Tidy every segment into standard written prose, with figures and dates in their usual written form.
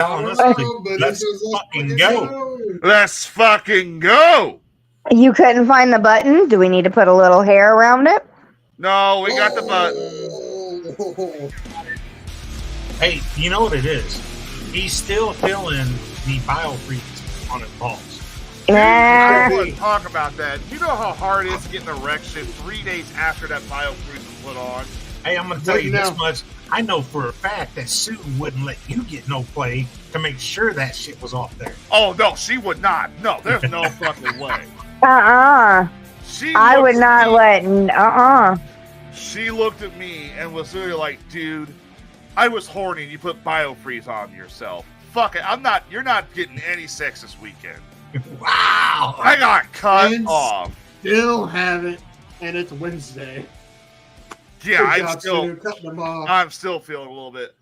Let's fucking go. Let's fucking go. You couldn't find the button? Do we need to put a little hair around it? No, we got the button. Hey, you know what it is? He's still feeling the biofreeze on his balls. I don't want to talk about that. You know how hard it is to get an erection 3 days after that biofreeze was put on? Hey, I'm going to tell you this much. I know for a fact that Sue wouldn't let you get no play to make sure that shit was off there. Oh, no, she would not. No, there's no fucking way. I would not let. She looked at me and was really like, dude, I was horny and you put biofreeze on yourself. Fuck it. You're not getting any sex this weekend. Wow. I got cut off. Still haven't, and it's Wednesday. Yeah, I'm still feeling a little bit.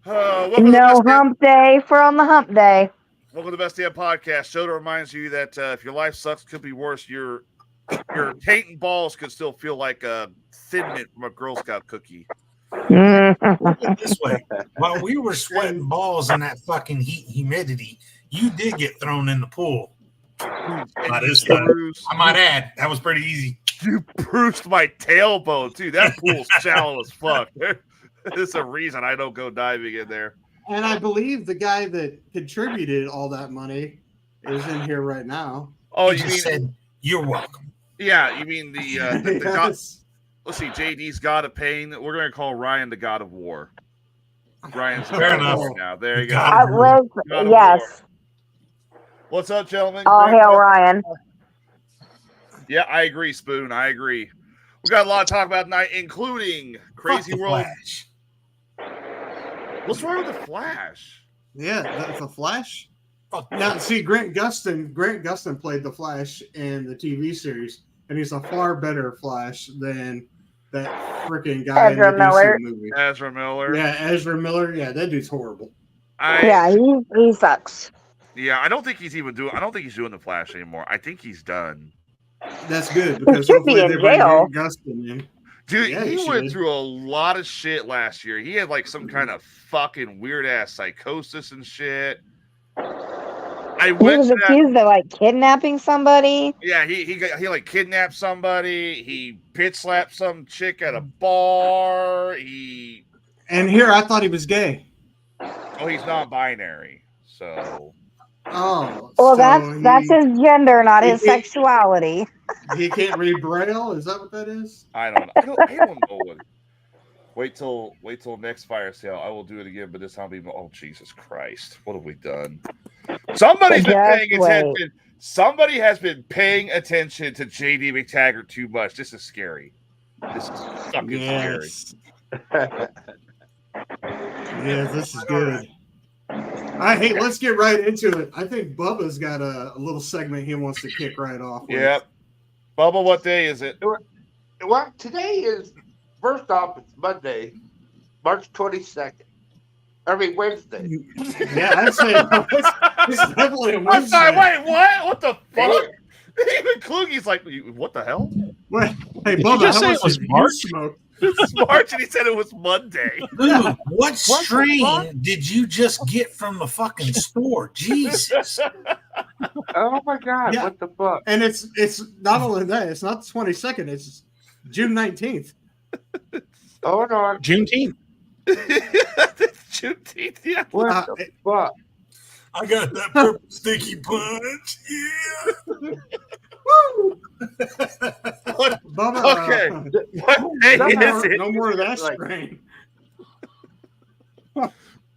No hump day for on the hump day. Welcome to the Best Damn Podcast. Show that reminds you that if your life sucks, could be worse. Your taint and balls could still feel like a Thin Mint from a Girl Scout cookie. This way, while we were sweating balls in that fucking heat and humidity, you did get thrown in the pool. I might add, that was pretty easy. You bruised my tailbone too. That pool's shallow as fuck. There's a reason I don't go diving in there. And I believe the guy that contributed all that money is in here right now. Oh, you said you're welcome. Yeah, you mean the god? Let's see, JD's God of Pain. We're going to call Ryan the God of War. Ryan's fair enough. Now, there you go. Yes. What's up, gentlemen? All hail Ryan. Yeah, I agree, Spoon. I agree. We got a lot to talk about tonight, including Crazy World. Flash. What's wrong with the Flash? Yeah, the Flash. Now, see, Grant Gustin played the Flash in the TV series, and he's a far better Flash than that freaking guy in the DC movie. Ezra Miller. Yeah, Ezra Miller. Yeah, that dude's horrible. He sucks. Yeah, I don't think he's doing the Flash anymore. I think he's done. That's good because he should be in jail. Gustin in. Dude, he went through a lot of shit last year. He had like some kind of fucking weird ass psychosis and shit. He was accused of like kidnapping somebody. Yeah, he like kidnapped somebody. He pit slapped some chick at a bar. And here I thought he was gay. Oh, he's non-binary. So. Oh. Well, that's his gender, not his sexuality. He can't read Braille. Is that what that is? I don't know. I don't know what. Wait till next fire sale. I will do it again, but this time oh Jesus Christ! What have we done? Somebody's been paying attention. Somebody has been paying attention to JD McTaggart too much. This is scary. This is fucking scary. Yeah, this is good. Hey, let's get right into it. I think Bubba's got a little segment he wants to kick right off with. Yep. Bubba, what day is it? Well, today is, first off, it's Monday, March 22nd. I mean, Wednesday. Yeah, I'd say it's definitely a Wednesday. I'm sorry, wait, what? What the fuck? Even Kluge's like, what the hell? What? Hey, Bubba, how much was March? It's March, and he said it was Monday. Dude, what strain did you just get from the fucking store? Jesus. Oh my God, what the fuck? And it's not only that, it's not the 22nd, it's June 19th. Hold on. Juneteenth. Juneteenth, yeah. What the fuck? I got that purple sticky punch. Yeah. Woo! Bubba, okay. What day is it? No more of that strain.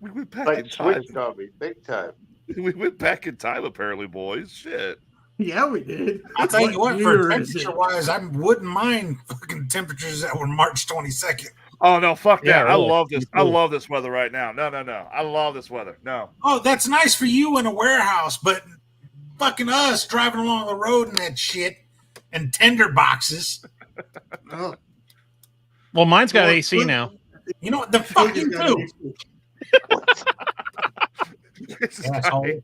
We went back in time. Switched on me, big time. We went back in time, apparently, boys. Shit. Yeah, we did. I'll tell you what, for temperature-wise, I wouldn't mind fucking temperatures that were March 22nd. Oh, no, fuck that. Really. I love this. Cool. I love this weather right now. No. I love this weather. No. Oh, that's nice for you in a warehouse, but fucking us driving along the road in that shit and tender boxes. Oh. Well, mine's got AC now. You know what? The fucking too. Asshole.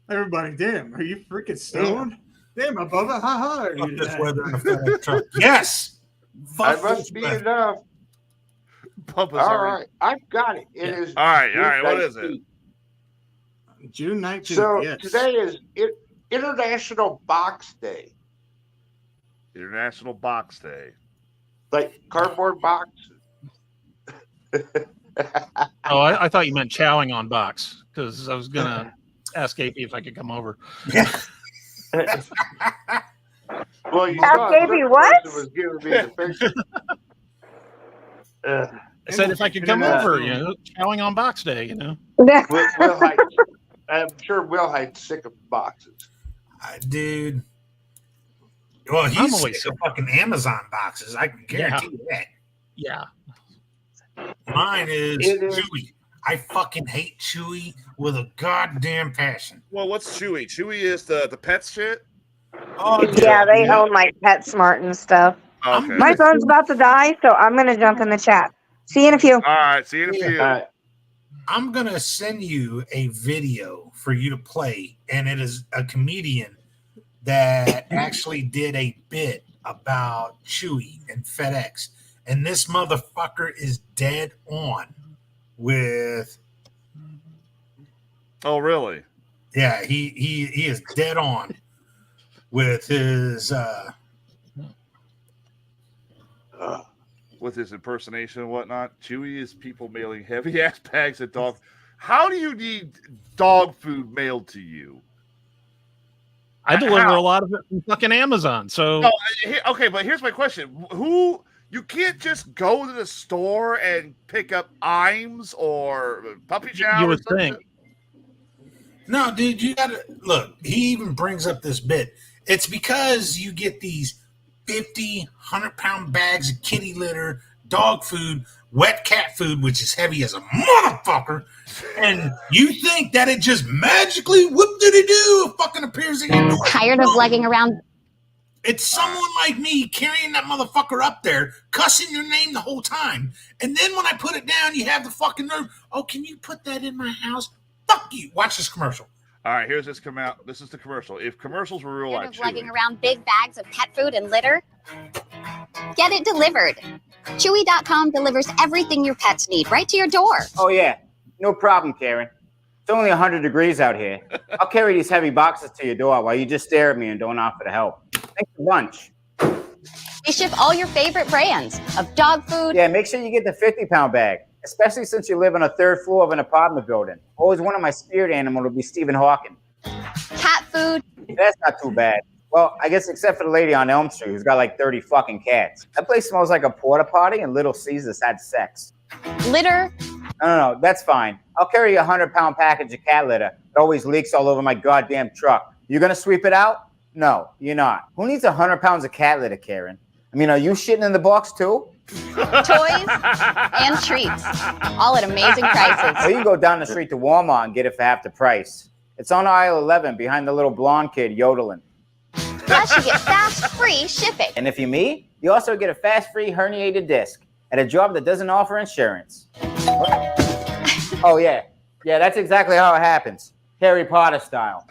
Everybody, damn, are you freaking stoned? Damn, Bubba, how high are you? This weather in a truck. Yes. I must be enough. All right, I've got it. It is. All right. What is it? June 19th. So yes. today is International Box Day. International Box Day. Like cardboard box. Oh, I thought you meant chowing on box because I was gonna ask AP if I could come over. Well, you Ask saw AP what? was giving me the picture. I said if I could come over, chowing on box day, Will Hyde, I'm sure Will Hyde's sick of boxes. Dude. Well, he's sick of fucking Amazon boxes. I can guarantee you that. Yeah. Mine is Chewy. I fucking hate Chewy with a goddamn passion. Well, what's Chewy? Chewy is the pet shit? Oh, yeah, they own like PetSmart and stuff. Okay. My phone's about to die, so I'm going to jump in the chat. See you in a few. All right, see you in a few. I'm going to send you a video for you to play, and it is a comedian that actually did a bit about Chewy and FedEx. And this motherfucker is dead on with. Oh, really? Yeah, he is dead on with his. With his impersonation and whatnot. Chewy is people mailing heavy ass bags of dog. How do you need dog food mailed to you? I deliver a lot of it from fucking Amazon. So no, okay, but here's my question: you can't just go to the store and pick up Imes or Puppy Chow? You would think. No, dude, you gotta look. He even brings up this bit. It's because you get these 50, 100-pound bags of kitty litter, dog food, wet cat food, which is heavy as a motherfucker, and you think that it just magically whoop-diddy-doo fucking appears in your door. Tired of lugging around. It's someone like me carrying that motherfucker up there, cussing your name the whole time, and then when I put it down, you have the fucking nerve. Oh, can you put that in my house? Fuck you. Watch this commercial. All right, here's this come out. This is the commercial. If commercials were real Tired life, of lugging around big bags of pet food and litter? Get it delivered. Chewy.com delivers everything your pets need right to your door. Oh, yeah. No problem, Karen. It's only 100 degrees out here. I'll carry these heavy boxes to your door while you just stare at me and don't offer to help. Thanks for lunch. We ship all your favorite brands of dog food. Yeah, make sure you get the 50-pound bag, especially since you live on a third floor of an apartment building. Always wanted my spirit animal to be Stephen Hawking. Cat food. That's not too bad. Well, I guess except for the lady on Elm Street who's got like 30 fucking cats. That place smells like a porta potty and Little Caesars had sex. Litter. No, that's fine. I'll carry a 100-pound package of cat litter. It always leaks all over my goddamn truck. You gonna sweep it out? No, you're not. Who needs 100 pounds of cat litter, Karen? I mean, are you shitting in the box too? Toys and treats, all at amazing prices. Or you can go down the street to Walmart and get it for half the price. It's on aisle 11 behind the little blonde kid yodeling. Plus, you get fast, free shipping. And if you're me, you also get a fast, free herniated disc at a job that doesn't offer insurance. Oh, yeah. Yeah, that's exactly how it happens. Harry Potter style.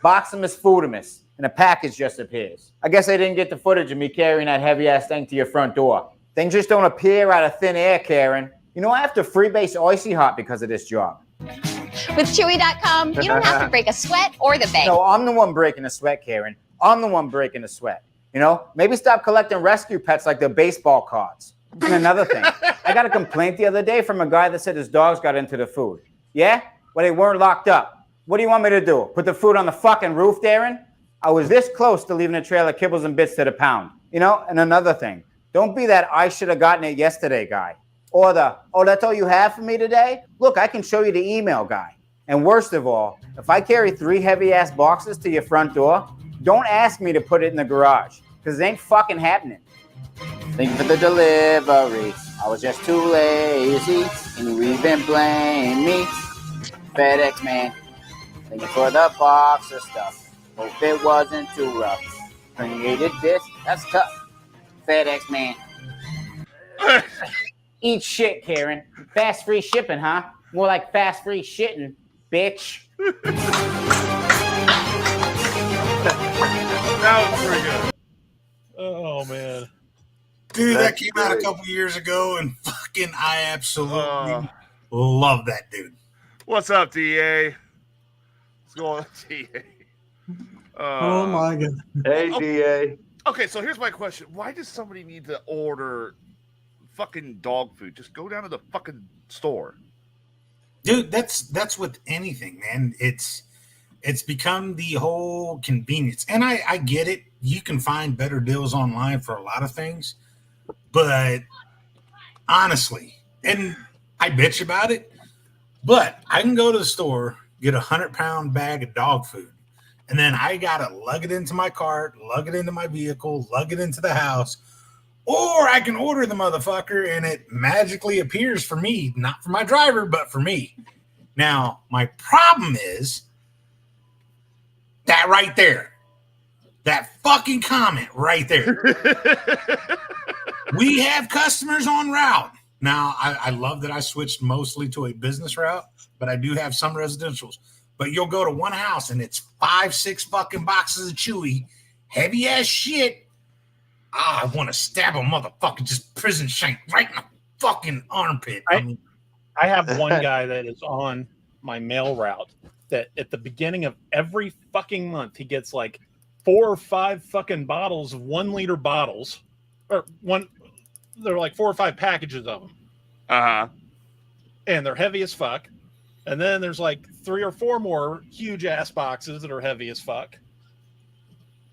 Boximus Footimus. And a package just appears. I guess I didn't get the footage of me carrying that heavy-ass thing to your front door. Things just don't appear out of thin air, Karen. You know, I have to freebase Icy Hot because of this job. With Chewy.com, you don't have to break a sweat or the bank. No, I'm the one breaking the sweat, Karen. I'm the one breaking the sweat. You know, maybe stop collecting rescue pets like they're baseball cards. And another thing, I got a complaint the other day from a guy that said his dogs got into the food. Yeah? Well, they weren't locked up. What do you want me to do? Put the food on the fucking roof, Darren? I was this close to leaving a trail of kibbles and bits to the pound. You know, and another thing, don't be that I should have gotten it yesterday guy. Or the, oh, that's all you have for me today? Look, I can show you the email guy. And worst of all, if I carry 3 heavy-ass boxes to your front door, don't ask me to put it in the garage, because it ain't fucking happening. Thank you for the delivery. I was just too lazy, and you even blame me. FedEx man, thank you for the box of stuff. Hope it wasn't too rough. Created this, that's tough. FedEx man. Eat shit, Karen. Fast free shipping, huh? More like fast free shitting, bitch. That was pretty good. Oh man. Dude, that came out a couple years ago, and fucking I absolutely love that dude. What's up, DA? What's going on, DA? Oh my god. Hey, DA. Okay, so here's my question: why does somebody need to order fucking dog food? Just go down to the fucking store, dude. That's with anything, man. It's become the whole convenience, and I get it. You can find better deals online for a lot of things, but honestly, and I bitch about it, but I can go to the store, get 100-pound bag of dog food, and then I gotta lug it into my cart, lug it into my vehicle, lug it into the house, or I can order the motherfucker and it magically appears for me, not for my driver, but for me. Now, my problem is that right there, that fucking comment right there. We have customers on route. Now, I love that I switched mostly to a business route, but I do have some residentials. But you'll go to one house and it's 5-6 fucking boxes of Chewy, heavy ass shit. I want to stab a motherfucker, just prison shank right in the fucking armpit. I have one guy that is on my mail route that at the beginning of every fucking month, he gets like 4 or 5 fucking bottles of 1 liter bottles, or one. They're like 4 or 5 packages of them. And they're heavy as fuck. And then there's like 3 or 4 more huge ass boxes that are heavy as fuck.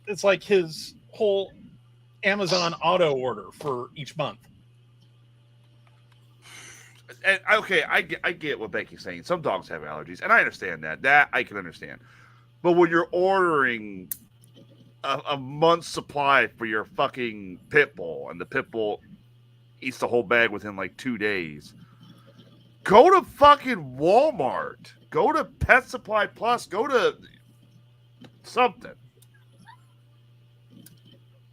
It's like his whole Amazon auto order for each month. And okay, I get what Becky's saying. Some dogs have allergies, and I understand that. That I can understand. But when you're ordering a month's supply for your fucking pit bull, and the pit bull eats the whole bag within like 2 days, go to fucking Walmart. Go to Pet Supply Plus. Go to something.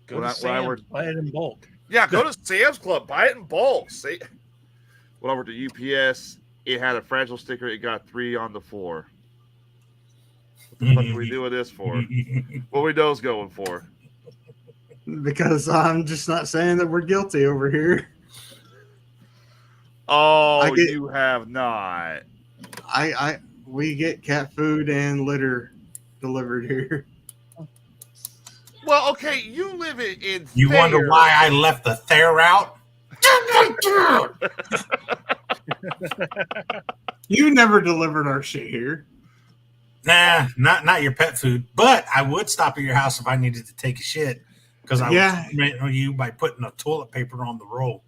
Go to Sam's, buy it in bulk. Yeah, go to Sam's Club. Buy it in bulk. See, when I went to UPS, it had a fragile sticker. It got 3 on the floor. What the fuck are we doing this for? What are we nose going for? Because I'm just not saying that we're guilty over here. Oh, you have not. We get cat food and litter delivered here. Well, okay, you live in You Thayer. wonder why I left the Thayer out? You never delivered our shit here. Nah, not your pet food. But I would stop at your house if I needed to take a shit, because I would threaten you by putting a toilet paper on the roll.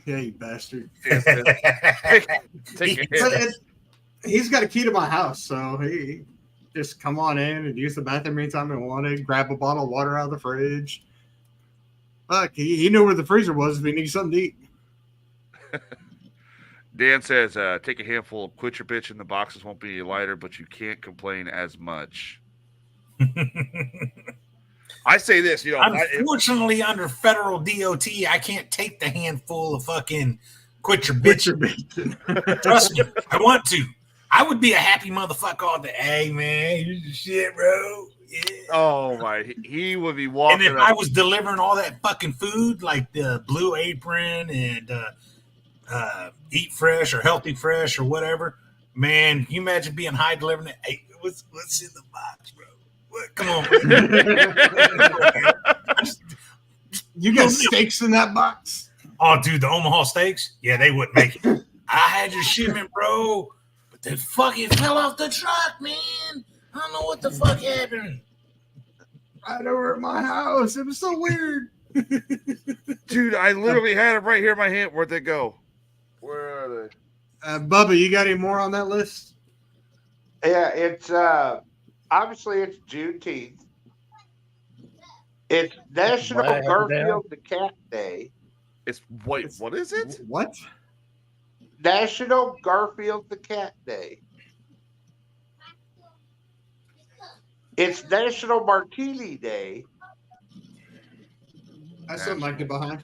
Yeah, you bastard. Take a hit. He's got a key to my house, so he just come on in and use the bathroom anytime he wanted, grab a bottle of water out of the fridge. Fuck, he knew where the freezer was if he needed something to eat. Dan says, take a handful of Quit Your Bitch and the boxes won't be lighter, but you can't complain as much. I say this, you know. Unfortunately, under federal DOT, I can't take the handful of fucking Quit Your Bitch. Trust me, I want to. I would be a happy motherfucker all day. Hey, man, here's your shit, bro. Yeah. Oh, my. He would be walking. And if I was delivering all that fucking food, like the Blue Apron and Eat Fresh or Healthy Fresh or whatever, man, can you imagine being high delivering it? Hey, what's in the box, bro? What? Come on, You got steaks in that box? Oh, dude, the Omaha steaks? Yeah, they wouldn't make it. I had your shipment, bro, but they fucking fell off the truck, man. I don't know what the fuck happened. Right over at my house. It was so weird. Dude, I literally had them right here in my hand. Where'd they go? Where are they? Bubba, you got any more on that list? Yeah, it's obviously it's Juneteenth. It's National Garfield the Cat Day. What is it? What? National Garfield the Cat Day. It's National Martini Day. That's something I can get behind.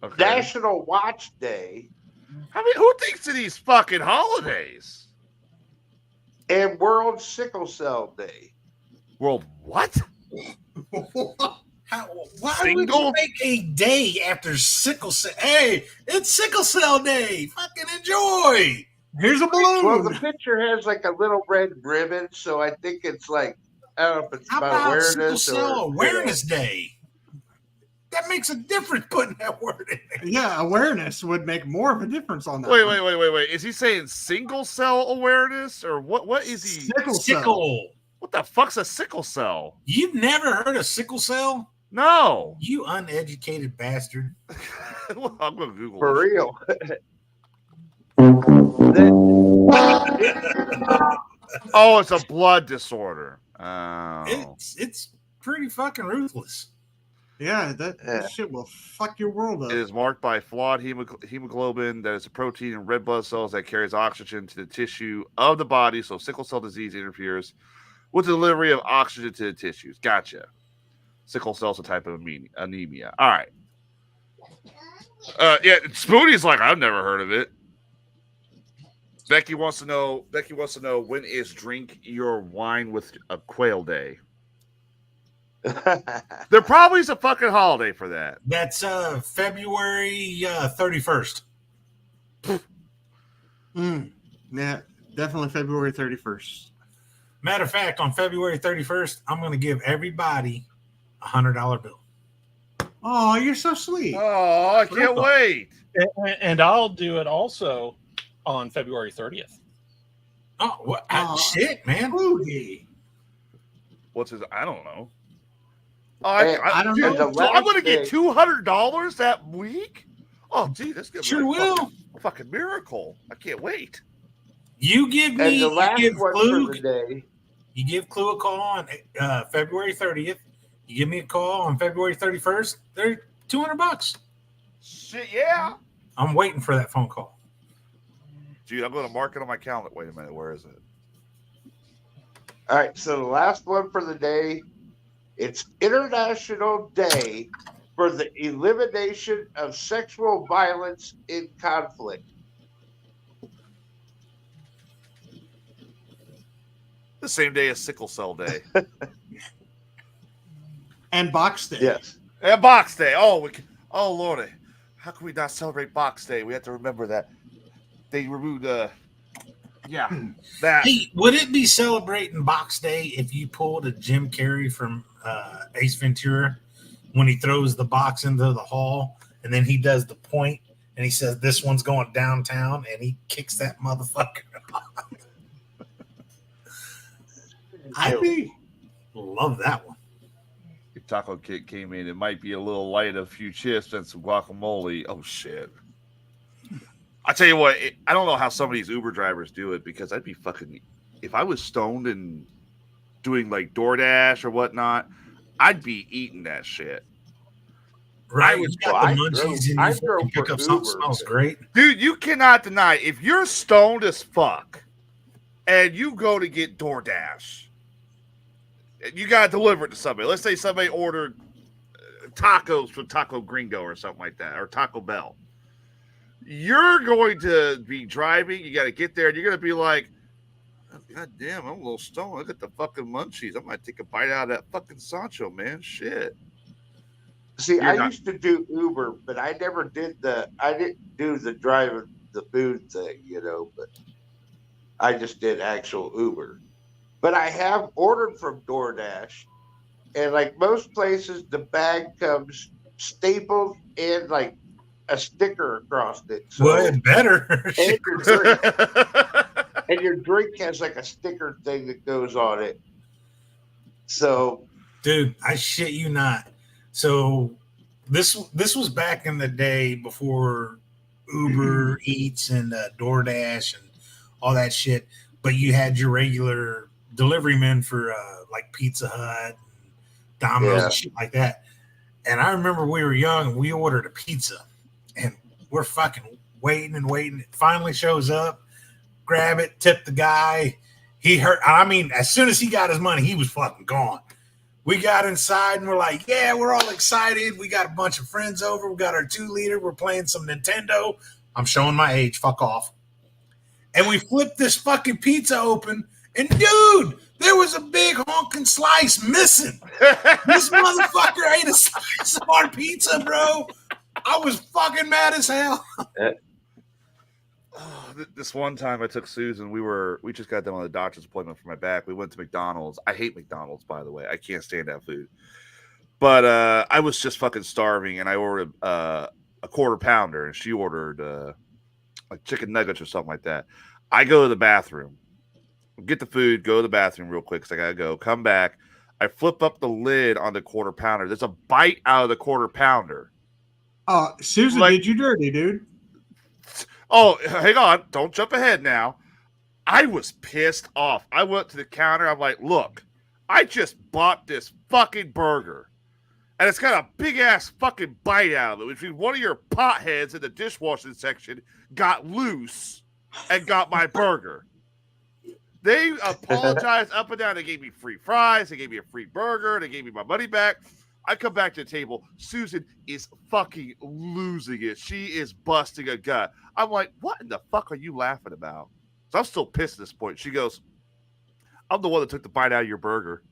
Okay. National Watch Day. I mean, who thinks of these fucking holidays? And World Sickle Cell Day. World what? Why would you make a day after sickle cell? Hey, it's sickle cell day. Fucking enjoy. Here's a balloon. Well, the picture has like a little red ribbon, so I think it's like, I don't know if it's How about about awareness sickle cell or awareness day? That makes a difference putting that word in there. Yeah, awareness would make more of a difference on that. Wait. Is he saying single cell awareness or what is he? Sickle. What the fuck's a sickle cell? You've never heard of sickle cell? No. You uneducated bastard. Well, I'm gonna Google for this. real. Oh, it's a blood disorder. Oh. It's pretty fucking ruthless. Yeah, that shit will fuck your world up. It is marked by flawed hemoglobin, that is a protein in red blood cells that carries oxygen to the tissue of the body. So sickle cell disease interferes with the delivery of oxygen to the tissues. Gotcha. Sickle cell is a type of anemia. All right. Yeah, Spoonie's like, I've never heard of it. Becky wants to know when is drink your wine with a quail day? There probably is a fucking holiday for that. That's February 31st. Yeah, definitely February 31st. Matter of fact, on February 31st, I'm going to give everybody a $100 bill. Oh, you're so sweet. Oh, I can't wait. And I'll do it also on February 30th. Oh, what? Shit, man. Boogie. What's his? I don't know. I don't know. So I'm going to get $200 that week? Oh, gee, that's going to be a fucking miracle. I can't wait. You give me, and the last you give one Clue, for the day. You give Clue a call on February 30th. You give me a call on February 31st. They're $200. Shit, yeah. I'm waiting for that phone call. Dude, I'm going to mark it on my calendar. Wait a minute. Where is it? All right. So the last one for the day, it's International Day for the Elimination of Sexual Violence in Conflict. The same day as Sickle Cell Day. And Box Day. Yes. And Box Day. Oh, Lordy. How can we not celebrate Box Day? We have to remember that they removed that. Hey, would it be celebrating Box Day if you pulled a Jim Carrey from Ace Ventura when he throws the box into the hall and then he does the point and he says this one's going downtown and he kicks that motherfucker? I love that one. If Taco Kit came in, it might be a little light, a few chips and some guacamole. Oh shit! I tell you what, I don't know how some of these Uber drivers do it because I'd be fucking. If I was stoned and doing like DoorDash or whatnot, I'd be eating that shit. Right, you got the munchies and you pick up something smells great. Dude, you cannot deny if you're stoned as fuck and you go to get DoorDash. You got to deliver it to somebody. Let's say somebody ordered tacos from Taco Gringo or something like that, or Taco Bell. You're going to be driving. You got to get there, and you're going to be like, God damn, I'm a little stoned. Look at the fucking munchies. I might take a bite out of that fucking Sancho, man. Shit. See, I used to do Uber, but I never did I didn't do the driving the food thing, but I just did actual Uber. But I have ordered from DoorDash, and like most places, the bag comes stapled and like a sticker across it. So, well, it better. And your drink has like a sticker thing that goes on it. So, dude, I shit you not. So this was back in the day before Uber Eats and DoorDash and all that shit. But you had your regular delivery men for like Pizza Hut, Domino's, and shit like that. And I remember we were young and we ordered a pizza, and we're fucking waiting and waiting. It finally shows up. Grab it, tip the guy. He hurt. I mean, as soon as he got his money, he was fucking gone. We got inside and we're like, yeah, we're all excited. We got a bunch of friends over. We got our 2-liter. We're playing some Nintendo. I'm showing my age. Fuck off. And we flipped this fucking pizza open, And dude, there was a big honking slice missing. This motherfucker ate a slice of our pizza, bro. I was fucking mad as hell. This one time I took Susan, we just got done on a doctor's appointment for my back. We went to McDonald's. I hate McDonald's, by the way. I can't stand that food. But I was just fucking starving, and I ordered a quarter pounder, and she ordered like chicken nuggets or something like that. I go to the bathroom, get the food, go to the bathroom real quick because I gotta go. Come back. I flip up the lid on the quarter pounder. There's a bite out of the quarter pounder. Susan, did you dirty, dude? Oh, hang on. Don't jump ahead now. I was pissed off. I went to the counter. I'm like, look, I just bought this fucking burger. And it's got a big-ass fucking bite out of it, which means one of your potheads in the dishwashing section got loose and got my burger. They apologized up and down. They gave me free fries. They gave me a free burger. They gave me my money back. I come back to the table. Susan is fucking losing it. She is busting a gut. I'm like, what in the fuck are you laughing about? So I'm still pissed at this point. She goes, I'm the one that took the bite out of your burger.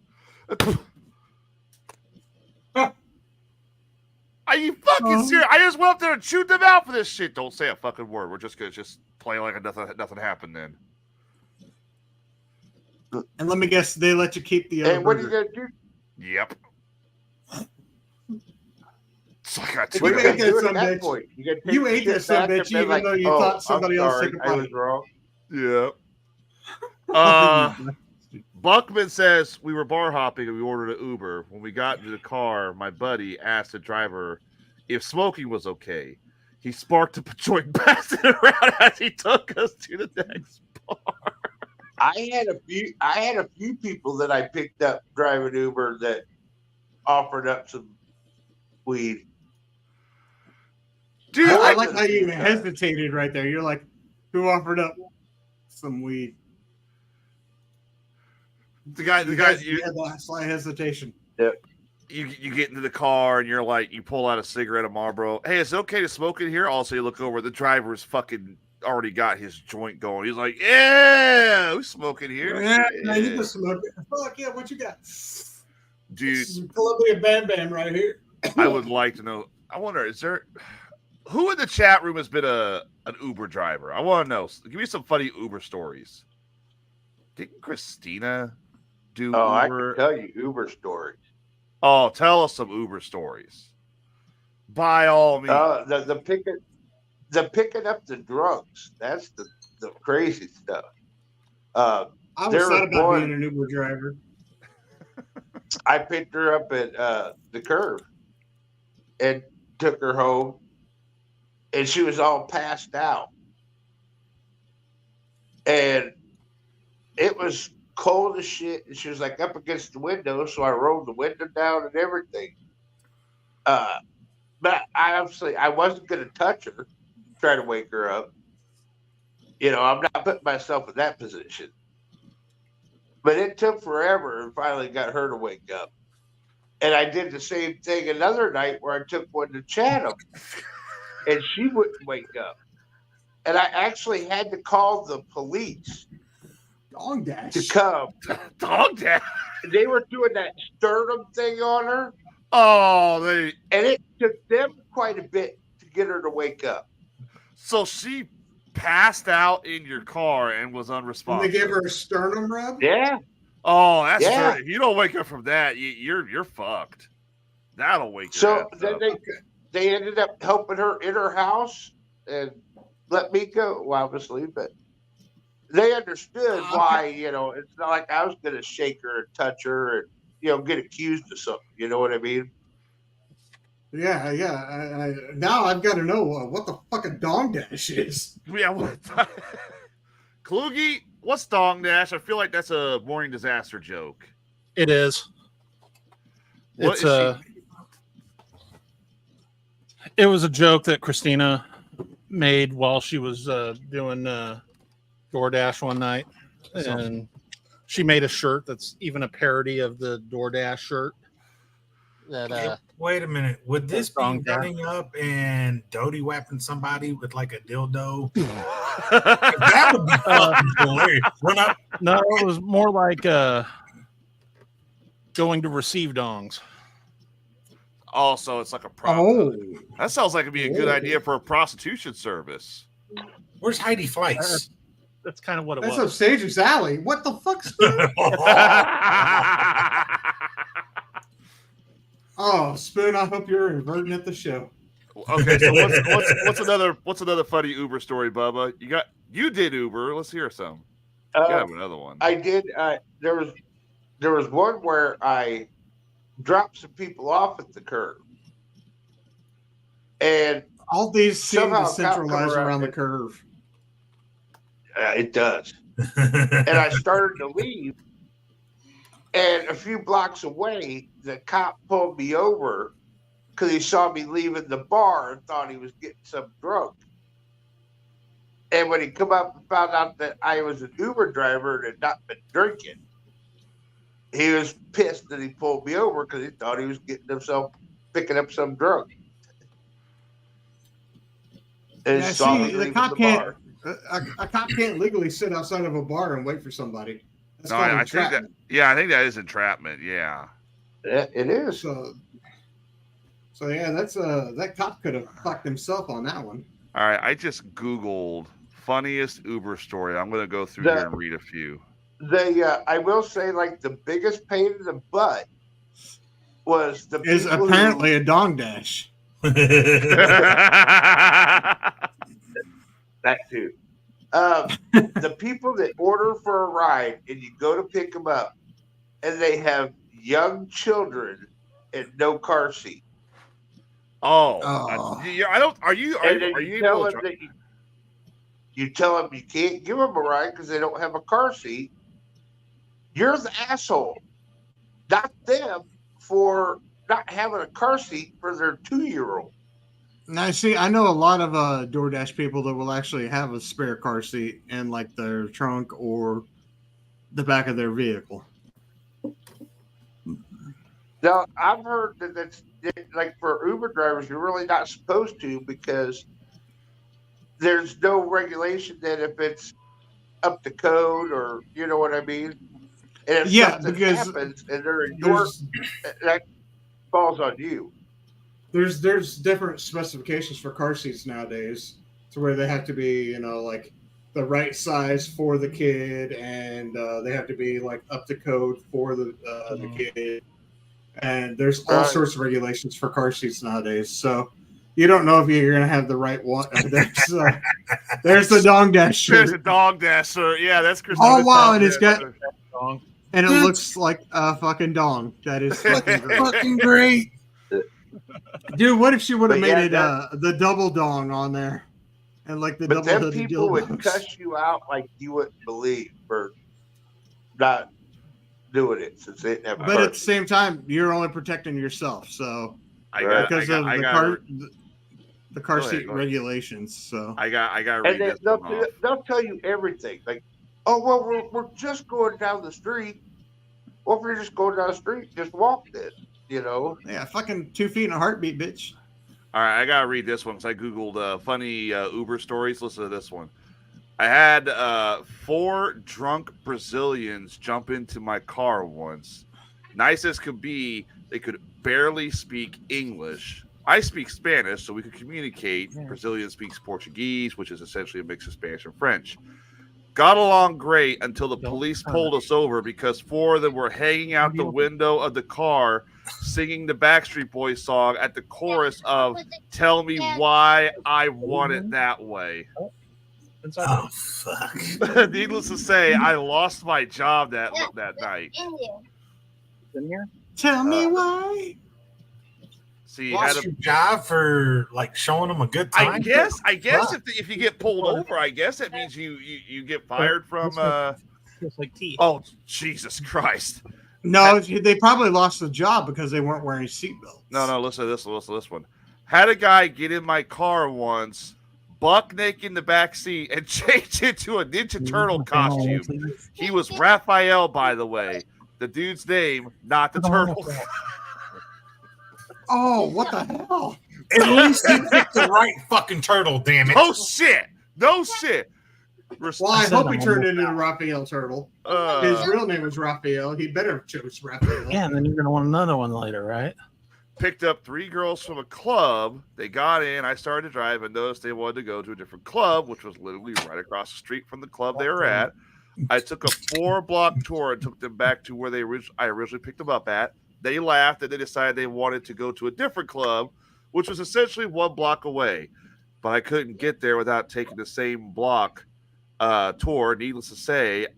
Are you fucking serious? I just went up there and chewed them out for this shit. Don't say a fucking word. We're just gonna play like nothing happened then. And let me guess, they let you keep the. And what are you gonna do? Yep. So I got you ate that some bitch. You ate that some bitch, even like, though you thought somebody else took a bite. I was wrong. Yeah. Buckman says we were bar hopping and we ordered an Uber. When we got into the car, my buddy asked the driver if smoking was okay. He sparked up a joint, passed it around as he took us to the next bar. I had a few people that I picked up driving Uber that offered up some weed. Dude, I like how you hesitated right there. You're like, who offered up some weed? The guy, you had that slight hesitation. Yep. You get into the car and you're like, you pull out a cigarette, a Marlboro. Hey, is it okay to smoke in here? Also, you look over, the driver's fucking already got his joint going. He's like, yeah, we smoking here. Yeah, you can smoke it. Fuck yeah, what you got? Dude. This is Columbia Bam Bam right here. I would like to know. I wonder, is there who in the chat room has been an Uber driver? I want to know. Give me some funny Uber stories. Didn't Christina do Uber? I can tell you Uber stories. Oh, tell us some Uber stories. By all means. The picking up the drunks. That's the crazy stuff. I was sad about being an Uber driver. I picked her up at the curb and took her home, and she was all passed out. And it was cold as shit, and she was like up against the window, so I rolled the window down and everything. But I wasn't going to touch her, try to wake her up. You know, I'm not putting myself in that position. But it took forever and finally got her to wake up. And I did the same thing another night where I took one to Chatham, and she wouldn't wake up. And I actually had to call the police. Dog dash. To come. Dog dash. They were doing that sternum thing on her. Oh, and it took them quite a bit to get her to wake up. So she passed out in your car and was unresponsive. And they gave her a sternum rub? Yeah. Oh, that's true. If you don't wake up from that, you're fucked. That'll wake you up. So then they ended up helping her in her house and let me go, obviously, but they understood why, you know, it's not like I was going to shake her and touch her and, you know, get accused of something. You know what I mean? Yeah. Now I've got to know what the fuck a dong dash is. Yeah, what? Kluge, what's dong dash? I feel like that's a morning disaster joke. It is. It was a joke that Christina made while she was doing DoorDash one night, and she made a shirt that's even a parody of the DoorDash shirt. that Wait a minute. Would this be Strong guy. running up and Dodie whapping somebody with like a dildo? That would be fucking hilarious. Run up. No, it was more like going to receive dongs. Also, it's like a problem. That sounds like it'd be a good idea for a prostitution service. Where's Heidi Fleiss? That's kind of what it That's was. up Sage's alley. What the fuck, Spoon? Oh, Spoon, I hope you're inverting at the show. Okay, so what's another funny Uber story, Bubba? You did Uber. Let's hear some. You have another one. I did. There was one where I dropped some people off at the curb, and all these seem somehow to centralize around the it. curve. It does. And I started to leave, and a few blocks away, the cop pulled me over because he saw me leaving the bar and thought he was getting some drunk. And when he come up and found out that I was an Uber driver and had not been drinking, he was pissed that he pulled me over because he thought he was picking up some drunk. And Yeah, he saw me see, the leaving cop the can't. bar. A cop can't legally sit outside of a bar and wait for somebody. That's No, called I think that. entrapment. Yeah, I think that is entrapment. Yeah. It is. So yeah, that's that cop could have fucked himself on that one. All right, I just Googled funniest Uber story. I'm going to go through here and read a few. I will say, like, the biggest pain in the butt was the Is people apparently a dong dash. That too. The people that order for a ride and you go to pick them up, and they have young children and no car seat. Oh, Oh. I don't. Are you And then able tell to them that you tell them you can't give them a ride because they don't have a car seat. You're the asshole, not them, for not having a car seat for their 2-year-old. Now, see, I know a lot of DoorDash people that will actually have a spare car seat in like their trunk or the back of their vehicle. Now, I've heard that that's like for Uber drivers, you're really not supposed to because there's no regulation that if it's up to code or you know what I mean. And if Yeah, something because happens and they're in your, that falls on you. There's different specifications for car seats nowadays, to where they have to be, like the right size for the kid, and they have to be like up to code for the kid. And there's all sorts of regulations for car seats nowadays. So you don't know if you're going to have the right one. There's the dong dash shirt. There's a dog dash, sir. Yeah, that's Chris. Oh wow, and it's got Dong. and it looks like a fucking dong. That is fucking great. Fucking great. Dude, what if she would have But made yeah, it the double dong on there, and like the But double them hooded people would dildos? cuss you out like you wouldn't believe for not doing it since they didn't have a But car at the same time, you're only protecting yourself. So because of the car Go ahead, seat go ahead. regulations. So I got to and read they, this one off. they'll tell you everything. Like, oh well, we're just going down the street. Well, if you're just going down the street, just walk then. yeah, fucking 2 feet in a heartbeat, bitch. All right, I gotta read this one because I googled funny Uber stories. Listen to this one. I had 4 drunk Brazilians jump into my car once. Nice as could be, they could barely speak English. I speak Spanish, so we could communicate. Brazilian speaks Portuguese, which is essentially a mix of Spanish and French. Got along great until the police pulled us over because 4 of them were hanging out the window of the car singing the Backstreet Boys song at the chorus of "Tell Me Why I Want It That Way." Oh fuck! Needless to say, I lost my job that night. In here? Tell me why. See, Lost your job for like showing them a good time. I guess if you get pulled over, I guess that means you get fired from. It's like teeth. Oh Jesus Christ! No, they probably lost the job because they weren't wearing seatbelts. No, listen to this one. Had a guy get in my car once, buck naked in the back seat, and change into a Ninja Turtle costume. He was Raphael, by the way. The dude's name, not the turtle. Oh, what the hell? At least he picked the right fucking turtle, damn it. No shit. No shit. Well, I hope he turned into the Raphael turtle. His real name was Raphael. He better have chose Raphael. Yeah, and then you're going to want another one later, right? Picked up 3 girls from a club. They got in. I started to drive and noticed they wanted to go to a different club, which was literally right across the street from the club they were at. I took a 4-block tour and took them back to where I originally picked them up at. They laughed and they decided they wanted to go to a different club, which was essentially 1 block away. But I couldn't get there without taking the same block tour. Needless to say,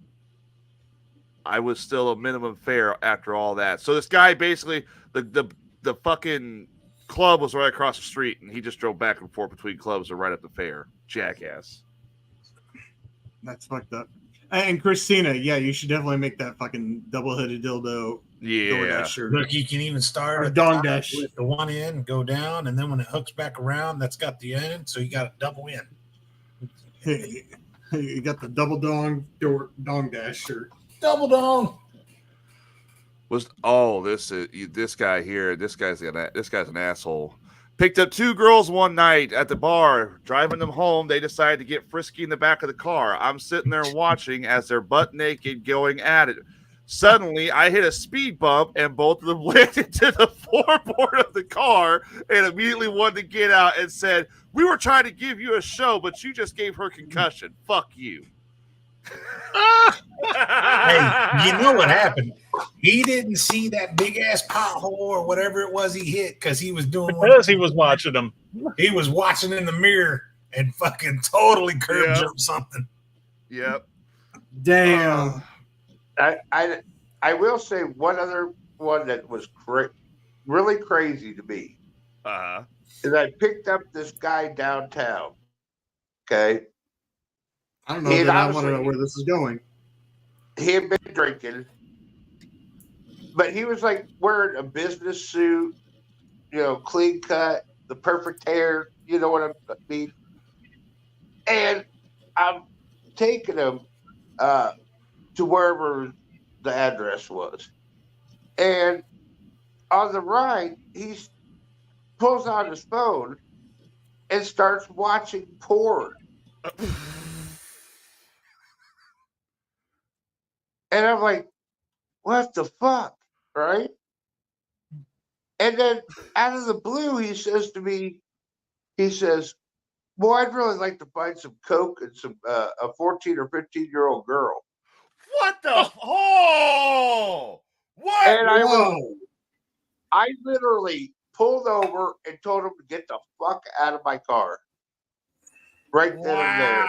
I was still a minimum fare after all that. So this guy basically, the fucking club was right across the street, and he just drove back and forth between clubs to write up the fare. Jackass. That's fucked up. And Christina, yeah, you should definitely make that fucking double-headed dildo. Yeah. Look, you can even start at Dong Dash with the one end, go down, and then when it hooks back around, that's got the end, so you got a double end. You got the double dong dash or double dong. This guy here? This guy's an asshole. Picked up 2 girls one night at the bar, driving them home. They decided to get frisky in the back of the car. I'm sitting there watching as they're butt naked going at it. Suddenly, I hit a speed bump, and both of them landed to the floorboard of the car and immediately wanted to get out and said, "We were trying to give you a show, but you just gave her concussion. Fuck you." Hey, you know what happened? He didn't see that big ass pothole or whatever it was he hit because he was doing because he was watching them. He was watching in the mirror and fucking totally curb jumped something. Yep. Damn. I will say one other one that was really crazy to me. Is I picked up this guy downtown. Okay. I don't know that I want to know where this is going. He had been drinking, but he was like wearing a business suit, clean cut, the perfect hair, you know what I mean? And I'm taking him to wherever the address was. And on the ride, he pulls out his phone and starts watching porn. And I'm like, what the fuck? Right? And then out of the blue, he says to me, well, I'd really like to find some coke and some a 14 or 15-year-old girl. What the? Oh! What? And I literally pulled over and told him to get the fuck out of my car. Right then and there.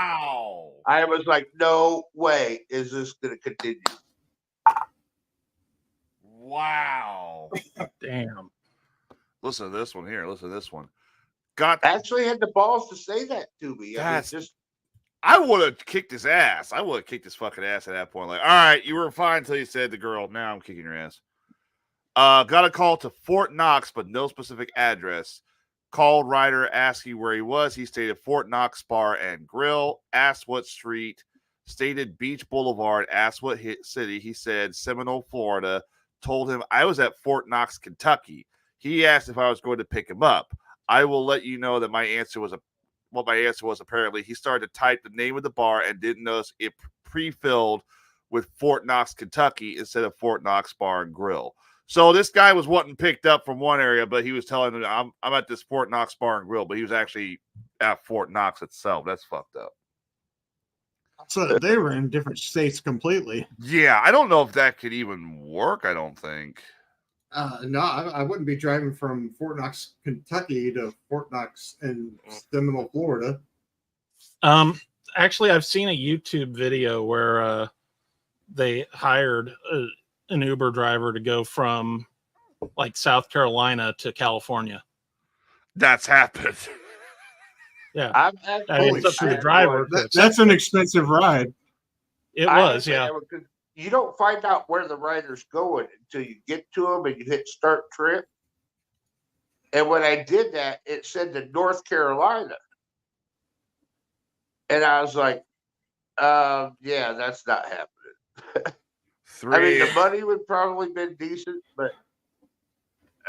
I was like, no way is this going to continue. Wow. Damn. Listen to this one here. Listen to this one. Actually had the balls to say that to me. I would have kicked his ass. I would have kicked his fucking ass at that point. Like, all right, you were fine until you said the girl. Now I'm kicking your ass. Got a call to Fort Knox, but no specific address. Called Ryder asking where he was. He stated Fort Knox Bar and Grill. Asked what street. Stated Beach Boulevard. Asked what city. He said Seminole, Florida. Told him I was at Fort Knox, Kentucky. He asked if I was going to pick him up. I will let you know that my answer was what my answer was. Apparently, he started to type the name of the bar and didn't notice it pre-filled with Fort Knox, Kentucky instead of Fort Knox Bar and Grill. So this guy was wanting picked up from one area, but he was telling them I'm at this Fort Knox Bar and Grill, but he was actually at Fort Knox itself. That's fucked up. So they were in different states completely. Yeah, I don't know if that could even work. I don't think. No, I wouldn't be driving from Fort Knox, Kentucky to Fort Knox in Seminole, Florida. Actually, I've seen a YouTube video where they hired an Uber driver to go from like South Carolina to California. That's happened. Yeah, it's up to the driver. That's an expensive ride. It was, yeah. You don't find out where the rider's going until you get to them and you hit start trip. And when I did that, it said to North Carolina. And I was like, yeah, that's not happening. I mean, the money would probably been decent, but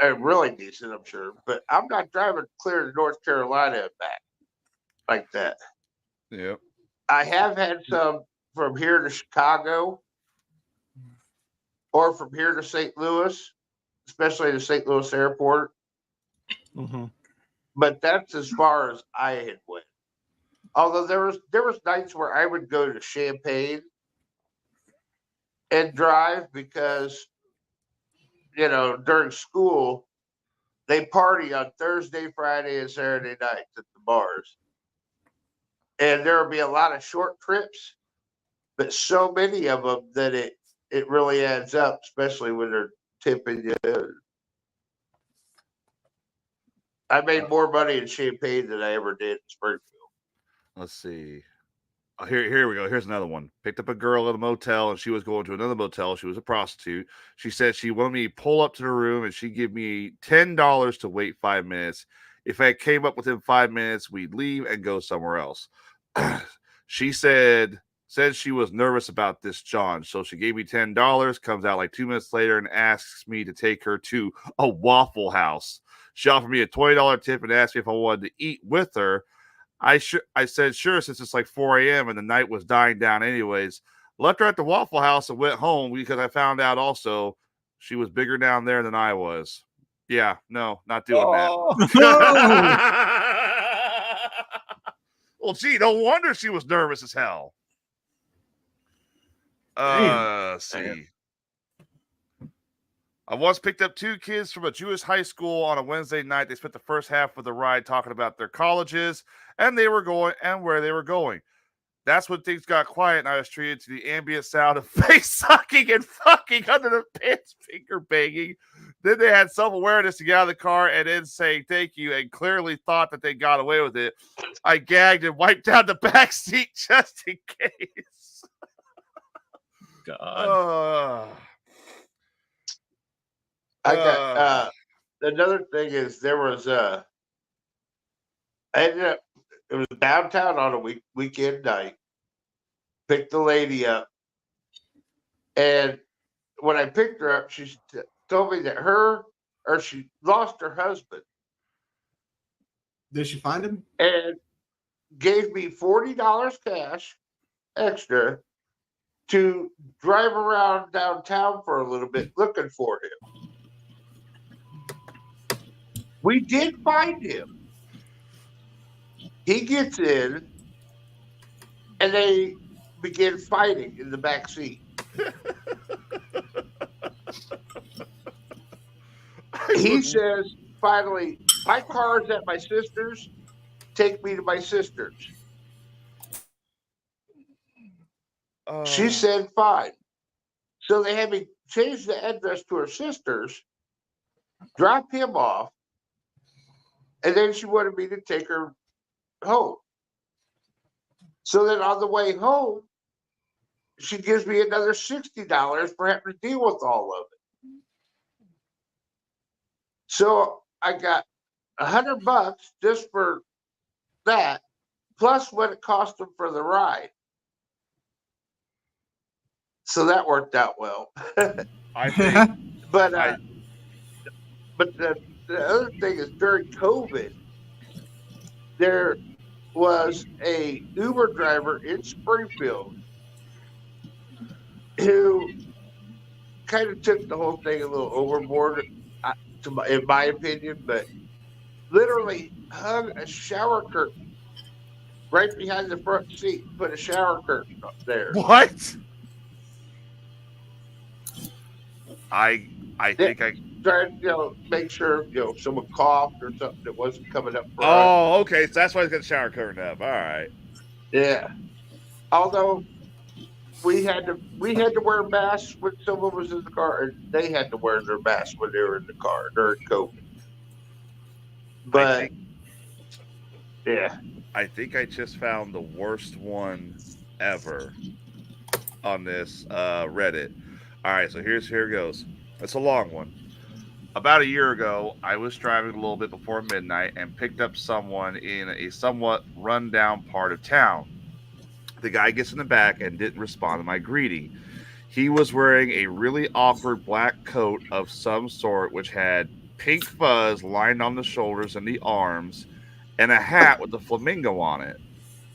really decent, I'm sure. But I'm not driving clear to North Carolina and back like that. Yep. I have had some from here to Chicago or from here to St. Louis, especially the St. Louis airport. Mm-hmm. But that's as far as I had went. Although there was nights where I would go to Champaign and drive because, during school, they party on Thursday, Friday, and Saturday nights at the bars. And there will be a lot of short trips, but so many of them that it really adds up, especially when they're tipping you. I made more money in Champaign than I ever did in Springfield. Let's see. Oh, here we go. Here's another one. Picked up a girl at a motel, and she was going to another motel. She was a prostitute. She said she wanted me to pull up to the room, and she give me $10 to wait 5 minutes. If I came up within 5 minutes, we'd leave and go somewhere else. She said she was nervous about this, John. So she gave me $10, comes out like 2 minutes later and asks me to take her to a Waffle House. She offered me a $20 tip and asked me if I wanted to eat with her. I said, sure, since it's like 4 a.m. and the night was dying down anyways. Left her at the Waffle House and went home because I found out also she was bigger down there than I was. Yeah, no, not doing that. Well, gee, no wonder she was nervous as hell. Let's see. I once picked up 2 kids from a Jewish high school on a Wednesday night. They spent the first half of the ride talking about their colleges and they were going and where they were going. That's when things got quiet and I was treated to the ambient sound of face sucking and fucking under the pants, finger banging. Then they had self-awareness to get out of the car and then saying thank you and clearly thought that they got away with it. I gagged and wiped down the back seat just in case. God. I got another thing is there was I ended up, it was downtown on a weekend night. Picked the lady up, and when I picked her up, she told me that she lost her husband. Did she find him? And gave me $40 cash extra to drive around downtown for a little bit looking for him. We did find him. He gets in, and they begin fighting in the back seat. He says, finally, my car is at my sister's. Take me to my sister's. She said, fine. So they had me change the address to her sister's, drop him off, and then she wanted me to take her home. So then on the way home, she gives me another $60 for having to deal with all of it. So I got $100 just for that, plus what it cost them for the ride. So that worked out well. I think. But the other thing is during COVID, there was a Uber driver in Springfield who kind of took the whole thing a little overboard, in my opinion, but literally hung a shower curtain right behind the front seat, put a shower curtain up there. What? I think I tried to make sure someone coughed or something that wasn't coming up. Oh, okay. So that's why he's got the shower curtain up. All right. Yeah. Although we had to wear masks when someone was in the car, and they had to wear their masks when they were in the car during COVID. But I think I just found the worst one ever on this Reddit. All right, so here it goes. It's a long one. About a year ago, I was driving a little bit before midnight and picked up someone in a somewhat rundown part of town. The guy gets in the back and didn't respond to my greeting. He was wearing a really awkward black coat of some sort, which had pink fuzz lined on the shoulders and the arms, and a hat with a flamingo on it.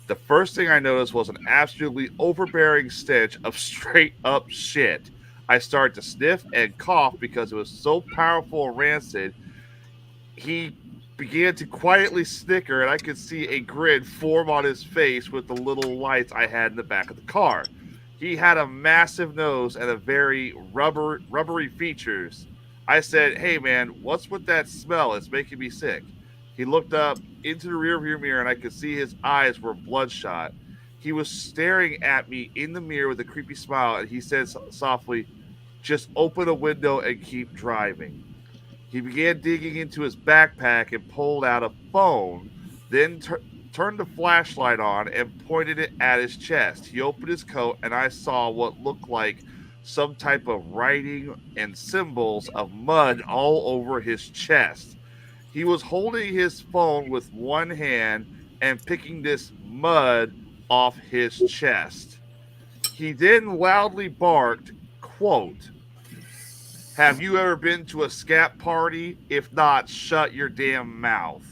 The first thing I noticed was an absolutely overbearing stench of straight up shit. I started to sniff and cough because it was so powerful and rancid. He began to quietly snicker, and I could see a grin form on his face with the little lights I had in the back of the car. He had a massive nose and a very rubbery features. I said, "Hey man, what's with that smell? It's making me sick." He looked up into the rearview mirror, and I could see his eyes were bloodshot. He was staring at me in the mirror with a creepy smile, and he said softly, "Just open a window and keep driving." He began digging into his backpack and pulled out a phone, then turned the flashlight on and pointed it at his chest. He opened his coat, and I saw what looked like some type of writing and symbols of mud all over his chest. He was holding his phone with one hand and picking this mud off his chest. He then loudly barked, quote, "Have you ever been to a scat party? If not, shut your damn mouth."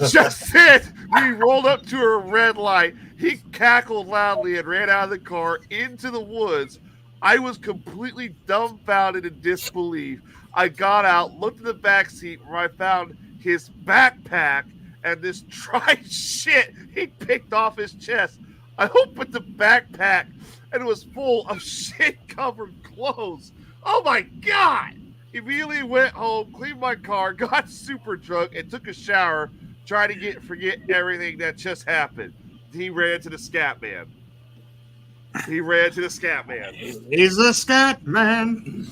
Just then, we rolled up to a red light. He cackled loudly and ran out of the car into the woods. I was completely dumbfounded in disbelief. I got out, looked in the back seat where I found his backpack and this dried shit he picked off his chest. I opened the backpack and it was full of shit-covered clothes. Oh my God! Immediately went home, cleaned my car, got super drunk, and took a shower, trying to forget everything that just happened. He ran to the scat man. He's a scat man.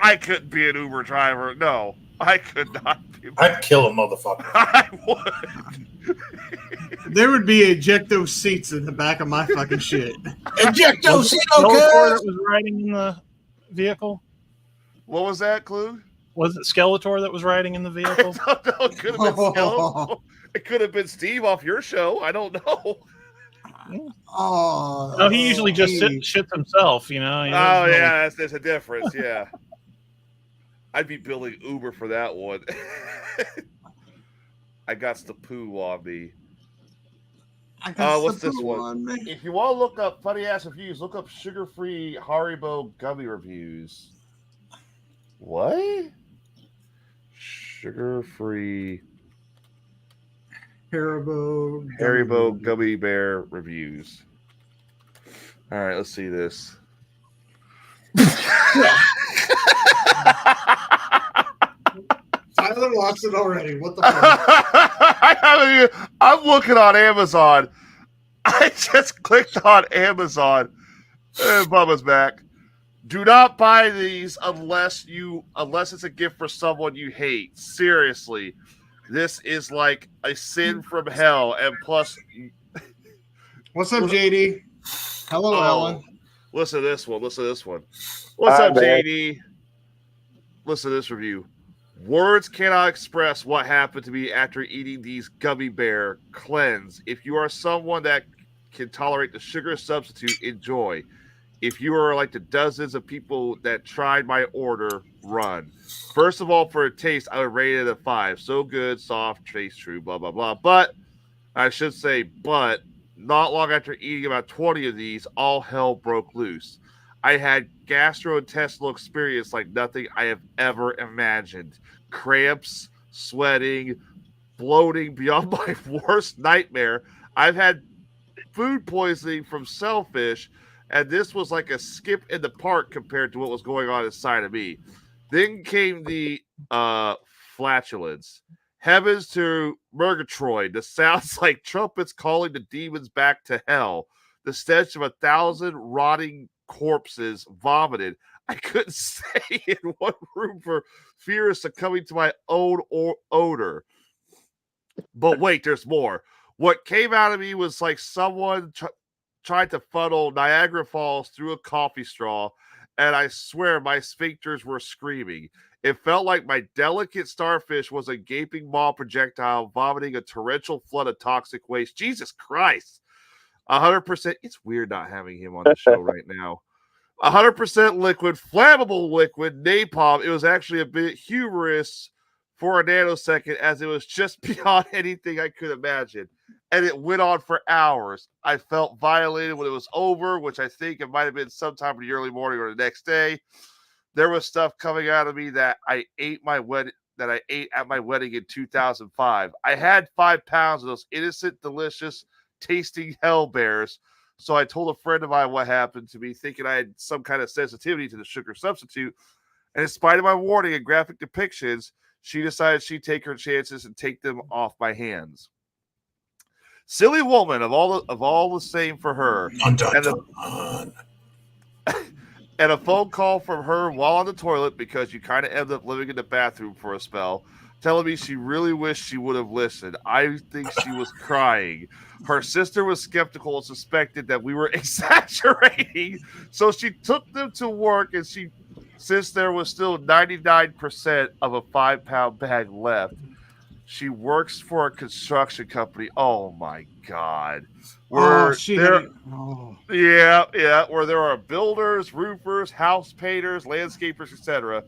I couldn't be an Uber driver. No, I could not be. I'd kill a motherfucker. I would. There would be ejecto seats in the back of my fucking shit. Ejecto seat, Skeletor that was riding in the vehicle? What was that, Clue? Was it Skeletor that was riding in the vehicle? No, it could have been Skeletor. It could have been Steve off your show. I don't know. Oh, no, he usually just shits himself, you know. Oh, yeah, there's a difference, yeah. I'd be billing Uber for that one. I got the poo on me. What's this one? If you want to look up funny ass reviews, look up sugar-free Haribo gummy reviews. What? Sugar-free Haribo gummy bear reviews. All right, let's see this. Tyler watched it already. What the fuck? I'm looking on Amazon. I just clicked on Amazon. And Bubba's back. Do not buy these unless it's a gift for someone you hate. Seriously. This is like a sin from hell. And plus, what's up, JD? Hello, Ellen. Listen to this one. What's up, man. JD? Listen to this review. Words cannot express what happened to me after eating these gummy bear cleanse. If you are someone that can tolerate the sugar substitute, enjoy. If you are like the dozens of people that tried my order, run. First of all, for a taste, I would rate it a 5. So good, soft, taste true, blah, blah, blah. But, I should say, not long after eating about 20 of these, all hell broke loose. I had gastrointestinal experience like nothing I have ever imagined. Cramps, sweating, bloating beyond my worst nightmare. I've had food poisoning from shellfish, and this was like a skip in the park compared to what was going on inside of me. Then came the flatulence. Heavens to Murgatroyd. The sounds like trumpets calling the demons back to hell. The stench of 1,000 rotting corpses vomited. I couldn't stay in one room for fear of succumbing to my own odor. But wait, there's more. What came out of me was like someone tried to funnel Niagara Falls through a coffee straw, and I swear my sphincters were screaming. It felt like my delicate starfish was a gaping maw projectile vomiting a torrential flood of toxic waste. Jesus Christ. 100%. It's weird not having him on the show right now. 100% liquid, flammable liquid, napalm. It was actually a bit humorous for a nanosecond as it was just beyond anything I could imagine. And it went on for hours. I felt violated when it was over, which I think it might have been sometime in the early morning or the next day. There was stuff coming out of me that I ate at my wedding in 2005. I had 5 pounds of those innocent, delicious, tasting hell bears. So I told a friend of mine what happened to me, thinking I had some kind of sensitivity to the sugar substitute. And in spite of my warning and graphic depictions, she decided she'd take her chances and take them off my hands. Silly woman of all the same for her. And a phone call from her while on the toilet, because you kind of ended up living in the bathroom for a spell, telling me she really wished she would have listened. I think she was crying. Her sister was skeptical and suspected that we were exaggerating. So she took them to work, and since there was still 99% of a 5-pound bag left, she works for a construction company. Oh my God. Where there are builders, roofers, house painters, landscapers, etc.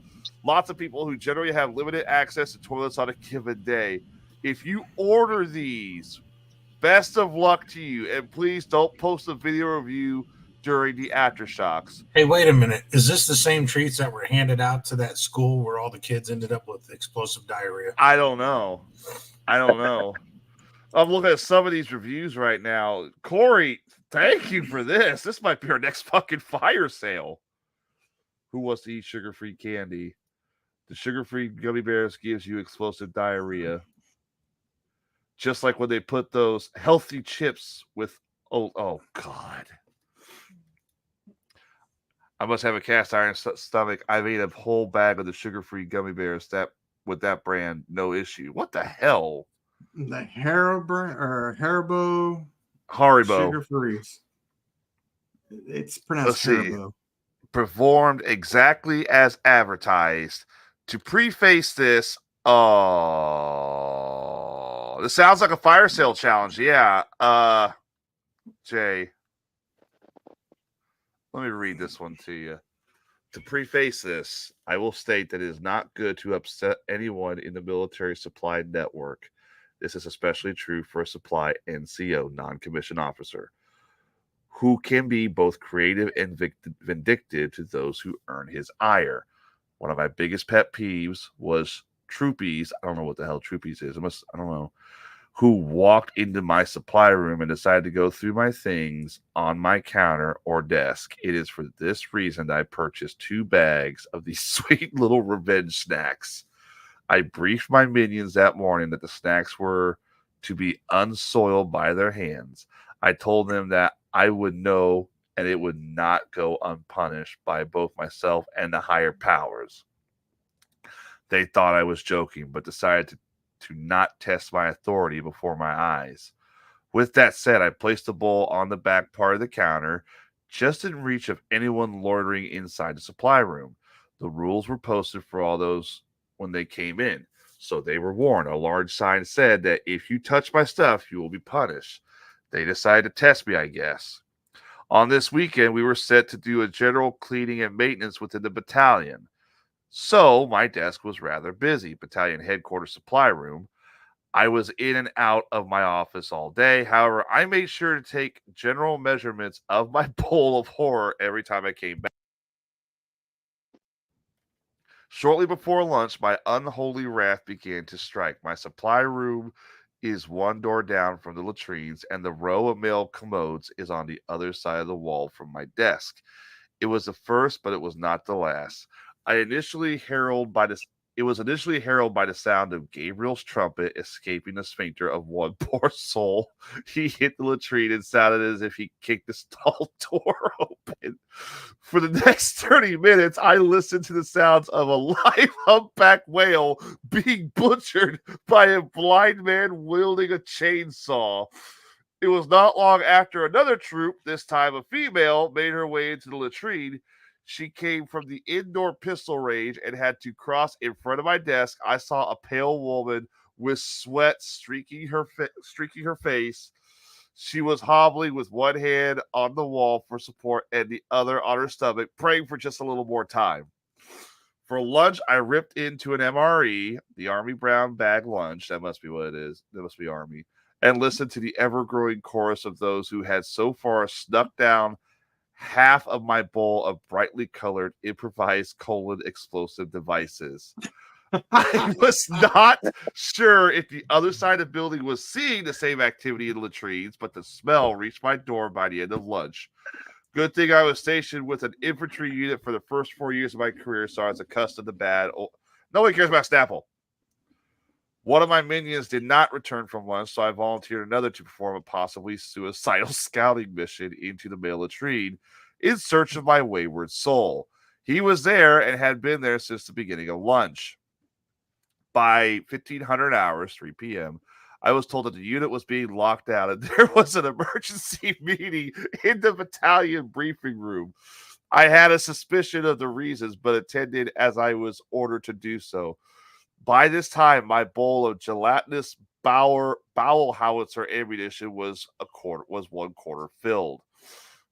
Lots of people who generally have limited access to toilets on a given day. If you order these, best of luck to you, and please don't post a video review during the aftershocks. Hey, wait a minute. Is this the same treats that were handed out to that school where all the kids ended up with explosive diarrhea? I don't know. I'm looking at some of these reviews right now. Corey, thank you for this. This might be our next fucking fire sale. Who wants to eat sugar-free candy? The sugar-free gummy bears gives you explosive diarrhea. Just like when they put those healthy chips with... Oh God. I must have a cast iron stomach. I've ate a whole bag of the sugar-free gummy bears with that brand, no issue. What the hell? The Haribo sugar-free. It's pronounced Haribo. Performed exactly as advertised. To preface this, this sounds like a fire sale challenge. Yeah. Jay, let me read this one to you. To preface this, I will state that it is not good to upset anyone in the military supply network. This is especially true for a supply NCO, non-commissioned officer, who can be both creative and vindictive to those who earn his ire. One of my biggest pet peeves was troopies. I don't know what the hell troopies is. I don't know. Who walked into my supply room and decided to go through my things on my counter or desk. It is for this reason that I purchased 2 bags of these sweet little revenge snacks. I briefed my minions that morning that the snacks were to be unsoiled by their hands. I told them that I would know and it would not go unpunished by both myself and the higher powers. They thought I was joking, but decided to not test my authority before my eyes. With that said, I placed the bowl on the back part of the counter, just in reach of anyone loitering inside the supply room. The rules were posted for all those when they came in, so they were warned. A large sign said that if you touch my stuff, you will be punished. They decided to test me, I guess. On this weekend, we were set to do a general cleaning and maintenance within the battalion. So my desk was rather busy. Battalion headquarters supply room. I was in and out of my office all day. However, I made sure to take general measurements of my bowl of horror every time I came back. Shortly before lunch, my unholy wrath began to strike. My supply room is one door down from the latrines, and the row of mail commodes is on the other side of the wall from my desk. It was the first, but it was not the last. It was initially heralded by the sound of Gabriel's trumpet escaping the sphincter of one poor soul. He hit the latrine and sounded as if he kicked the stall door open. For the next 30 minutes, I listened to the sounds of a live humpback whale being butchered by a blind man wielding a chainsaw. It was not long after another troop, this time a female, made her way into the latrine. She came from the indoor pistol range and had to cross in front of my desk. I saw a pale woman with sweat streaking her face. She was hobbling with one hand on the wall for support and the other on her stomach, praying for just a little more time. For lunch, I ripped into an MRE, the Army Brown Bag Lunch. That must be what it is. That must be Army. And listened to the ever-growing chorus of those who had so far snuck down half of my bowl of brightly colored improvised explosive devices. I was not sure if the other side of the building was seeing the same activity in latrines, but the smell reached my door by the end of lunch. Good thing I was stationed with an infantry unit for the first 4 years of my career, so I was accustomed to bad. Nobody cares about Snapple. One of my minions did not return from lunch, so I volunteered another to perform a possibly suicidal scouting mission into the male latrine in search of my wayward soul. He was there and had been there since the beginning of lunch. By 1500 hours, 3 p.m., I was told that the unit was being locked out and there was an emergency meeting in the battalion briefing room. I had a suspicion of the reasons, but attended as I was ordered to do so. By this time, my bowl of gelatinous bowel howitzer ammunition was 1 quarter filled.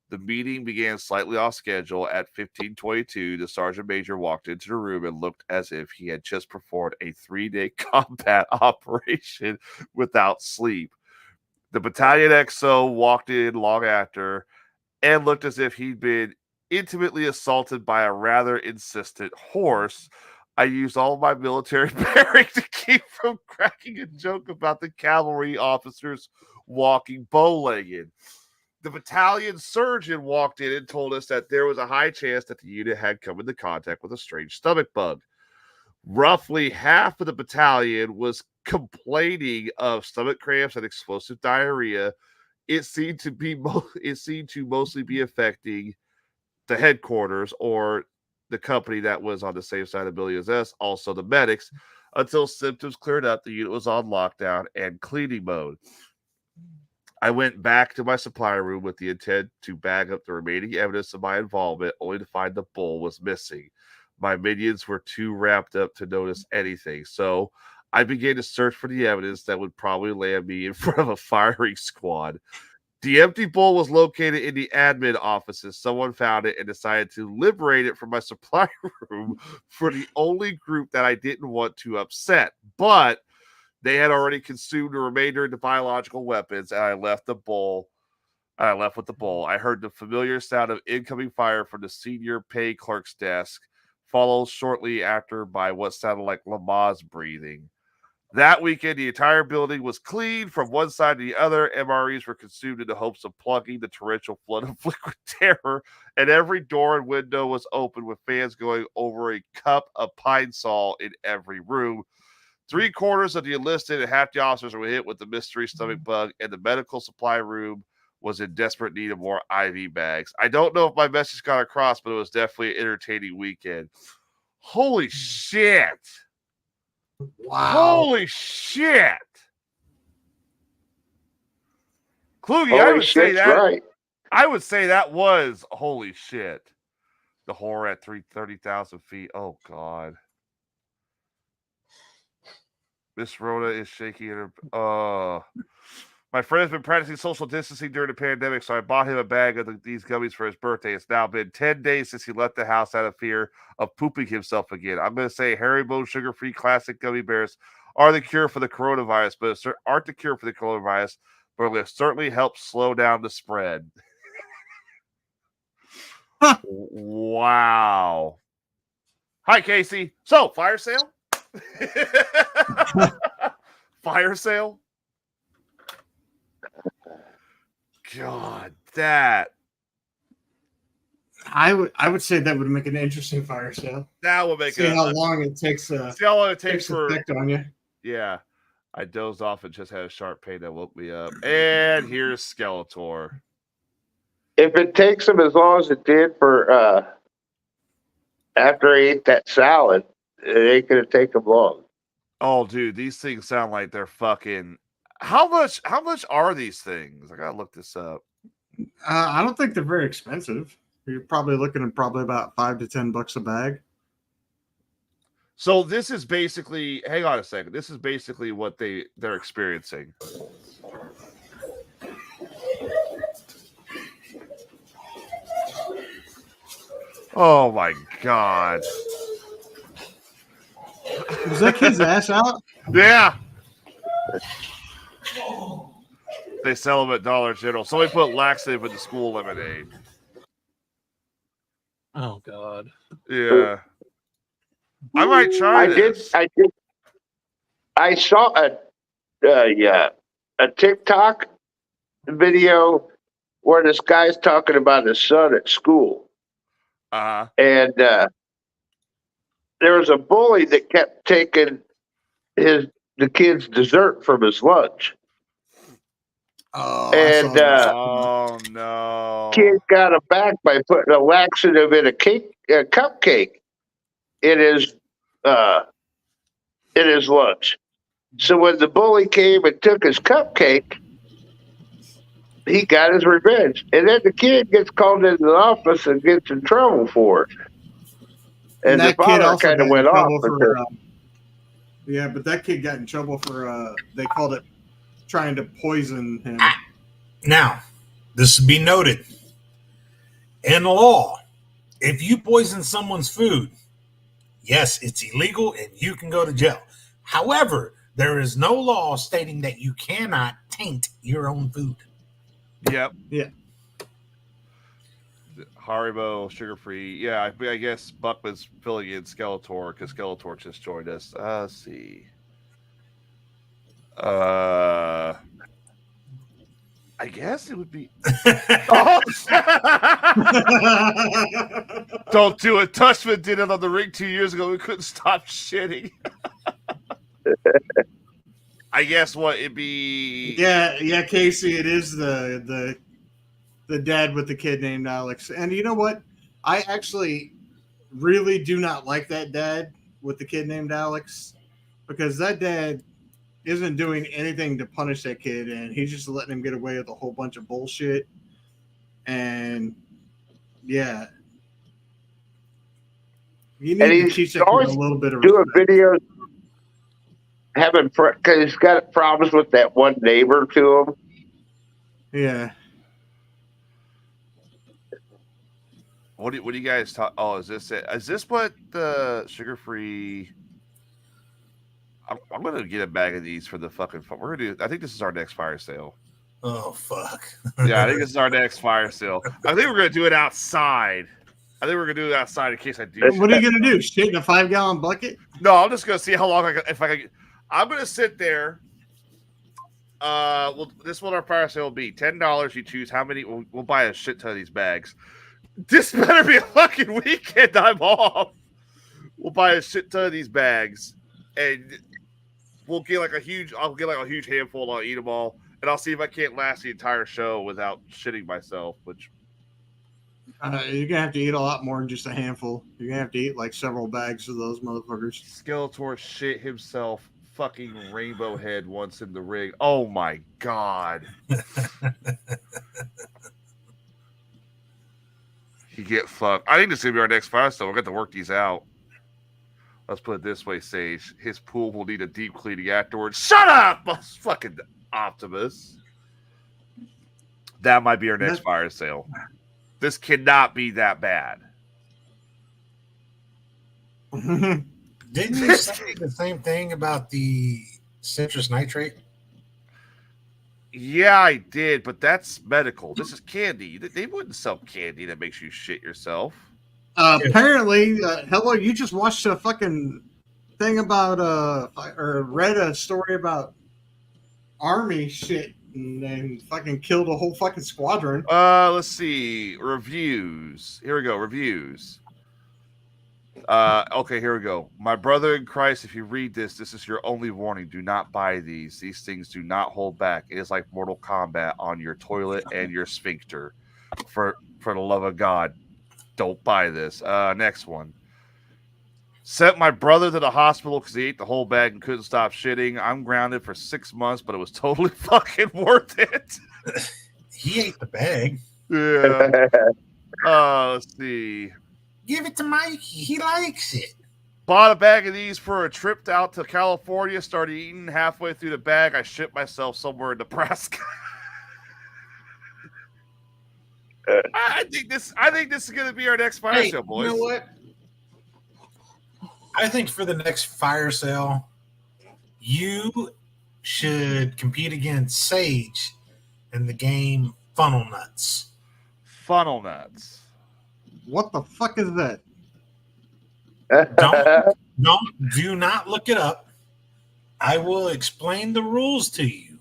The meeting began slightly off schedule. At 15:22, the sergeant major walked into the room and looked as if he had just performed a 3-day combat operation without sleep. The battalion XO walked in long after and looked as if he'd been intimately assaulted by a rather insistent horse. I used all of my military bearing to keep from cracking a joke about the cavalry officers walking bow-legged. The battalion surgeon walked in and told us that there was a high chance that the unit had come into contact with a strange stomach bug. Roughly half of the battalion was complaining of stomach cramps and explosive diarrhea. It seemed to mostly be affecting the headquarters, or the company that was on the same side of the building as us, also the medics. Until symptoms cleared up, the unit was on lockdown and cleaning mode. I went back to my supply room with the intent to bag up the remaining evidence of my involvement, only to find the bowl was missing. My minions were too wrapped up to notice anything, so I began to search for the evidence that would probably land me in front of a firing squad. The empty bowl was located in the admin offices. Someone found it and decided to liberate it from my supply room for the only group that I didn't want to upset. But they had already consumed the remainder of the biological weapons, and I left with the bowl. I heard the familiar sound of incoming fire from the senior pay clerk's desk, followed shortly after by what sounded like Lamaze breathing. That weekend, the entire building was cleaned from one side to the other. MREs were consumed in the hopes of plugging the torrential flood of liquid terror, and every door and window was open with fans going over a cup of Pine Sol in every room. 3/4 of the enlisted and half the officers were hit with the mystery stomach bug, and the medical supply room was in desperate need of more IV bags. I don't know if my message got across, but it was definitely an entertaining weekend. Holy shit. Wow. Holy shit. Kluge, I would say that. Right. I would say that was holy shit. The horror at 30,000 feet. Oh, God. Miss Rhoda is shaking her. My friend has been practicing social distancing during the pandemic, so I bought him a bag of these gummies for his birthday. It's now been 10 days since he left the house out of fear of pooping himself again. I'm going to say Haribo sugar-free classic gummy bears are the cure for the coronavirus, but aren't the cure for the coronavirus, but will certainly help slow down the spread. Wow. Hi, Casey. So, fire sale? Fire sale? God, that I would say that would make an interesting fire sale. That would make see how long it takes. See how long it takes for effect on you. Yeah, I dozed off and just had a sharp pain that woke me up. And here's Skeletor. If it takes him as long as it did for after I ate that salad, it ain't gonna take him long. Oh, dude, these things sound like they're fucking. How much are these things? I gotta look this up. I don't think they're very expensive. You're probably looking at about $5 to $10 a bag. So this is basically. Hang on a second. This is basically what they're experiencing. Oh my God. Was that kid's ass out? Yeah. They sell them at Dollar General. Somebody put laxative in the school lemonade. Oh God. Yeah. I might try this. I saw a TikTok video where this guy's talking about his son at school. Uh-huh. And there was a bully that kept taking the kid's dessert from his lunch. Oh, and oh no! Kid got him back by putting a laxative in a cupcake in his lunch. So when the bully came and took his cupcake, he got his revenge. And then the kid gets called into the office and gets in trouble for it. And the father kind of went off. Yeah, but that kid got in trouble for, they called it trying to poison him. Now, this should be noted. In law, if you poison someone's food, yes, it's illegal and you can go to jail. However, there is no law stating that you cannot taint your own food. Yep. Yeah. Haribo, sugar-free. Yeah, I guess Buck was filling in Skeletor because Skeletor just joined us. Let's see. I guess it would be. Don't do it. Tushman did it on the ring 2 years ago. We couldn't stop shitting. I guess what it'd be. Yeah, Casey. It is the dad with the kid named Alex. And you know what? I actually really do not like that dad with the kid named Alex, because that dad isn't doing anything to punish that kid, and he's just letting him get away with a whole bunch of bullshit. And yeah, you need to teach that kid a little bit of doing videos, because he's got problems with that one neighbor to him. Yeah. What do you guys talk? Oh, is this it? Is this what the sugar-free? I'm gonna get a bag of these for the fucking. We're gonna do. I think this is our next fire sale. Oh fuck! Yeah, I think this is our next fire sale. I think we're gonna do it outside. In case I do. What are you gonna do? Shit in a 5-gallon bucket? No, I'm just gonna see how long if I can. I'm gonna sit there. Well, this one our fire sale will be $10. You choose how many. We'll buy a shit ton of these bags. This better be a fucking weekend I'm off. We'll buy a shit ton of these bags, and we'll get like a huge. I'll get like a huge handful. I'll eat them all, and I'll see if I can't last the entire show without shitting myself. Which you're gonna have to eat a lot more than just a handful. You're gonna have to eat like several bags of those motherfuckers. Skeletor shit himself. Fucking Rainbow Head once in the ring. Oh my god. He get fucked. I think this is gonna be our next fire sale. We're gonna have to work these out. Let's put it this way, Sage. His pool will need a deep cleaning afterwards. Shut up! Fucking Optimus. That might be our next fire sale. This cannot be that bad. Didn't you say the same thing about the citrus nitrate? Yeah, I did, but that's medical. This is candy. They wouldn't sell candy that makes you shit yourself. Apparently, hello, you just watched a fucking thing about, or read a story about army shit and fucking killed a whole fucking squadron. Let's see. Reviews. Here we go. Reviews. Okay, here we go. My brother in Christ, if you read this, this is your only warning. Do not buy these. These things do not hold back. It is like Mortal Kombat on your toilet and your sphincter. For the love of God, don't buy this. Next one. Sent my brother to the hospital because he ate the whole bag and couldn't stop shitting. I'm grounded for 6 months, but it was totally fucking worth it. He ate the bag. Yeah. Let's see. Give it to Mike. He likes it. Bought a bag of these for a trip out to California. Started eating halfway through the bag. I shit myself somewhere in Nebraska. I think this is going to be our next fire sale, boys. You know what? I think for the next fire sale, you should compete against Sage in the game Funnel Nuts. Funnel Nuts. What the fuck is that? Do not look it up. I will explain the rules to you.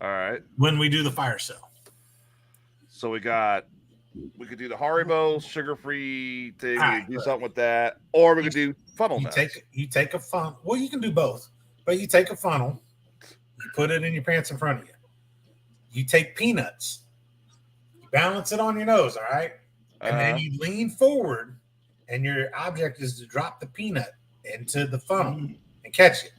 All right. When we do the fire sale. So we could do the Haribo sugar-free thing. We could do something with that, or we could do funnel nuts. You take a funnel. Well, you can do both, but you take a funnel, you put it in your pants in front of you. You take peanuts, you balance it on your nose, all right, and then you lean forward, and your object is to drop the peanut into the funnel and catch it.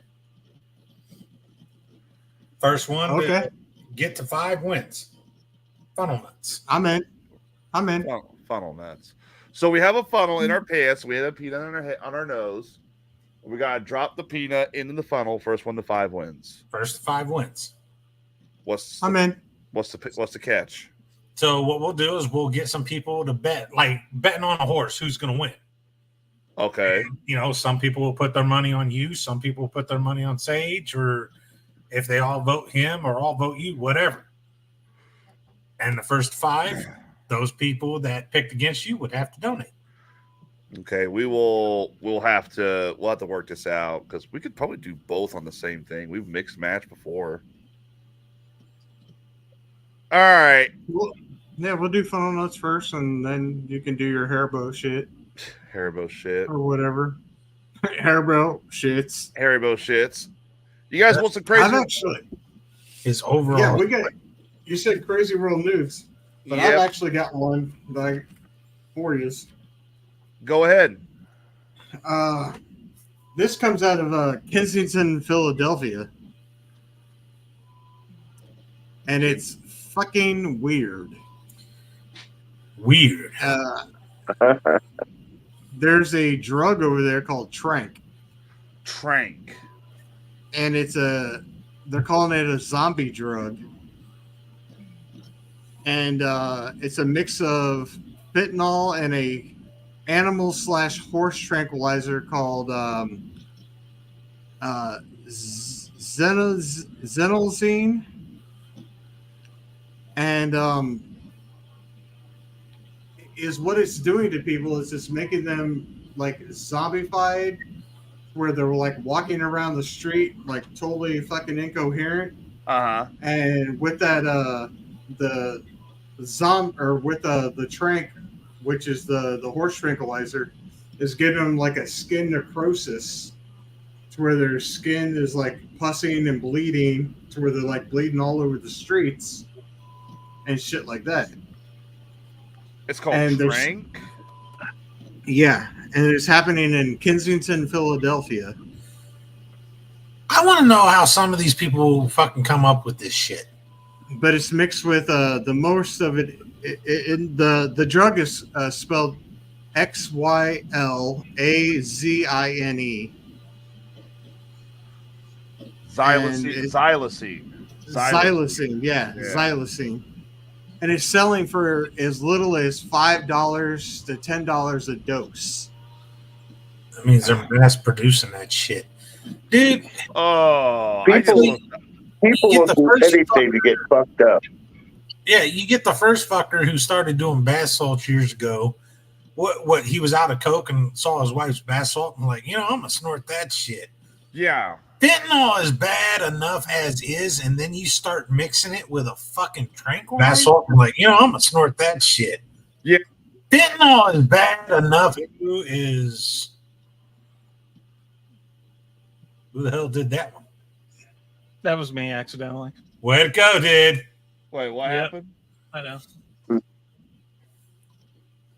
First one to get to 5 wins. Funnel nuts. I'm in. Funnel nuts. So we have a funnel in our pants. We have a peanut on our nose. We gotta drop the peanut into the funnel. First one to 5 wins. First to 5 wins. What's the catch? So what we'll do is we'll get some people to bet, like betting on a horse who's going to win. Okay. And, some people will put their money on you. Some people will put their money on Sage, or if they all vote him or all vote you, whatever. And the first 5, those people that picked against you would have to donate. Okay, we'll have to work this out because we could probably do both on the same thing. We've mixed match before. All right. We'll do funnel nuts first, and then you can do your Haribo shit. Haribo shit. Or whatever. Haribo shits. You guys want some crazy? I've actually. His overall. Yeah, you said crazy world news, but I've actually got one for you. Go ahead. This comes out of Kensington, Philadelphia. And it's fucking weird. There's a drug over there called Trank. And they're calling it a zombie drug. And it's a mix of fentanyl and a animal/horse tranquilizer called Xenazine. And is what it's doing to people is it's making them like zombified, where they're like walking around the street like totally fucking incoherent. And with that the trank, which is the horse tranquilizer, is giving them like a skin necrosis, to where their skin is like pussing and bleeding, to where they're like bleeding all over the streets and shit like that. It's called Trank? Yeah, and it's happening in Kensington, Philadelphia. I want to know how some of these people fucking come up with this shit. But it's mixed with the most of it. The drug is spelled XYLAZINE. Xylazine, yeah, xylazine. And it's selling for as little as $5 to $10 a dose. That means they're mass producing that shit. Dude. People will do anything to get fucked up. Yeah, you get the first fucker who started doing bath salts years ago. What he was out of coke and saw his wife's bath salt and like, I'm gonna snort that shit. Yeah. Fentanyl is bad enough as is, and then you start mixing it with a fucking tranquilizer. Bath salt, and like, I'm gonna snort that shit. Yeah. Fentanyl is bad enough. Who the hell did that one? That was me accidentally. Way to go, dude. Wait, what happened? I know.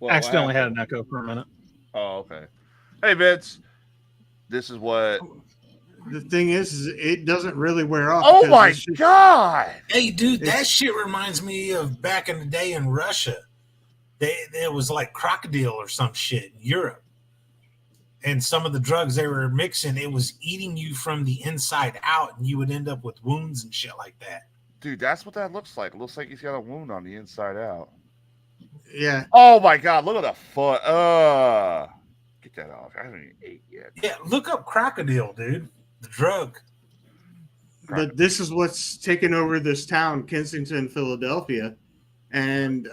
Accidentally had an echo for a minute. Oh, okay. Hey, Vince. This is what. The thing is it doesn't really wear off. Oh my God! Hey, dude, that shit reminds me of back in the day in Russia. There was like crocodile or some shit in Europe. And some of the drugs they were mixing, it was eating you from the inside out, and you would end up with wounds and shit like that. Dude, that's what that looks like. It looks like he's got a wound on the inside out. Yeah. Oh my god, look at the foot. Get that off. I haven't even ate yet. Yeah, look up crocodile, dude. The drug. But this is what's taken over this town, Kensington, Philadelphia, and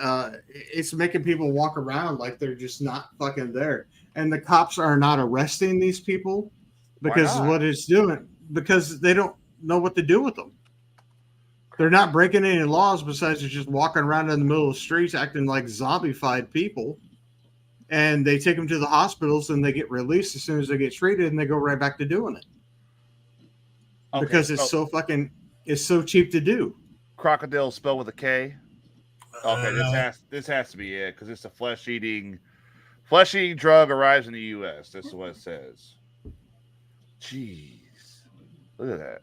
it's making people walk around like they're just not fucking there. And the cops are not arresting these people because what it's doing, because they don't know what to do with them. They're not breaking any laws besides just walking around in the middle of the streets acting like zombified people. And they take them to the hospitals and they get released as soon as they get treated and they go right back to doing it. Okay, because it's it's so cheap to do. Crocodile spelled with a K. Okay, this has to be it because it's a flesh eating drug arrives in the U.S. This is what it says. Jeez, look at that,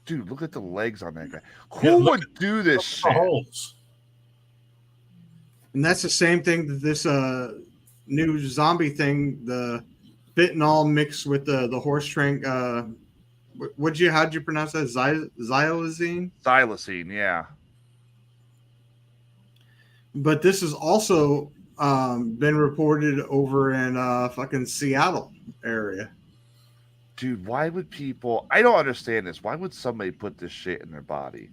dude! Look at the legs on that guy. Who would do this shit? Holes. And that's the same thing that this new zombie thing, the fentanyl mixed with the horse trank. How'd you pronounce that? Xylazine? Xylazine, yeah. But this has also been reported over in fucking Seattle area. Dude, why would people? I don't understand this. Why would somebody put this shit in their body?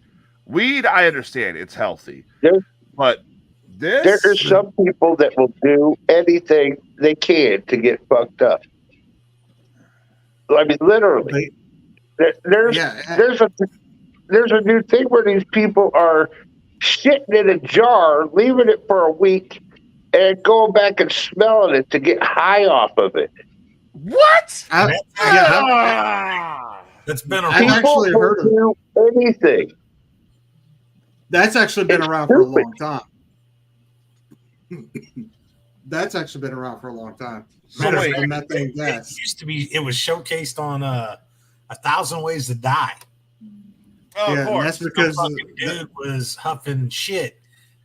Weed, I understand, it's healthy, but this. There are some people that will do anything they can to get fucked up. I mean, literally. There's a new thing where these people are shitting in a jar, leaving it for a week, and going back and smelling it to get high off of it. What? That's been I've actually heard of anything. That's actually been around for a long time. That's actually been around for a long time. It used to be. It was showcased on 1,000 Ways to Die. Oh, yeah, of course. That's because the dude was huffing shit,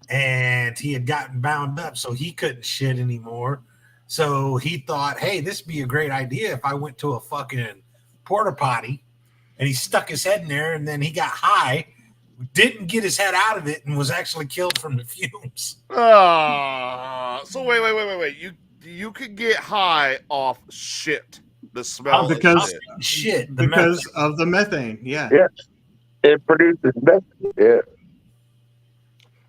and he had gotten bound up, so he couldn't shit anymore. So he thought, "Hey, this would be a great idea if I went to a fucking porta potty." And he stuck his head in there, and then he got high, didn't get his head out of it, and was actually killed from the fumes. So wait. You could get high off shit. The smell because of shit. Because of the methane. Yeah. Yes. It produces methane. Yeah.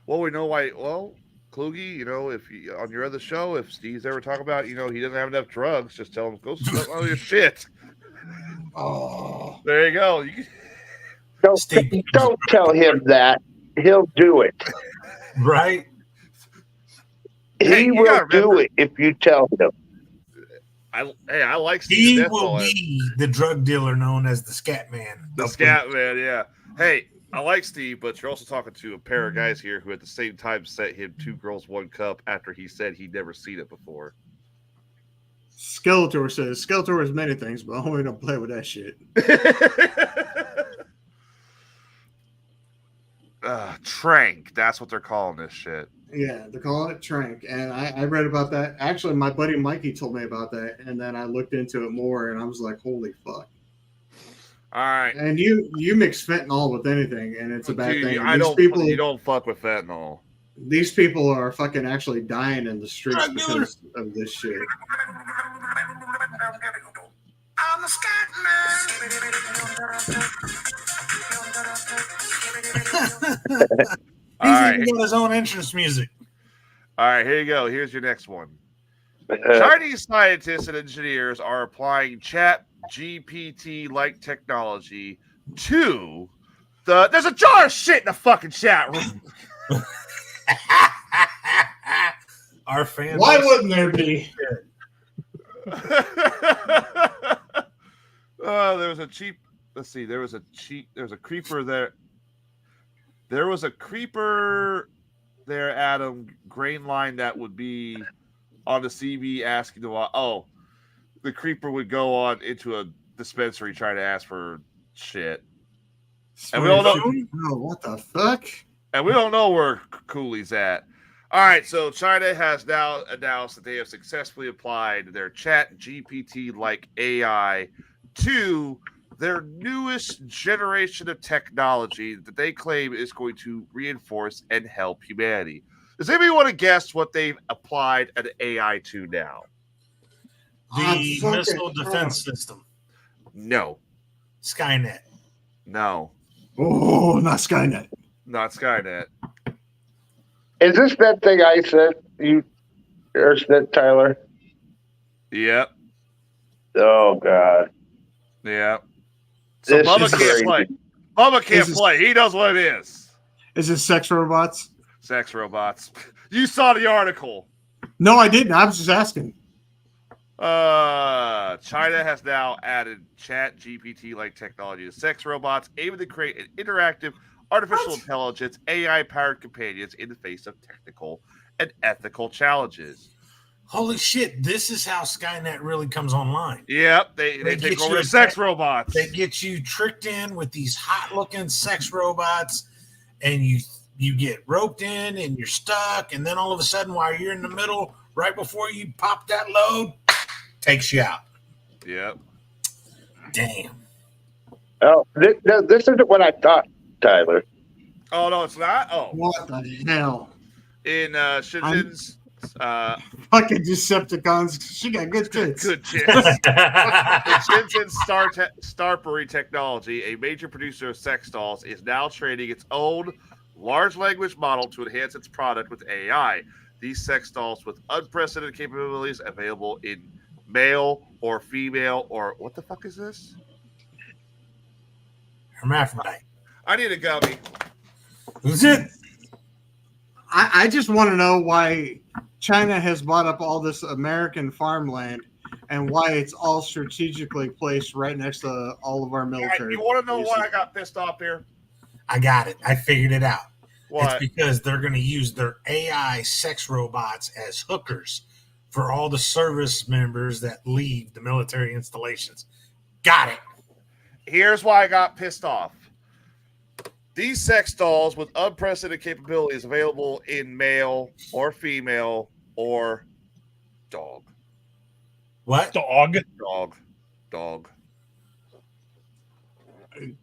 Well, we know why. Well, Kluge, if you, on your other show, if Steve's ever talking about, he doesn't have enough drugs, just tell him go smell all your shit. Oh, there you go. Don't tell him that. He'll do it. Right? He will do it if you tell him. I like Steve. He will be the drug dealer known as the Scat Man. The Scat Man, yeah. Hey, I like Steve, but you're also talking to a pair of guys here who at the same time sent him 2 girls, 1 cup after he said he'd never seen it before. Skeletor says Skeletor is many things, but I only don't play with that shit. Trank, that's what they're calling this shit. Yeah, they're calling it Trank, and I read about that. Actually, my buddy Mikey told me about that, and then I looked into it more, and I was like, "Holy fuck!" All right, and you mix fentanyl with anything, and it's a bad thing. You don't fuck with fentanyl. These people are fucking actually dying in the streets because of this shit. I'm the Scat Man. He's even got his own entrance music. All right, here you go. Here's your next one. Chinese scientists and engineers are applying Chat GPT-like technology to the. There's a jar of shit in the fucking chat room. Our fans. Why wouldn't there be? There was a cheap. Let's see. There was a creeper there. There was a creeper there, Adam, grain line that would be on the CB asking the the creeper would go on into a dispensary trying to ask for shit. And we don't know. Oh, what the fuck? And we don't know where Cooley's at. All right, so China has now announced that they have successfully applied their Chat GPT-like AI to their newest generation of technology that they claim is going to reinforce and help humanity. Does anybody want to guess what they've applied an AI to now? The missile defense system. No. Skynet. No. Oh, not Skynet. Not Skynet. Is this that thing I sent you, or sent Tyler? Yep. Oh God. Yeah. So Bubba can't play. Bubba can't play. He knows what it is. Is it sex robots? Sex robots. You saw the article. No, I didn't. I was just asking. China has now added Chat GPT-like technology to sex robots, aiming to create an interactive artificial intelligence AI-powered companions in the face of technical and ethical challenges. Holy shit, this is how Skynet really comes online. Yep, they take over the sex robots. They get you tricked in with these hot-looking sex robots, and you get roped in, and you're stuck, and then all of a sudden, while you're in the middle, right before you pop that load, takes you out. Yep. Damn. Oh, this isn't what I thought, Tyler. Oh, no, it's not? Oh. What the hell? In Shenzhen's... fucking Decepticons. She got good tits. Good tits. Shenzhen's Starbury Technology, a major producer of sex dolls, is now training its own large language model to enhance its product with AI. These sex dolls with unprecedented capabilities available in male or female or what the fuck is this? Hermaphrodite. I need a gummy. Who's it? I just want to know why China has bought up all this American farmland and why it's all strategically placed right next to all of our military. You want to know why I got pissed off here? I got it. I figured it out. What? It's because they're going to use their AI sex robots as hookers for all the service members that leave the military installations. Got it. Here's why I got pissed off. These sex dolls with unprecedented capabilities available in male or female or dog. What? Dog. Dog.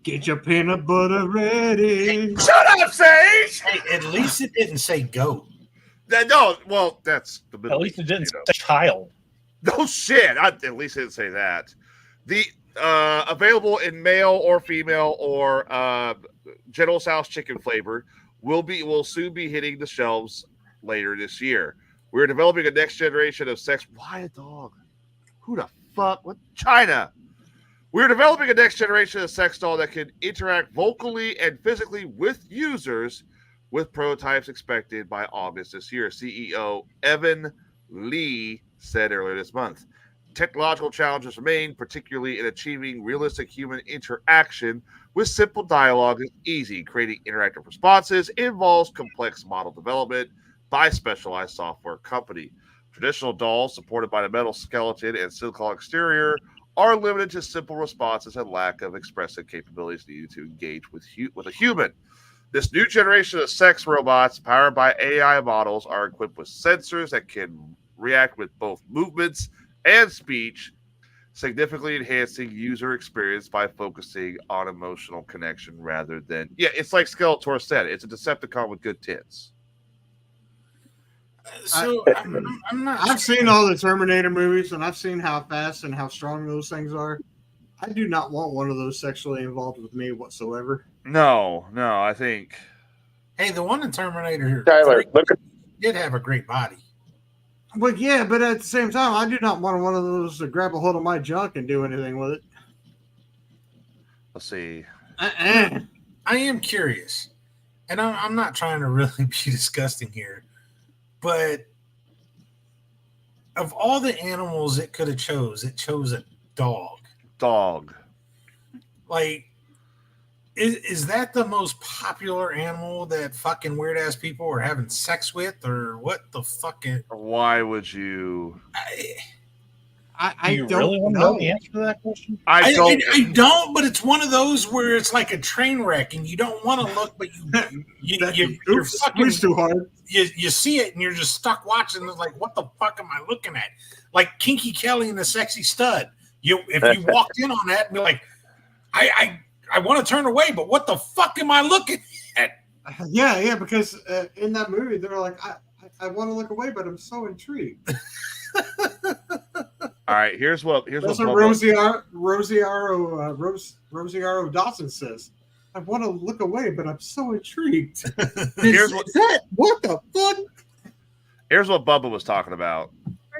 Get your peanut butter ready. Shut up, Sage! Hey, at least it didn't say goat. No, well, that's the middle. At least it didn't say child. No shit. At least it didn't say that. The available in male or female or General Tso's chicken flavor will soon be hitting the shelves later this year. We're developing a next generation of sex. Why a dog? Who the fuck? What? China. We're developing a next generation of sex doll that can interact vocally and physically with users, with prototypes expected by August this year. CEO Evan Lee said earlier this month. Technological challenges remain, particularly in achieving realistic human interaction with simple dialogue is easy. Creating interactive responses involves complex model development by a specialized software company. Traditional dolls, supported by the metal skeleton and silicone exterior, are limited to simple responses and lack of expressive capabilities needed to engage with a human. This new generation of sex robots, powered by AI models, are equipped with sensors that can react with both movements and speech, significantly enhancing user experience by focusing on emotional connection rather than... Yeah, it's like Skeletor said. It's a Decepticon with good tits. So I'm not. I've seen all the Terminator movies, and I've seen how fast and how strong those things are. I do not want one of those sexually involved with me whatsoever. No, I think... Hey, the one in Terminator Tyler, look at did have a great body. But yeah, but at the same time, I do not want one of those to grab a hold of my junk and do anything with it. Let's see. I am curious, and I'm not trying to really be disgusting here, but of all the animals it could have it chose a dog. Dog. Like, is that the most popular animal that fucking weird ass people are having sex with, or what the fucking? Why would you? I Do you don't really want to know the answer to that question? I don't, but it's one of those where it's like a train wreck, and you don't want to look, but you're fucking too hard. You see it, and you're just stuck watching. It's like, what the fuck am I looking at? Like Kinky Kelly and the Sexy Stud. If you walked in on that and be like, I want to turn away, but what the fuck am I looking at? Yeah, because in that movie they're like, I want to look away, but I'm so intrigued. All right, here's what Rosie Arrow Dawson says. I want to look away, but I'm so intrigued. What the fuck? Here's what Bubba was talking about.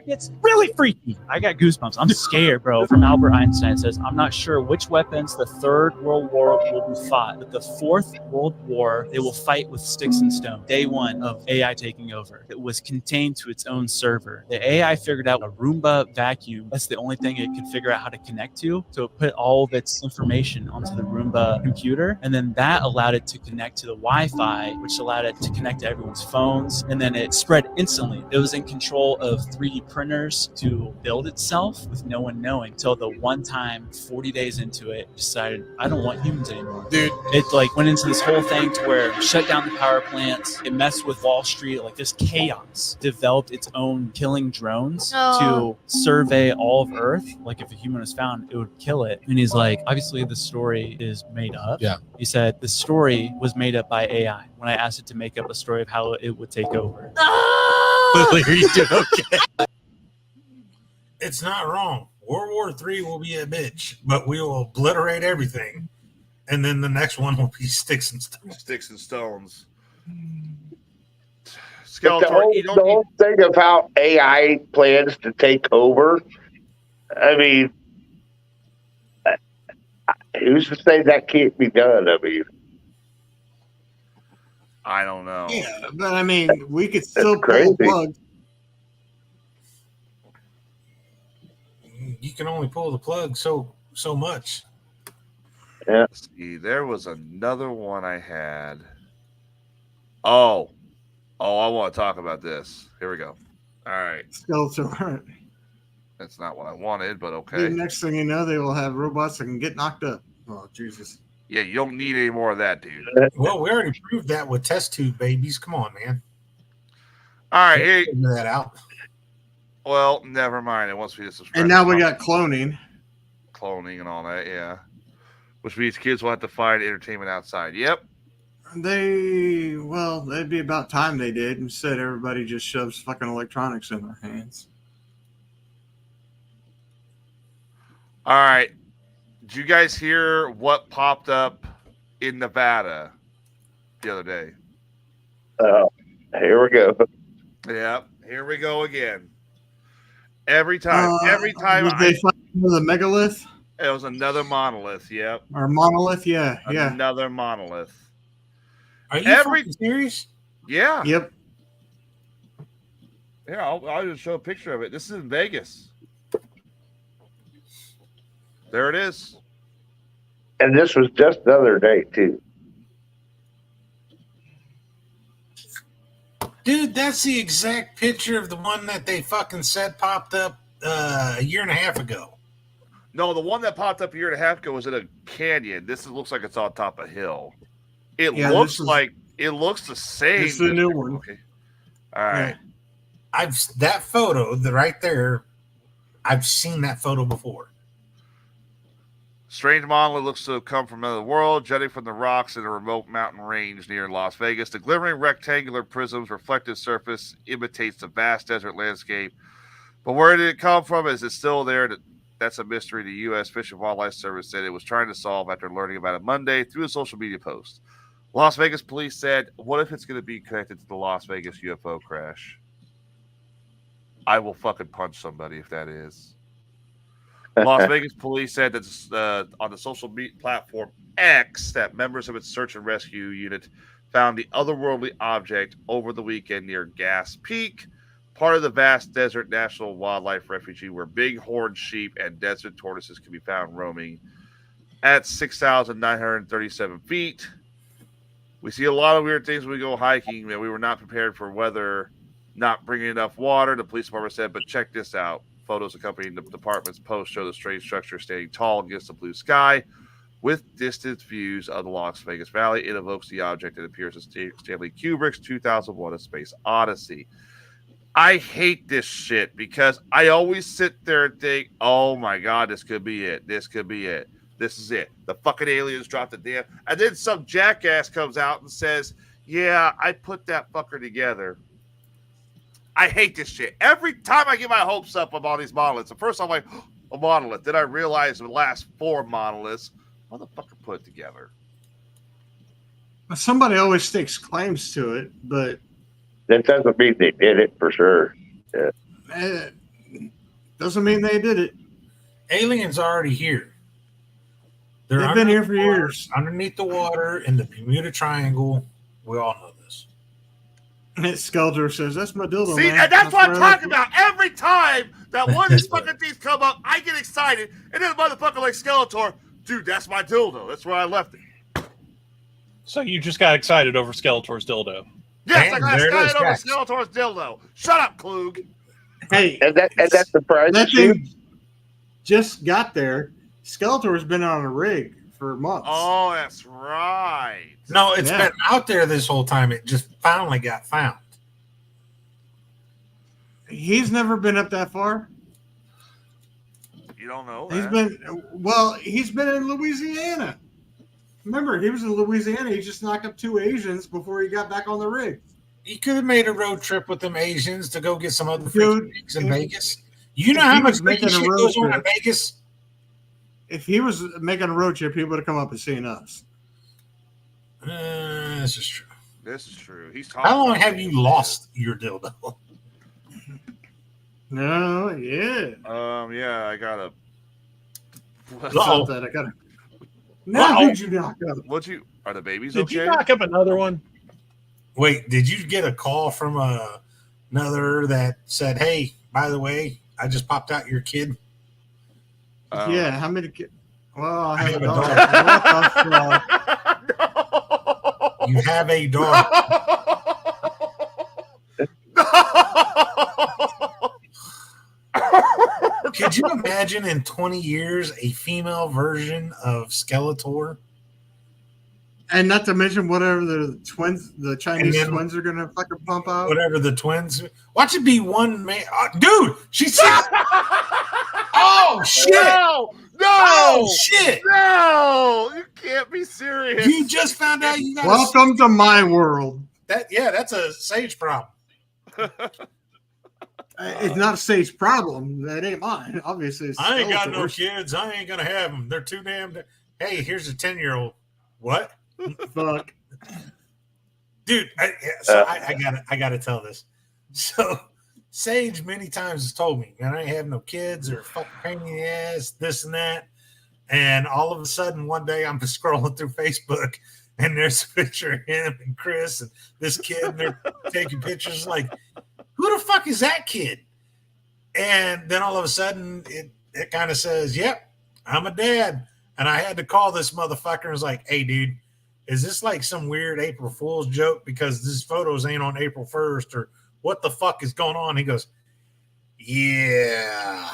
It's really freaky. I got goosebumps. I'm scared, bro. From Albert Einstein says, I'm not sure which weapons the Third World War will be fought, but the Fourth World War, they will fight with sticks and stone. Day one of AI taking over. It was contained to its own server. The AI figured out a Roomba vacuum. That's the only thing it could figure out how to connect to. So it put all of its information onto the Roomba computer. And then that allowed it to connect to the Wi-Fi, which allowed it to connect to everyone's phones. And then it spread instantly. It was in control of 3D printers to build itself with no one knowing, until the one time 40 days into it decided I don't want humans anymore. Dude, it like went into this whole thing to where it shut down the power plants, it messed with Wall Street, like this chaos, developed its own killing drones to survey all of Earth. Like if a human was found, it would kill it. And he's like, obviously the story is made up. Yeah. He said the story was made up by AI when I asked it to make up a story of how it would take over. Lily, are you doing okay? It's not wrong. World War III will be a bitch, but we will obliterate everything. And then the next one will be sticks and stones. Sticks and stones. Skeletor, the whole thing of how AI plans to take over, I mean, who's to say that can't be done? I mean, I don't know. Yeah, but I mean, we could still pull plugs. You can only pull the plug so much. Yeah. See, there was another one I had. Oh, I want to talk about this. Here we go. All right. Skeletor. That's not what I wanted, but okay. The next thing you know, they will have robots that can get knocked up. Oh, Jesus. Yeah, you don't need any more of that, dude. Well, we already proved that with test tube babies. Come on, man. All right, here. Figure that out. Well, never mind. It wants me to subscribe. And now we got cloning. Cloning and all that, yeah. Which means kids will have to find entertainment outside. Yep. It'd be about time they did. Instead, everybody just shoves fucking electronics in their hands. All right. Did you guys hear what popped up in Nevada the other day? Here we go. Yep. Here we go again. Every time did they find the megalith? It was another monolith. Yep. Or monolith, yeah. Another monolith. Are you serious? Yeah. Yep. Yeah, I'll just show a picture of it. This is in Vegas. There it is. And this was just the other day, too. Dude, that's the exact picture of the one that they fucking said popped up a year and a half ago. No, the one that popped up a year and a half ago was in a canyon. This looks like it's on top of a hill. It looks the same. It's the new one. Okay. All right. Yeah. That photo, right there, I've seen that photo before. Strange monolith looks to have come from another world, jutting from the rocks in a remote mountain range near Las Vegas. The glimmering rectangular prism's reflective surface imitates the vast desert landscape. But where did it come from? Is it still there? That's a mystery the U.S. Fish and Wildlife Service said it was trying to solve after learning about it Monday through a social media post. Las Vegas police said, what if it's going to be connected to the Las Vegas UFO crash? I will fucking punch somebody if that is. Las Vegas police said that on the social media platform X that members of its search and rescue unit found the otherworldly object over the weekend near Gas Peak, part of the vast desert national wildlife refuge where bighorn sheep and desert tortoises can be found roaming at 6,937 feet. We see a lot of weird things when we go hiking. Man, we were not prepared for weather, not bringing enough water, the police department said, but check this out. Photos accompanying the department's post show the strange structure standing tall against the blue sky with distant views of the Las Vegas Valley. It evokes the object that appears in Stanley Kubrick's 2001: A Space Odyssey. I hate this shit because I always sit there and think, oh my God, this could be it. This could be it. This is it. The fucking aliens dropped the damn. And then some jackass comes out and says, yeah, I put that fucker together. I hate this shit. Every time I get my hopes up about these monoliths, at first I'm like, a monolith. Then I realize the last 4 monoliths, motherfucker put it together. Somebody always stakes claims to it, but that doesn't mean they did it for sure. Yeah. Doesn't mean they did it. Aliens are already here. They've been here for years. Underneath the water in the Bermuda Triangle. We all know this. And Skeletor says, that's my dildo, See, man. and that's what I'm talking about. Every time that one of these fucking things come up, I get excited. And then a motherfucker like Skeletor, dude, that's my dildo. That's where I left it. So you just got excited over Skeletor's dildo. Yes, I got excited over Skeletor's dildo. Shut up, Klug. Hey, and that surprised that you? thing just got there. Skeletor's been on a rig for months. Oh, that's right. No, it's been out there this whole time. It just finally got found. He's never been up that far. You don't know. He's been in Louisiana. Remember, he was in Louisiana. He just knocked up 2 Asians before he got back on the rig. He could have made a road trip with them Asians to go get some other things in Vegas. You know how much making shit goes on in Vegas? If he was making a road trip, he would have come up and seen us. This is true. This is true. How long have you lost your dildo? No, yeah. Yeah, I got a. What's up that? I got a. Now, who'd you knock up? Are the babies Did okay? you knock up another one? Wait, did you get a call from another that said, "Hey, by the way, I just popped out your kid"? Yeah, how many kids? Well, I have a dog. No. You have a dog. Could you imagine in 20 years a female version of Skeletor? And not to mention whatever the Chinese twins are gonna fucking pump out. Whatever the twins. Watch it be one man. Dude, she said. Oh shit! No! Oh shit! No! You can't be serious. You just found out you got. Welcome to my world. That's a Sage problem. It's not a Sage problem. That ain't mine. Obviously, I ain't got no kids. I ain't gonna have them. They're too damn. Hey, here's a 10-year-old. What? Fuck, dude. I gotta tell this. So, Sage many times has told me, man, I ain't have no kids or fucking pain in the ass, this and that. And all of a sudden, one day, I'm just scrolling through Facebook, and there's a picture of him and Chris and this kid, and they're taking pictures like, who the fuck is that kid? And then all of a sudden, it kind of says, yep, I'm a dad. And I had to call this motherfucker and was like, hey, dude, is this like some weird April Fool's joke because these photos ain't on April 1st or what the fuck is going on? He goes, yeah.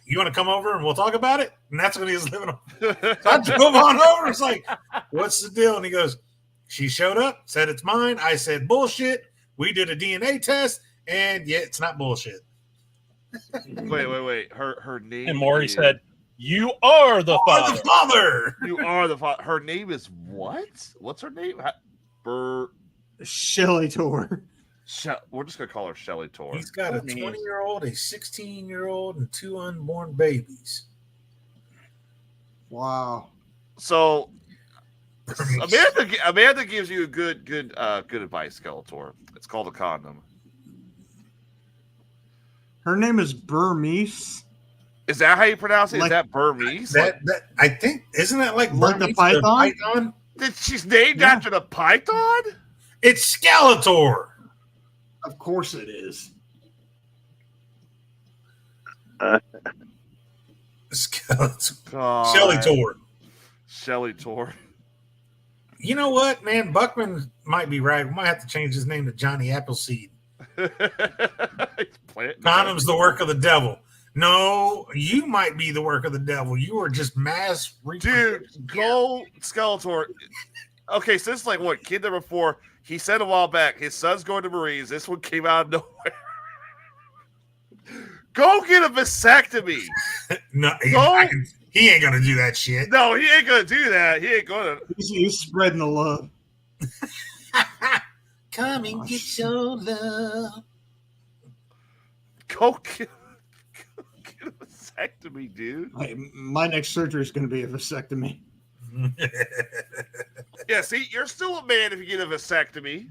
You want to come over and we'll talk about it? And that's when he was living on. So I drove on over. It's like, what's the deal? And he goes, she showed up, said it's mine. I said, bullshit. We did a DNA test, and yeah, it's not bullshit. Wait. Her name. And Maury said, you are the father. The father. You are the father. Her name is what? What's her name? Shelly Tor. We're just gonna call her Shelly Tor. He's got a 20-year-old, a 16-year-old, and 2 unborn babies. Wow. So Amanda gives you a good advice, Skeletor. It's called a condom. Her name is Burmese. Is that how you pronounce it? Is that Burmese? That I think, isn't that like the Python? She's named after the Python? It's Skeletor. Of course it is. Skeletor. Shelly Tor. Shelly Tor. You know what, man? Buckman might be right. We might have to change his name to Johnny Appleseed. Condom's the work of the devil. No, you might be the work of the devil. You are just mass. Dude, go Skeletor. Okay, so this is like what? Kid number 4. He said a while back, his son's going to Marines. This one came out of nowhere. Go get a vasectomy. No, He ain't gonna do that shit. No, he ain't gonna do that. He ain't gonna. He's spreading the love. Come and get your love. Go get a vasectomy, dude. Hey, my next surgery is going to be a vasectomy. Yeah, see, you're still a man if you get a vasectomy.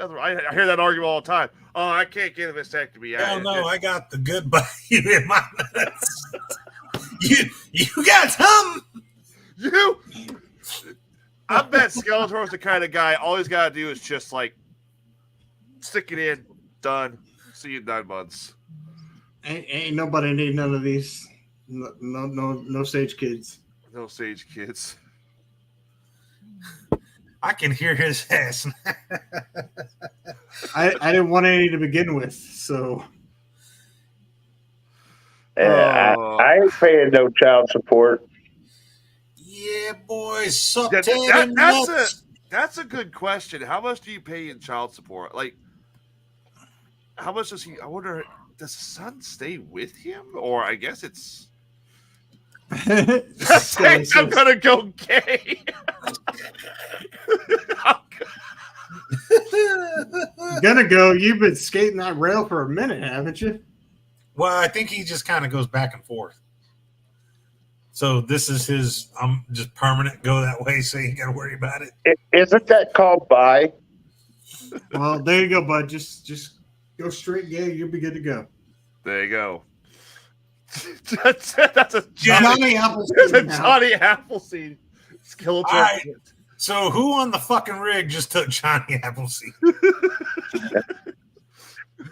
I hear that argument all the time. Oh, I can't get a vasectomy. Hell no, I got the good bite in my nuts. You got some. I bet Skeletor's the kind of guy. All he's got to do is just like stick it in. Done. See you in 9 months. Ain't nobody need none of these. No sage kids. No sage kids. I can hear his ass. I didn't want any to begin with, so. I ain't paying no child support. Yeah, boys. Suck That's a good question. How much do you pay in child support? Like, how much does he? I wonder. Does the son stay with him, or I guess it's. I'm gonna go gay. Gonna go. You've been skating that rail for a minute, haven't you? Well, I think he just kind of goes back and forth. So this is his just permanent go that way, so you ain't got to worry about it. Isn't that called bi? Well, there you go, bud. Just go straight gay. You'll be good to go. There you go. that's a Johnny Appleseed. That's a Johnny Appleseed. Skeletor. All right. So who on the fucking rig just took Johnny Appleseed?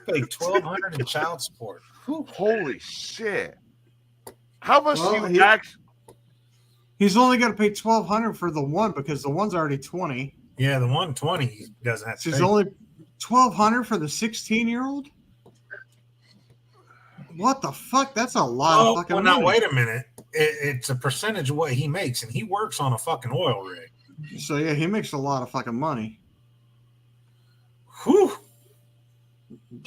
Paid $1,200 in child support. Whew. Holy shit! How much do you actually? He's only got to pay $1,200 for the one because the one's already 20. Yeah, the 120 doesn't have to. So he's only $1,200 for the 16-year-old. What the fuck? That's a lot of fucking money. Now wait a minute. It's a percentage of what he makes, and he works on a fucking oil rig. So yeah, he makes a lot of fucking money. Whew.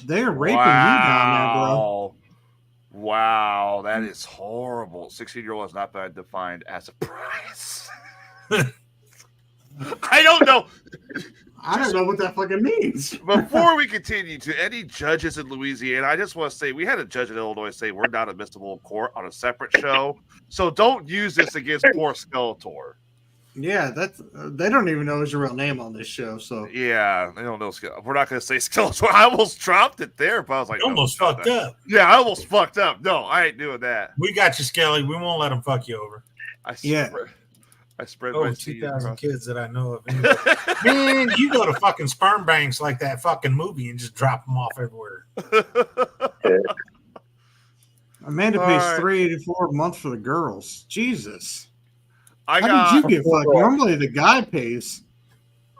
They're raping you down there, bro. Wow, that is horrible. 16-year-old is not been defined as a prize. I don't know. I don't know what that fucking means. Before we continue, to any judges in Louisiana, I just want to say we had a judge in Illinois say we're not admissible in court on a separate show. So don't use this against poor Skeletor. Yeah, they don't even know his real name on this show. So yeah, they don't know. We're not going to say Skeletor. I almost dropped it there, but I was like, almost fucked up. Yeah, I almost fucked up. No, I ain't doing that. We got you, Skelly. We won't let him fuck you over. I spread my 2,000 kids that I know of. Anyway. Man, you go to fucking sperm banks like that fucking movie and just drop them off everywhere. Amanda pays $384 a month for the girls. Jesus. How did you get fucked? Normally the guy pays.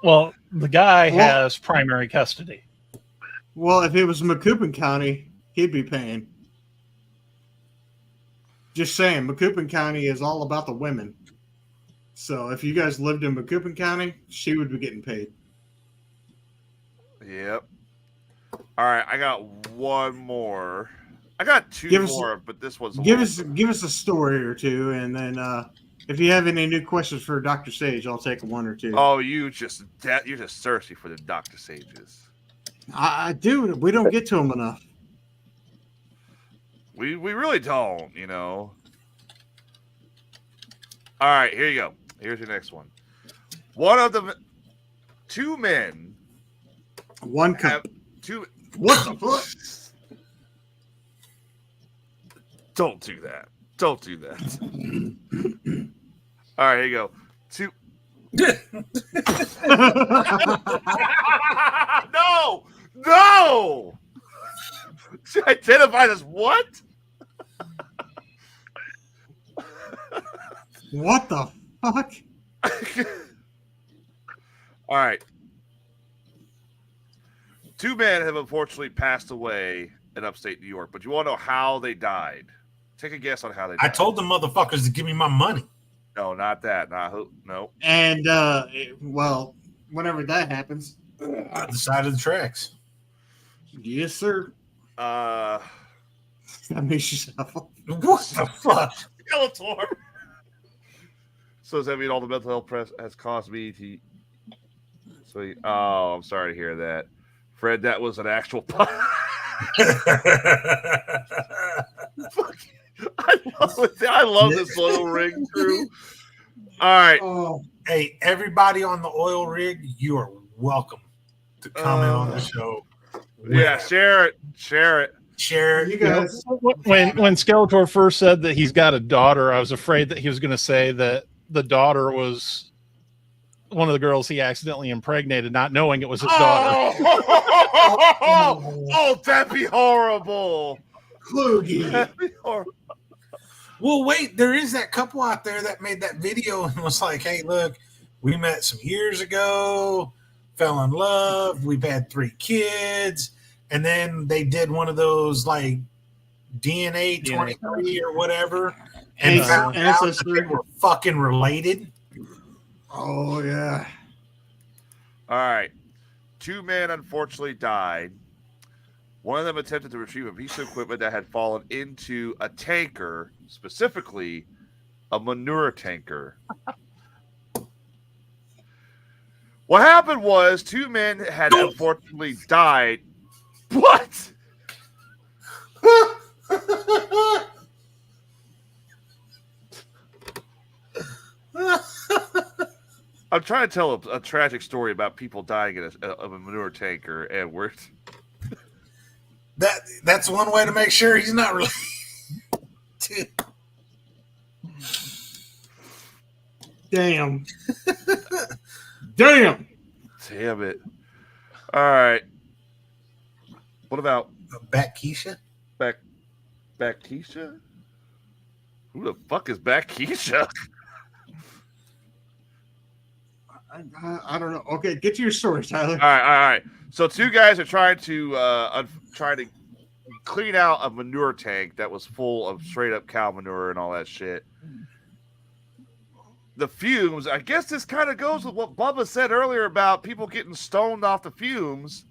Well, the guy has primary custody. Well, if it was Macoupin County, he'd be paying. Just saying, Macoupin County is all about the women. So if you guys lived in Macoupin County, she would be getting paid. Yep. All right, I got one more. I got two more, but this one's give us a story or two, and then if you have any new questions for Dr. Sage, I'll take one or two. Oh, you're just thirsty for the Dr. Sages. I do. We don't get to them enough. We really don't, you know. All right, here you go. Here's your next one. One of the two men. One cup. Two. What the fuck? Don't do that. Don't do that. All right, here you go. Two. No. Identified as what? What the fuck? All right. Two men have unfortunately passed away in upstate New York, but you want to know how they died? Take a guess on how they died. I told the motherfuckers to give me my money. No, not that. No. And, well, whenever that happens. On the side of the tracks. Yes, sir. I mean, yourself. What the fuck? Skeletor. So does that mean all the mental health press has caused me to? Oh, I'm sorry to hear that, Fred. That was an actual. I love this oil rig crew. All right. Oh, hey, everybody on the oil rig, you are welcome to comment on the show. Yeah, share it. You guys. When Skeletor first said that he's got a daughter, I was afraid that he was going to say that the daughter was one of the girls he accidentally impregnated, not knowing it was his daughter. Oh, that'd be horrible. Kloogie. That'd be horrible. Well, wait, there is that couple out there that made that video and was like, hey, look, we met some years ago, fell in love, we've had 3 kids, and then they did one of those like DNA 23 or whatever, and found out that they were fucking related. Oh, yeah. All right. 2 men unfortunately died. One of them attempted to retrieve a piece of equipment that had fallen into a tanker, specifically a manure tanker. What happened was 2 men had unfortunately died. What? I'm trying to tell a tragic story about people dying in a manure tanker, and we're... That's one way to make sure he's not related. Damn. Damn it. All right. What about Backkeisha? Backkeisha? Who the fuck is Backkeisha? I don't know. Okay, get to your story, Tyler. All right. So 2 guys are trying to clean out a manure tank that was full of straight up cow manure and all that shit. The fumes, I guess this kind of goes with what Bubba said earlier about people getting stoned off the fumes.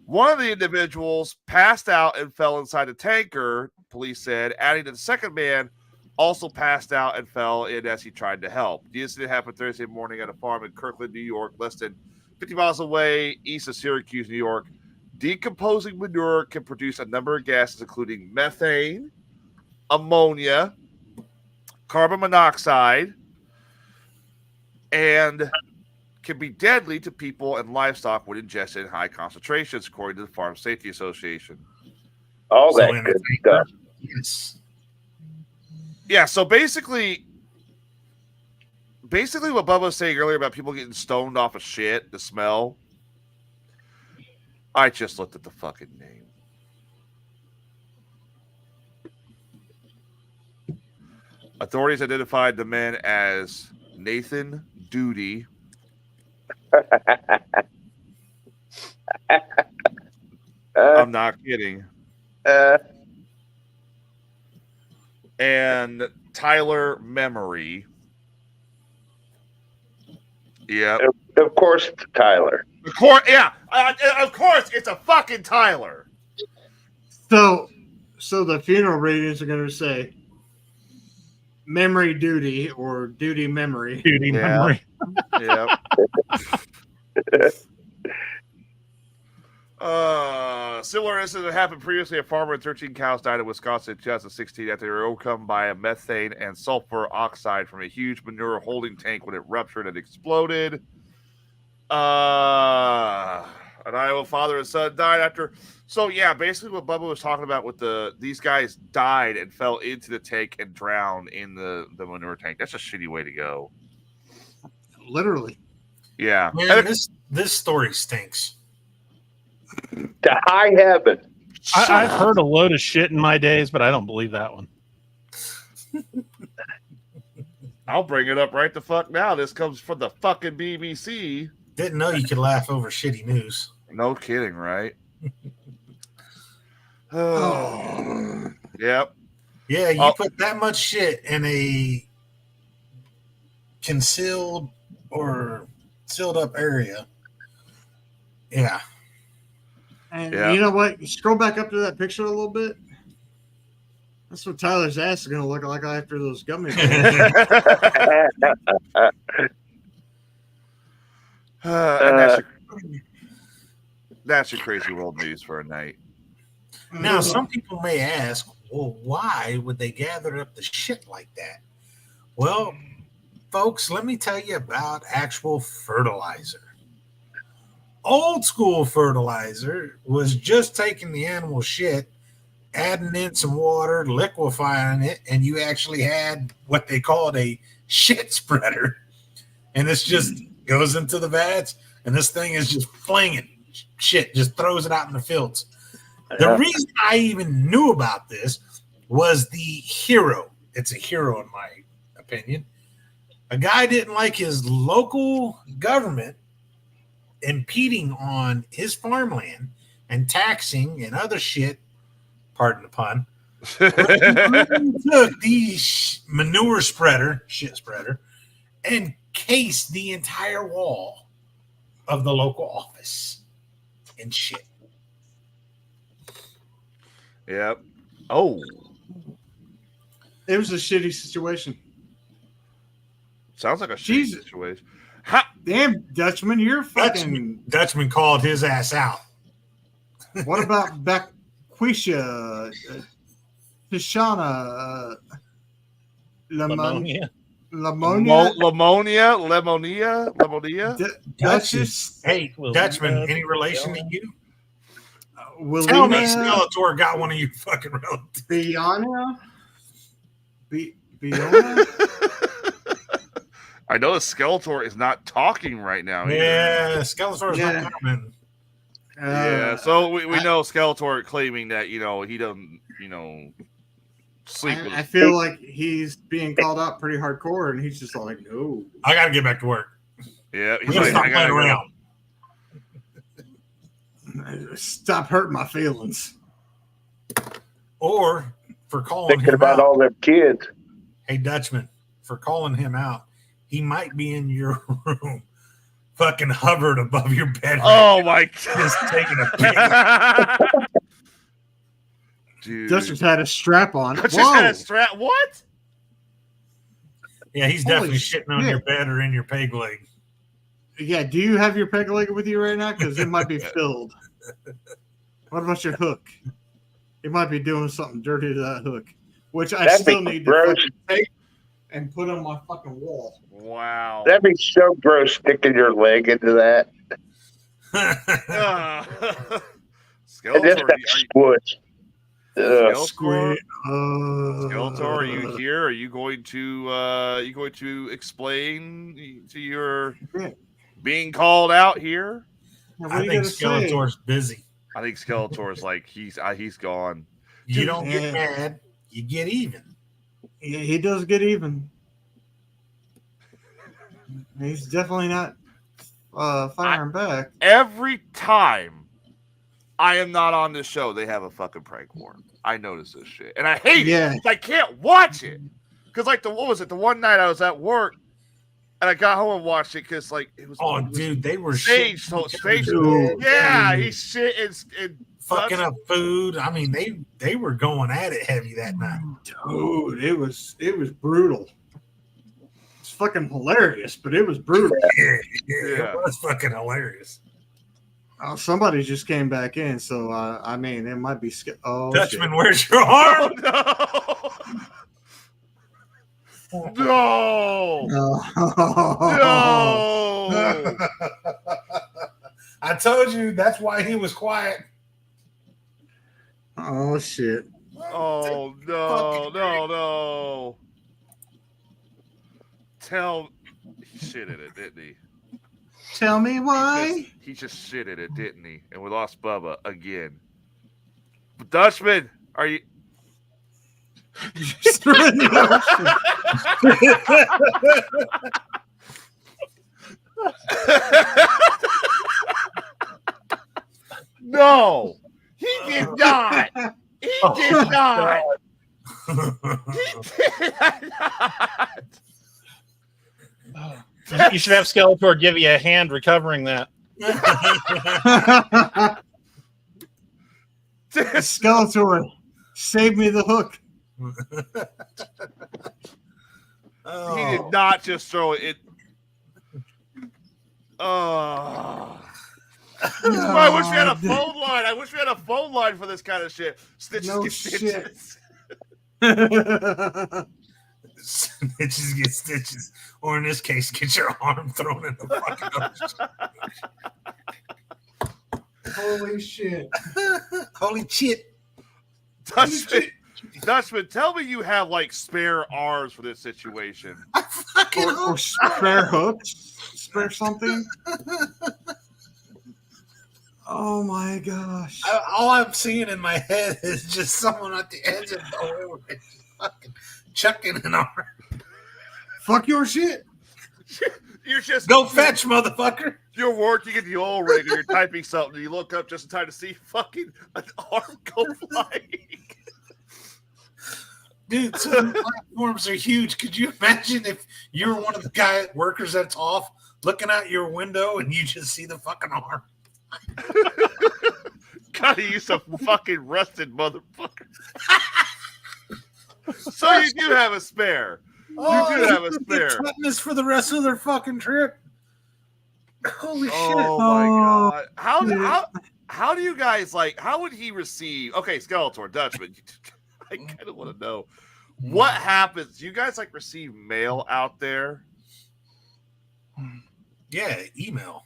One of the individuals passed out and fell inside the tanker, police said, adding that the second man also passed out and fell in as he tried to help. The incident happened Thursday morning at a farm in Kirkland, New York, less than 50 miles away east of Syracuse, New York. Decomposing manure can produce a number of gases, including methane, ammonia, carbon monoxide, and can be deadly to people and livestock when ingested in high concentrations, according to the Farm Safety Association. All that good stuff. Yes. Yeah, so basically what Bubba was saying earlier about people getting stoned off of shit, the smell, I just looked at the fucking name. Authorities identified the men as Nathan Duty, I'm not kidding, and Tyler Memory. Yeah. Of course, Tyler. Of course, yeah. Of course, it's a fucking Tyler. So the funeral readings are going to say memory duty or duty memory. Duty memory. Yeah. Similar incident happened previously. A farmer and 13 cows died in Wisconsin in 2016 after they were overcome by a methane and sulfur oxide from a huge manure holding tank when it ruptured and exploded. An Iowa father and son died after. So yeah, basically what Bubba was talking about with these guys died and fell into the tank and drowned in the manure tank. That's a shitty way to go. Literally. Yeah. Man, this story stinks. To high heaven. I've heard a load of shit in my days, but I don't believe that one. I'll bring it up right the fuck now. This comes from the fucking BBC. Didn't know you could laugh over shitty news. No kidding, right? Oh. Yep. Yeah, you put that much shit in a concealed or sealed up area. Yeah. And you know what? Scroll back up to that picture a little bit. That's what Tyler's ass is going to look like after those gummy bears. And that's your crazy world news for a night. Now, some people may ask, well, why would they gather up the shit like that? Well, folks, let me tell you about actual fertilizer. Old school fertilizer was just taking the animal shit, adding in some water, liquefying it, and you actually had what they called a shit spreader. And this just goes into the vats, and this thing is just flinging shit, just throws it out in the fields. The reason I even knew about this was the hero. It's a hero in my opinion. A guy didn't like his local government impeding on his farmland and taxing and other shit, pardon the pun. He took the manure spreader, shit spreader, and cased the entire wall of the local office in shit. Yep. Oh. It was a shitty situation. Sounds like a shitty situation. Damn, Dutchman, you're fucking... Dutchman called his ass out. What about Baquisha, Tishana, Lamonia. Duchess. Hey, Dutchman, any relation to you? Willina, Tell me Skeletor got one of you fucking relatives. Biana? I know Skeletor is not talking right now. Yeah, Skeletor's not coming. Yeah, so we know Skeletor claiming that, he doesn't, sleep with I feel like he's being called out pretty hardcore, and he's just like, no. I got to get back to work. Yeah, he's like, stop playing around. Stop hurting my feelings. Or for calling Thinking him about out. all them kids. Hey, Dutchman, for calling him out, he might be in your room, fucking hovered above your bed. Oh, my God. Just taking a pic. Dude. Dutchman's had a strap on. Just had a strap. What? Yeah, he's definitely shitting on your bed or in your peg leg. Yeah, do you have your peg leg with you right now? Because it might be filled. What about your hook? It might be doing something dirty to that hook, which I still need to fucking take and put on my fucking wall. Wow. That'd be so gross sticking your leg into that. Skeletor, Skeletor, are you here? Are you going to explain to your being called out here? I think Skeletor's busy. I think Skeletor's like he's gone. You don't get mad, you get even. Yeah, he does get even. He's definitely not firing back. Every time I am not on this show, they have a fucking prank war. I notice this shit, and I hate it. I can't watch it because, like, what was it? The one night I was at work, and I got home and watched it because, like, it was. Oh, dude, they were staged. Yeah, he's shit and fucking up food. I mean, they were going at it heavy that night. Dude, it was brutal. It's fucking hilarious, but it was brutal. Yeah. It was fucking hilarious. Oh, somebody just came back in, so I mean, it might be. Dutchman, where's your arm? No. No. I told you that's why he was quiet. Oh shit. Oh no. He shitted it, didn't he? Tell me why. He just shitted it, didn't he? And we lost Bubba again. But Dutchman, are you? No, he did not. He did not. He did not. You should have Skeletor give you a hand recovering that. Skeletor, save me the hook. He did not just throw it. Oh. I wish we had a phone line. I wish we had a phone line for this kind of shit. Stitches No get shit. stitches. Snitches get stitches. Or in this case, get your arm thrown in the fucking ocean. Holy shit. Holy shit. Dutchman, tell me you have like spare arms for this situation. Or spare hooks. Spare something. Oh my gosh. All I'm seeing in my head is just someone at the edge of the oil rig fucking chucking an arm. Fuck your shit. You're just go fetch, motherfucker. You're working at the oil rig and you're typing something and you look up just in time to see fucking an arm go flying. Dude, so the platforms are huge. Could you imagine if you're one of the workers that's off looking out your window and you just see the fucking arm? Gotta use a fucking rusted motherfucker. So you do have a spare. You do have a spare. Tetanus for the rest of their fucking trip. Holy shit! Oh my god! How do you guys like? How would he receive? Okay, Skeletor, Dutchman. I kind of want to know what happens. Do you guys like receive mail out there? Yeah, email.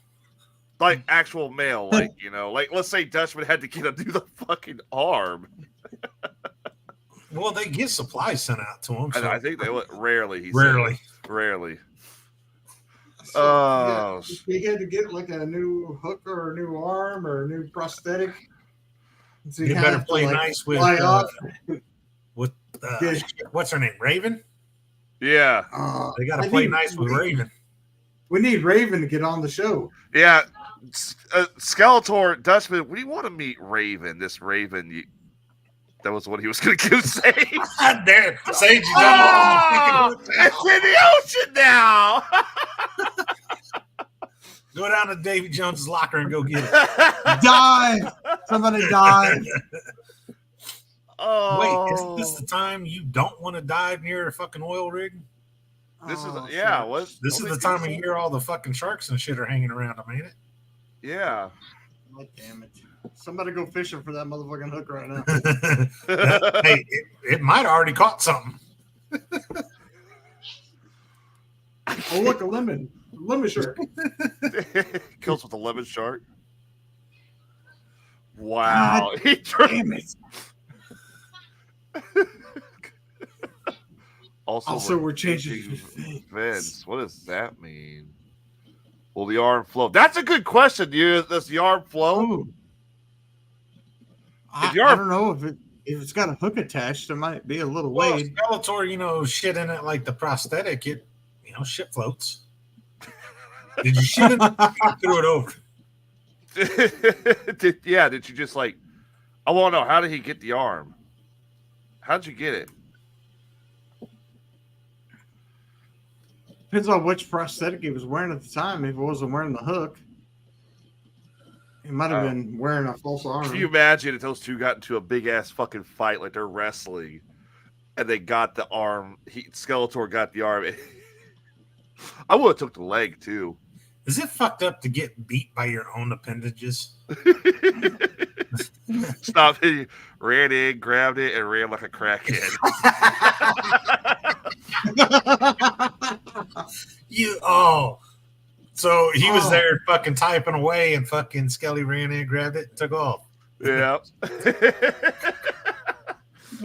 Like actual mail, like like let's say Dutchman had to get him do the fucking arm. Well, they get supplies sent out to them. So. I think they rarely. Rarely. So, he had to get like a new hook or a new arm or a new prosthetic. So you better play nice with what's her name, Raven. Yeah, they got to play nice with Raven. We need Raven to get on the show. Yeah, Skeletor, Dutchman, we want to meet Raven. This Raven, that was what he was going to say. There, Sage, it's in the ocean now. Go down to Davy Jones's locker and go get it. Die! Somebody die! Oh, wait, isn't this the time you don't want to dive near a fucking oil rig? This is This is the time of year all the fucking sharks and shit are hanging around them, ain't it? Yeah. Oh, damn it! Somebody go fishing for that motherfucking hook right now. Hey, it might have already caught something. Oh, look, a lemon shark. Kills with a lemon shark. Wow. Damn it. Also, we're changing fins. What does that mean? Will the arm float? That's a good question. Does the arm float? I don't know if it's got a hook attached. It might be a little weight. Skeletor, shit in it like the prosthetic. It, shit floats. Did you shit in it? You threw it over. Did you just I want to know, how did he get the arm? How'd you get it? Depends on which prosthetic he was wearing at the time. If he wasn't wearing the hook, he might have been wearing a false arm. Can you imagine if those two got into a big ass fucking fight like they're wrestling, and they got the arm? Skeletor got the arm. I would have took the leg too. Is it fucked up to get beat by your own appendages? Stop! He ran in, grabbed it, and ran like a crackhead. So he was there fucking typing away, and fucking Skelly ran in, grabbed it, and took off. Yeah.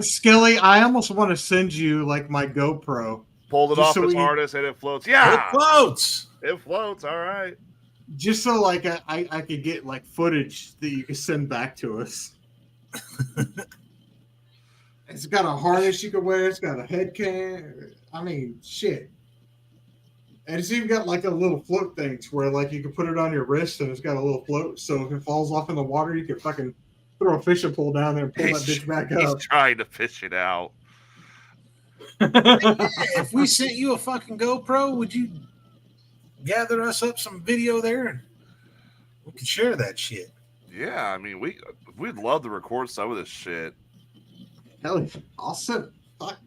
Skelly, I almost want to send you my GoPro. Pulled it off his harness and it floats. Yeah, it floats. It floats. All right. Just so I could get footage that you can send back to us. It's got a harness you can wear. It's got a head cam. I mean, shit. And it's even got a little float thing where you can put it on your wrist and it's got a little float. So if it falls off in the water, you can fucking throw a fishing pole down there and pull that bitch back up. He's trying to fish it out. If we sent you a fucking GoPro, would you gather us up some video there and we could share that shit? Yeah, I mean we'd love to record some of this shit. Hell, I'll fuck?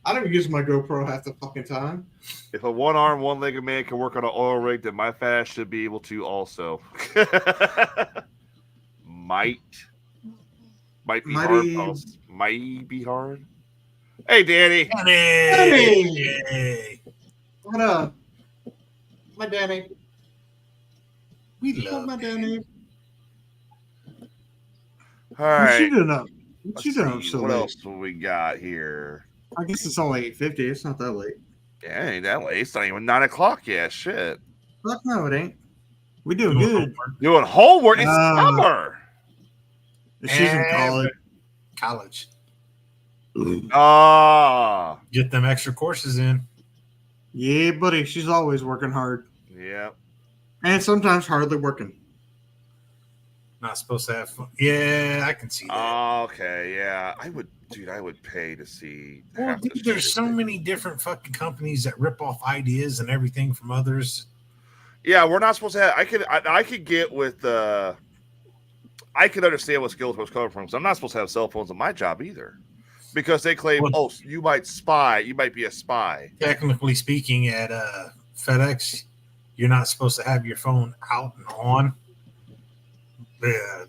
I don't use my GoPro half the fucking time. If a one-armed, one-legged man can work on an oil rig, then my fat ass should be able to also. Might be hard. Might be hard. Hey, Danny. Danny. What up? My Danny. We love my Danny. All right. What you doing up? What else do we got here? I guess it's only 8:50. It's not that late. Yeah, it ain't that late. It's not even 9 o'clock yet. Shit. Fuck no, it ain't. We doing good. Doing homework. It's summer. She's in college. Get them extra courses in. Yeah, buddy. She's always working hard. Yeah. And sometimes hardly working. Not supposed to have fun. Yeah, I can see that. Okay, yeah. I would pay to see. Well, dude, there's so many different fucking companies that rip off ideas and everything from others. Yeah, we're not supposed to have. I could get with. I could understand what Skills was coming from. So I'm not supposed to have cell phones in my job either, because they claim, you might spy. You might be a spy. Technically speaking, at FedEx, you're not supposed to have your phone out and on.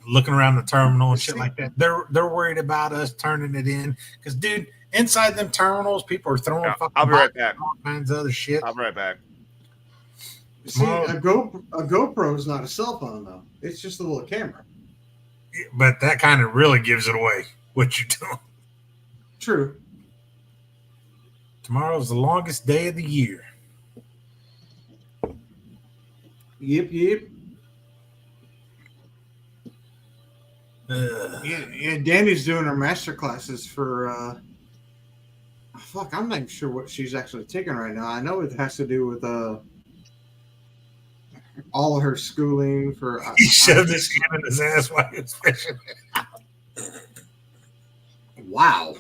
Looking around the terminal and shit like that. They're worried about us turning it in because, dude, inside them terminals, people are throwing fucking. I'll be right back. All kinds of other shit. I'll be right back. See, a GoPro is not a cell phone though. It's just a little camera. But that kind of really gives it away what you're doing. True. Tomorrow's the longest day of the year. Yep. Yeah, Danny's doing her master classes for fuck, I'm not even sure what she's actually taking right now. I know it has to do with all of her schooling for he shoved his hand in his ass while he was fishing. Wow.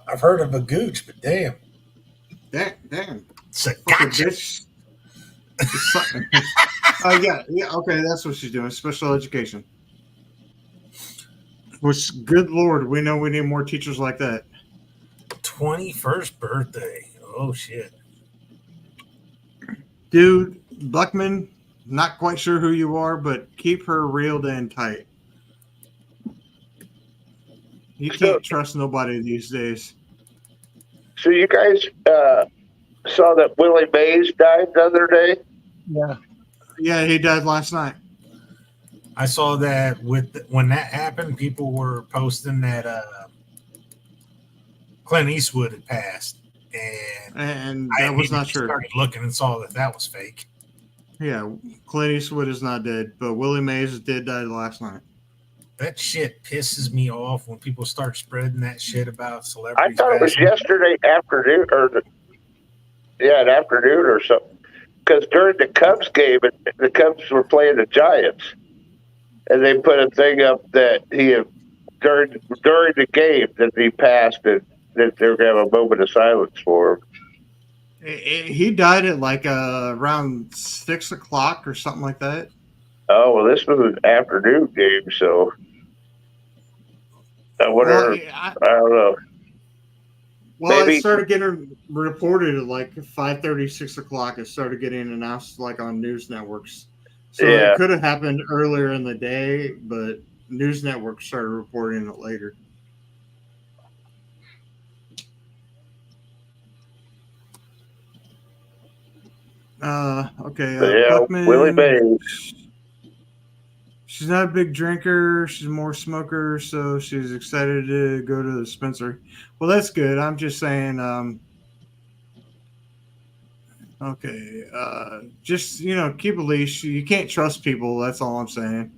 I've heard of a gooch, but damn. Damn. It's a gotcha. Bitch. Yeah, okay, that's what she's doing. Special education. Which, good Lord, we know we need more teachers like that. 21st birthday. Oh, shit. Dude, Buckman, not quite sure who you are, but keep her reeled in tight. You can't trust nobody these days. So you guys saw that Willie Mays died the other day? Yeah, he died last night. I saw that when that happened, people were posting that Clint Eastwood had passed, and that was not true. Started looking and saw that was fake. Yeah, Clint Eastwood is not dead, but Willie Mays did die last night. That shit pisses me off when people start spreading that shit about celebrities. I thought it was yesterday afternoon, an afternoon or something. Because during the Cubs game, the Cubs were playing the Giants, and they put a thing up that he had during the game that he passed, and that they were going to have a moment of silence for him. He died at like around 6 o'clock or something like that. Oh well, this was an afternoon game, so I wonder. I don't know. Well, it started getting reported at like 5:30, 6 o'clock. It started getting announced like on news networks. So it could have happened earlier in the day, but news networks started reporting it later. Okay. Buckman, Willie Mays. She's not a big drinker. She's more a smoker, so she's excited to go to the dispensary. Well, that's good. I'm just saying. Okay. Just keep a leash. You can't trust people. That's all I'm saying.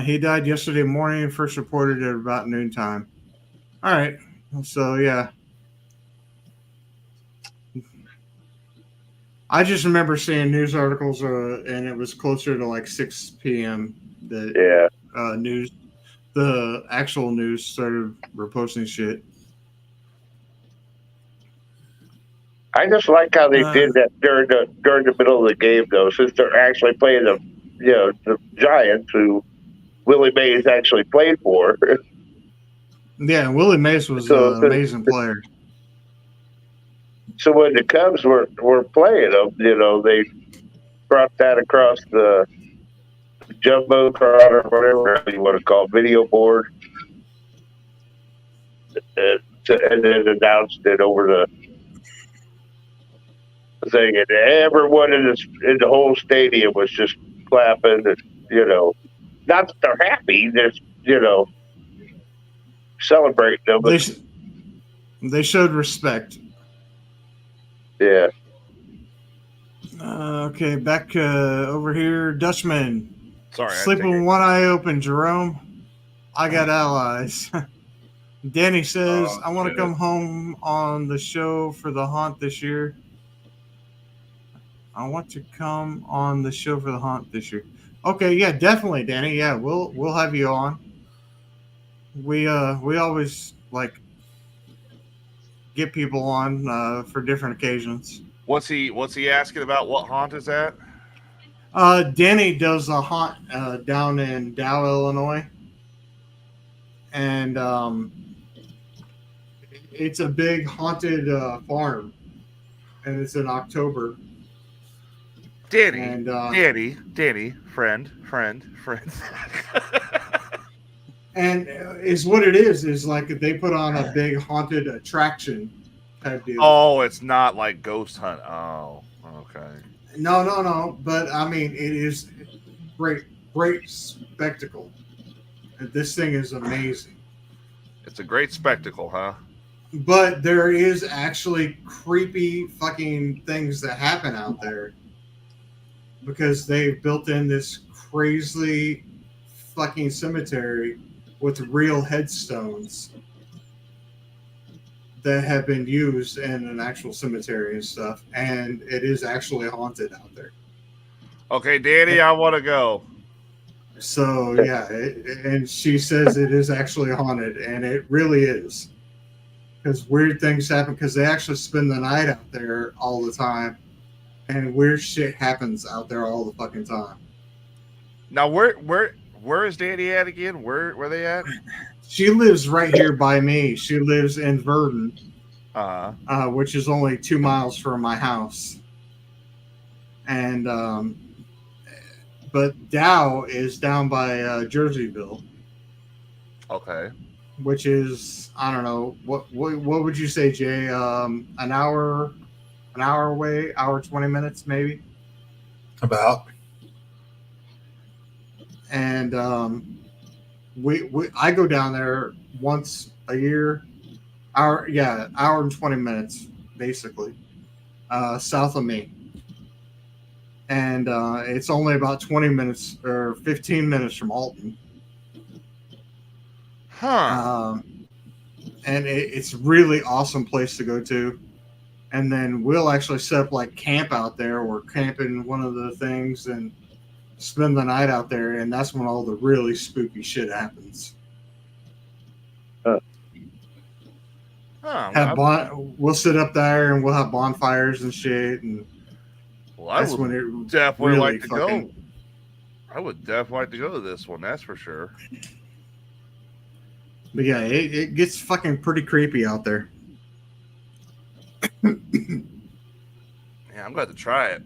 He died yesterday morning. First reported at about noontime. All right. So yeah. I just remember seeing news articles, and it was closer to like 6 p.m. that the actual news started reposting shit. I just like how they did that during the middle of the game, though, since they're actually playing the Giants, who Willie Mays actually played for. Yeah, Willie Mays was an amazing player. So when the Cubs were playing them, they brought that across the jumbotron or whatever you want to call it, video board, and then announced it over the thing, and everyone in the whole stadium was just clapping, and not that they're happy, just celebrating them. They showed respect. Yeah. Okay, back over here, Dutchman. Sorry, Sleeping with one eye open, Jerome. I got allies. Danny says, I want to come home on the show for the haunt this year. I want to come on the show for the haunt this year. Okay, yeah, definitely, Danny. Yeah, we'll have you on. We always get people on for different occasions. What's he asking about? What haunt is that? Danny does a haunt down in Dow, Illinois, and it's a big haunted farm, and it's in October. Danny, and, Danny, friend. And is what it is like they put on a big haunted attraction type deal. Oh, it's not like Ghost Hunt. Oh, okay. No. But I mean, it is great spectacle. This thing is amazing. It's a great spectacle, huh? But there is actually creepy fucking things that happen out there because they built in this crazy fucking cemetery with real headstones that have been used in an actual cemetery and stuff, and it is actually haunted out there. Okay, Danny, I want to go. So yeah, and she says it is actually haunted, and it really is, because weird things happen. Because they actually spend the night out there all the time, and weird shit happens out there all the fucking time. Now, where is Danny at again? Where they at? She lives right here by me. She lives in Verdon, which is only 2 miles from my house. And but Dow is down by Jerseyville. Okay. Which is, I don't know, what would you say, Jay? An hour away, hour 20 minutes maybe. About. And I go down there once a year, hour and 20 minutes basically, south of me, and it's only about 20 minutes or 15 minutes from Alton. And it's really awesome place to go to. And then we'll actually set up like camp out there. We're camping one of the things and spend the night out there, and that's when all the really spooky shit happens. We'll sit up there and we'll have bonfires and shit, and that's when it definitely really like to go. I would definitely like to go to this one, that's for sure. But yeah, it gets fucking pretty creepy out there. Yeah, I'm glad to try it.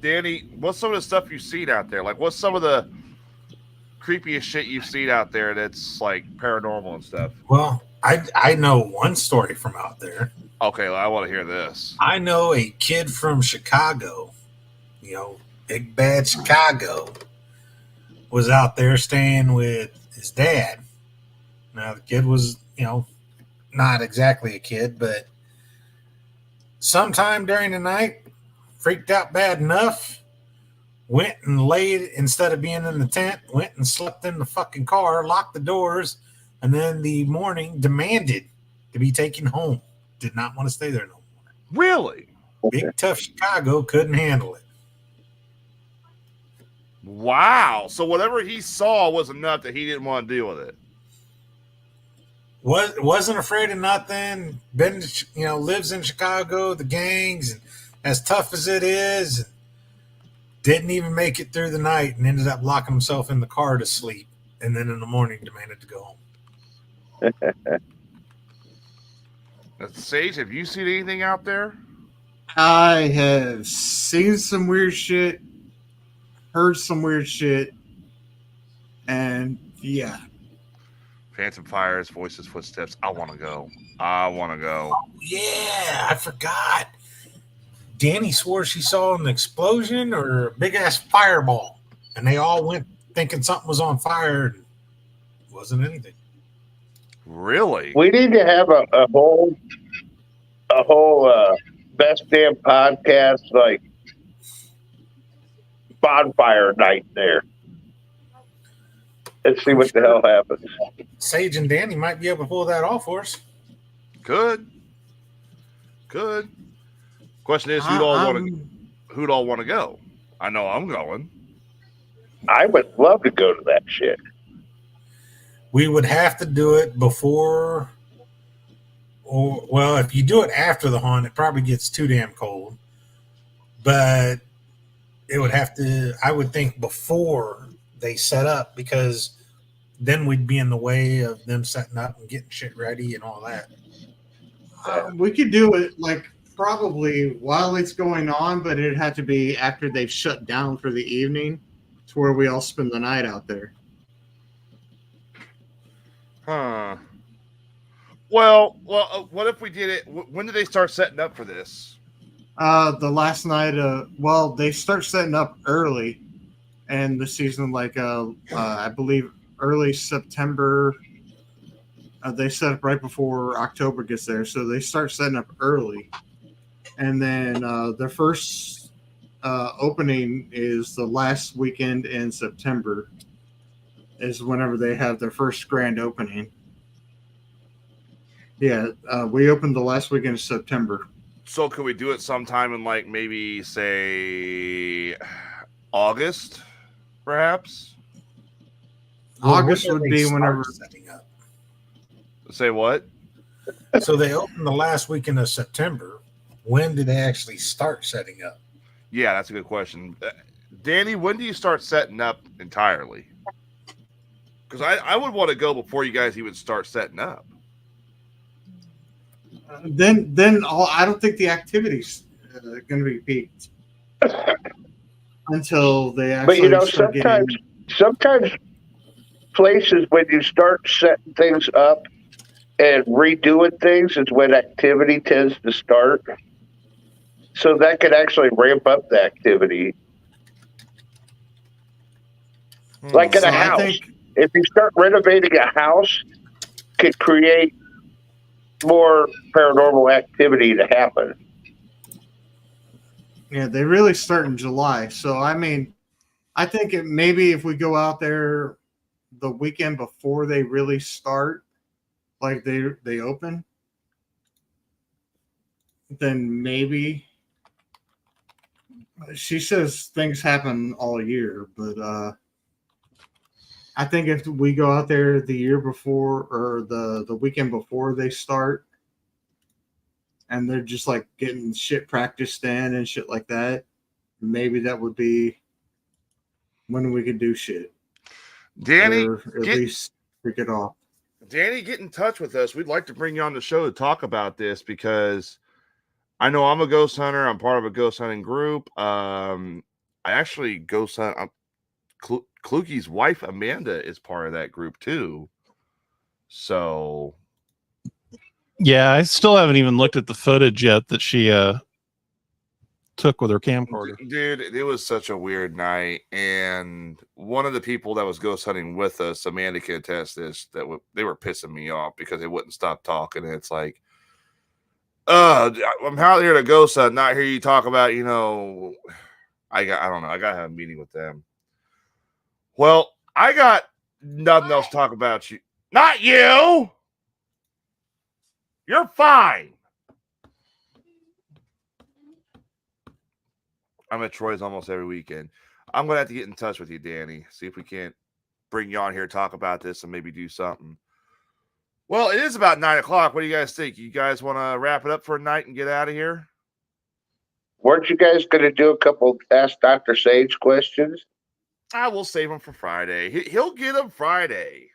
Danny, what's some of the stuff you've seen out there? Like, what's some of the creepiest shit you've seen out there that's like paranormal and stuff? Well, I know one story from out there. Okay, well, I want to hear this. I know a kid from Chicago, big bad Chicago, was out there staying with his dad. Now, the kid was, not exactly a kid, but sometime during the night, freaked out bad enough, went and laid, instead of being in the tent, went and slept in the fucking car, locked the doors, and then the morning demanded to be taken home. Did not want to stay there no more. Really? Big tough Chicago couldn't handle it. Wow. So whatever he saw was enough that he didn't want to deal with it. Wasn't afraid of nothing. Been, lives in Chicago, the gangs, and as tough as it is, Didn't even make it through the night and ended up locking himself in the car to sleep. And then in the morning demanded to go home. Sage, have you seen anything out there? I have seen some weird shit, heard some weird shit, and yeah. Phantom Fires, Voices, Footsteps. I want to go. Yeah, I forgot. Danny swore she saw an explosion or a big ass fireball, and they all went thinking something was on fire, and it wasn't anything. Really? We need to have a whole best damn podcast like bonfire night there. Let's see what the hell happens. Sage and Danny might be able to pull that off for us. Good. Question is, who'd all want to go? I know I'm going. I would love to go to that shit. We would have to do it before, or well, if you do it after the haunt, it probably gets too damn cold. But it would have to, I would think, before they set up, because then we'd be in the way of them setting up and getting shit ready and all that. We could do it like probably while it's going on, but it'd have to be after they've shut down for the evening, to where we all spend the night out there. Huh. Well, what if we did it? When did they start setting up for this? The last night, well, they start setting up early, and the season, like, I believe early September. They set up right before October gets there, so they start setting up early. And then their first opening is the last weekend in September, is whenever they have their first grand opening. Yeah, we opened the last weekend of September. So could we do it sometime in like maybe say August, perhaps? August would be whenever. Setting up. Say what? So they opened the last weekend of September. When did they actually start setting up? Yeah, that's a good question. Danny, when do you start setting up entirely? Because I would want to go before you guys even start setting up. Then I don't think the activity's going to be peaked until they actually. But sometimes places, when you start setting things up and redoing things, is when activity tends to start. So that could actually ramp up the activity. Like in a house. If you start renovating a house, could create more paranormal activity to happen. Yeah, they really start in July. So, I mean, I think maybe if we go out there the weekend before they really start, like they open, then maybe. She says things happen all year, but I think if we go out there the year before or the weekend before they start, and they're just like getting shit practiced in and shit like that, maybe that would be when we could do shit. Danny, or at least freak it off. Danny, get in touch with us. We'd like to bring you on the show to talk about this, because I know I'm a ghost hunter. I'm part of a ghost hunting group. I actually ghost hunt. Klukie's wife, Amanda, is part of that group too. So, yeah, I still haven't even looked at the footage yet that she took with her camcorder. Dude, it was such a weird night. And one of the people that was ghost hunting with us, Amanda can attest this, that they were pissing me off because they wouldn't stop talking. And it's like, I'm out here to ghost hunt, not hear you talk about, I don't know. I got to have a meeting with them. Well, I got nothing else to talk about. You. Not you. You're fine. I'm at Troy's almost every weekend. I'm going to have to get in touch with you, Danny. See if we can't bring you on here, talk about this, and maybe do something. Well, it is about 9 o'clock. What do you guys think? You guys want to wrap it up for a night and get out of here? Weren't you guys going to do a couple Ask Dr. Sage questions? I will save them for Friday. He'll get them Friday.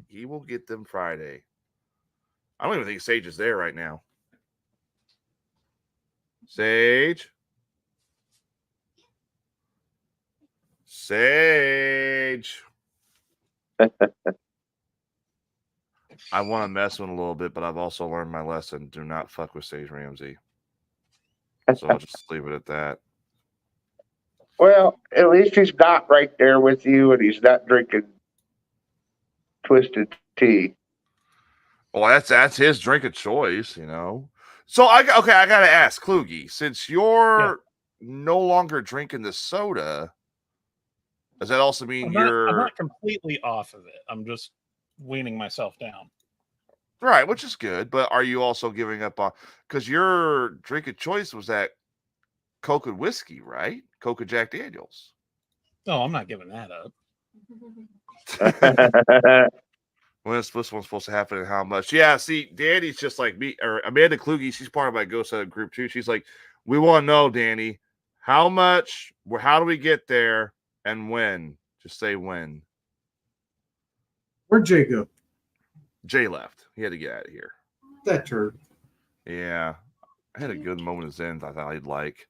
He will get them Friday. I don't even think Sage is there right now. Sage. Sage. I want to mess with him a little bit, but I've also learned my lesson. Do not fuck with Sage Ramsey. So I'll just leave it at that. Well, at least he's not right there with you, and he's not drinking twisted tea. Well, that's his drink of choice, you know. So I got to ask Kluge, since you're no longer drinking the soda, does that also mean I'm not completely off of it. I'm just weaning myself down. Right, which is good. But are you also giving up on, because your drink of choice was that Coke and whiskey, right? Coke and Jack Daniels. No, I'm not giving that up. When is this one supposed to happen and how much? Yeah, see, Danny's just like me, or Amanda Kluge, she's part of my Ghost Hunt group too. She's like, we want to know, Danny, how much, how do we get there, and when? Just say when. Where'd Jay go? Jay left. He had to get out of here. That turd. Yeah. I had a good moment of zen I thought he'd like.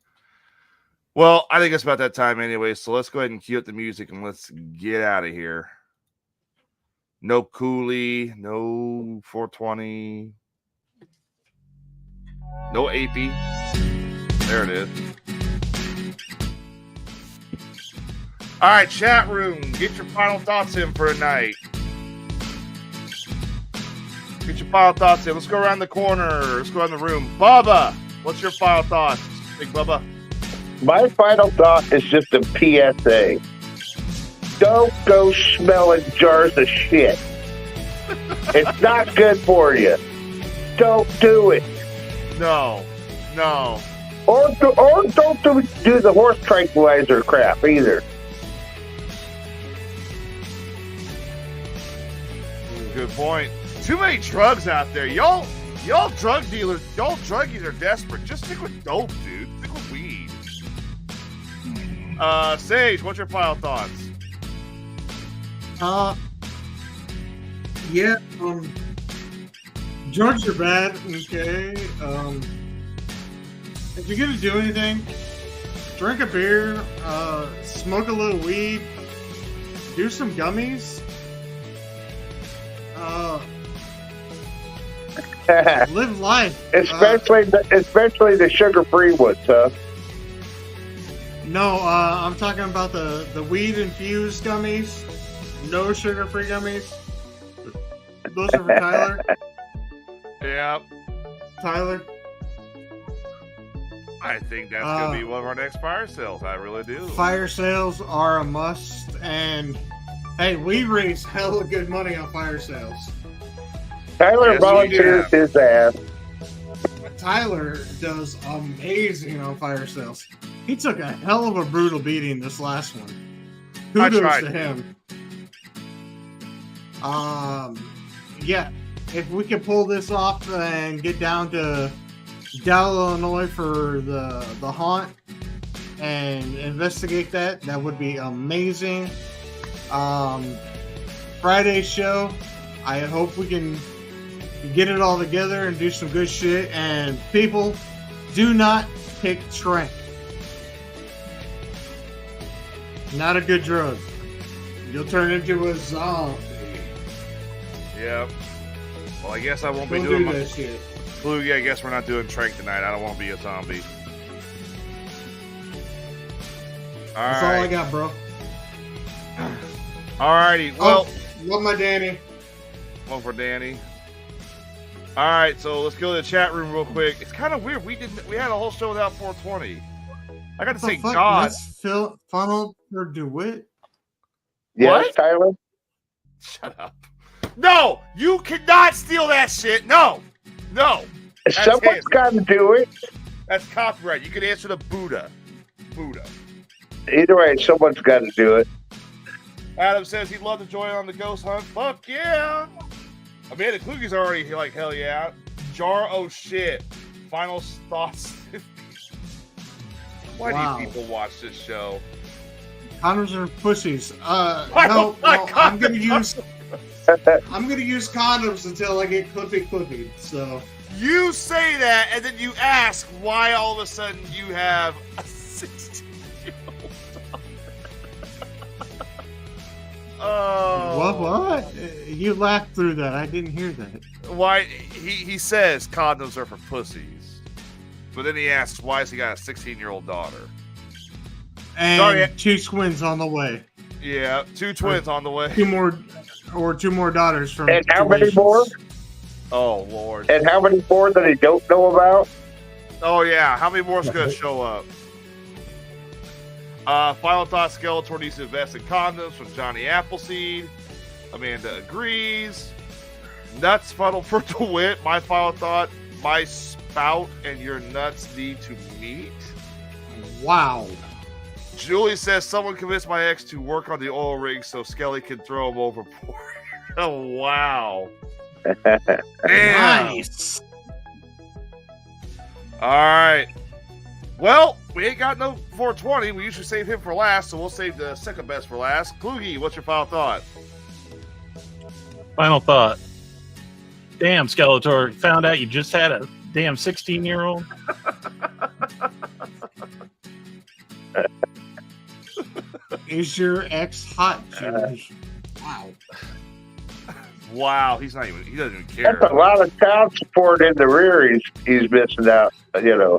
Well, I think it's about that time anyway, so let's go ahead and cue up the music and let's get out of here. No Cooley, no 420, no AP. There it is. All right, chat room, get your final thoughts in for tonight. Get your final thoughts in. Let's go around the corner. Let's go around the room. Bubba, what's your final thoughts? Big Bubba. My final thought is just a PSA. Don't go smelling jars of shit. It's not good for you. Don't do it. No. Or don't do the horse tranquilizer crap either. Good point. Too many drugs out there. Y'all drug dealers, y'all druggies are desperate. Just stick with dope, dude. Stick with weed. Sage, what's your final thoughts? Yeah, drugs are bad, okay. If you're gonna do anything, drink a beer, smoke a little weed, do some gummies, live life. Especially the sugar-free ones, huh? No, I'm talking about the weed-infused gummies. No sugar-free gummies. Those are for Tyler. Yeah. Tyler. I think that's going to be one of our next fire sales. I really do. Fire sales are a must. And, hey, we raise hella good money on fire sales. Tyler volunteers his ass. Tyler does amazing on fire sales. He took a hell of a brutal beating this last one. Kudos to him. Yeah, if we could pull this off and get down to Dallas, Illinois for the haunt and investigate that would be amazing. Friday's show, I hope we can get it all together and do some good shit. And people, do not pick Trank. Not a good drug. You'll turn into a zombie. Yep. Well, I guess I won't be Don't doing do my that shit. Kluge, I guess we're not doing Trank tonight. I don't want to be a zombie. That's all I got, bro. All righty. Well, love my Danny. One for Danny. All right, so let's go to the chat room real quick. It's kind of weird. We had a whole show without 420. I got to say, God. That's funneled for DeWitt. Yes, What? Tyler? Shut up. No, you cannot steal that shit. No. That's Someone's got to do it. That's copyright. You can answer to Buddha. Either way, someone's got to do it. Adam says he'd love to join on the ghost hunt. Fuck yeah. Amanda Kluge's already like, hell yeah. Jar, oh shit. final thoughts. Why do you people watch this show? Condoms are pussies. No, I'm gonna use condoms until I get clippy. So you say that, and then you ask why all of a sudden you have a 16-year-old daughter. Oh, what? You laughed through that. I didn't hear that. Why he says condoms are for pussies, but then he asks why has he got a 16-year-old daughter? And 2 twins on the way. Yeah, 2 twins on the way. 2 more daughters from. And how many more? Oh Lord! And how many more that he don't know about? Oh yeah, how many more is going to show up? Final thought: Skeletor needs to invest in condoms from Johnny Appleseed. Amanda agrees. Nuts funnel for DeWitt. My final thought: my spout and your nuts need to meet. Wow. Julie says someone convinced my ex to work on the oil rig so Skelly can throw him overboard. Oh wow. Nice. All right. Well, we ain't got no 420. We usually save him for last, so we'll save the second best for last. Kluge, what's your final thought? Final thought. Damn, Skeletor, found out you just had a damn 16-year-old. Is your ex hot, Julie? Wow. Wow, he doesn't even care. That's a lot of child support in the rear he's missing out, Yeah,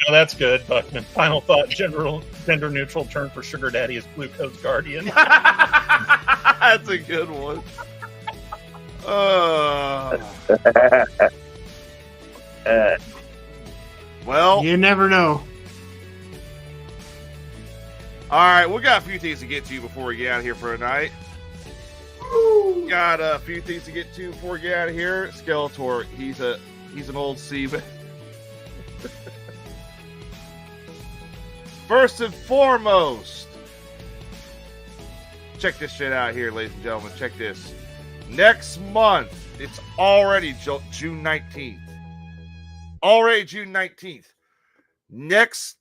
that's good, Buckman. Final thought, gender neutral term for sugar daddy is glucose guardian. That's a good one. Well, you never know. All right, we got a few things to get to before we get out of here for tonight. Got a few things to get to before we get out of here. Skeletor, he's an old seaman. First and foremost, check this shit out here, ladies and gentlemen. Check this. Next month, it's already June 19th. Already June 19th. Next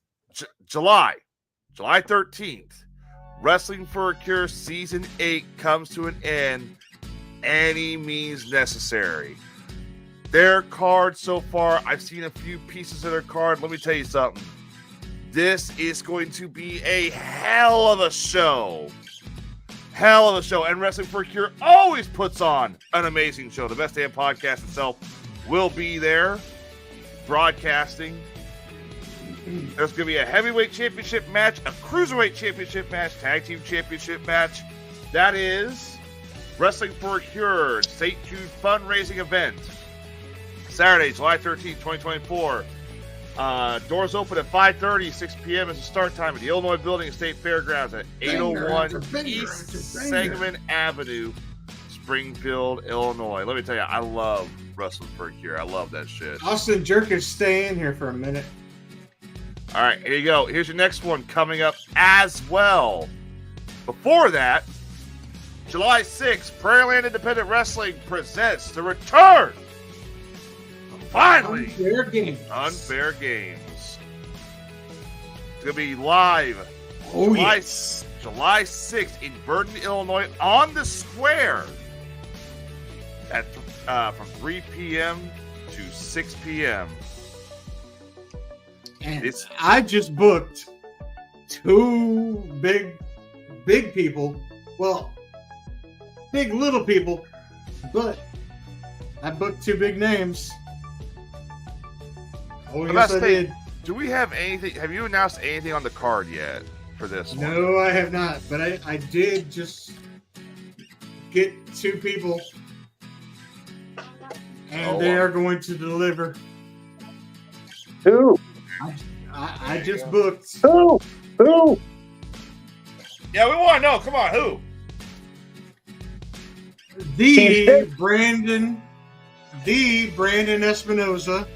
July 13th, Wrestling for a Cure Season 8 comes to an end. Any means necessary. Their card so far, I've seen a few pieces of their card. Let me tell you something. This is going to be a hell of a show. Hell of a show. And Wrestling for a Cure always puts on an amazing show. The Best Damn Podcast itself will be there, broadcasting. There's going to be a heavyweight championship match, a cruiserweight championship match, tag team championship match. That is Wrestling for a Cure St. Jude fundraising event. Saturday, July 13th, 2024. Doors open at 5:30, 6 p.m. is the start time at the Illinois Building at State Fairgrounds at 801 East Sangamon Avenue, Springfield, Illinois. Let me tell you, I love Wrestling for a Cure. I love that shit. Austin Jerkins, stay in here for a minute. All right, here you go. Here's your next one coming up as well. Before that, July 6th, Prairieland Independent Wrestling presents the return of finally Unfair Games. It's going to be live July 6th in Burton, Illinois on the Square at from 3 p.m. to 6 p.m. And I just booked 2 big people. Well, big little people, but I booked 2 big names. Oh, yes, I did. Do we have anything? Have you announced anything on the card yet for this one? No, I have not. But I did just get 2 people, and they are going to deliver. Who? I just booked. Who? Yeah, we want to know. Come on, who? The Brandon Espinosa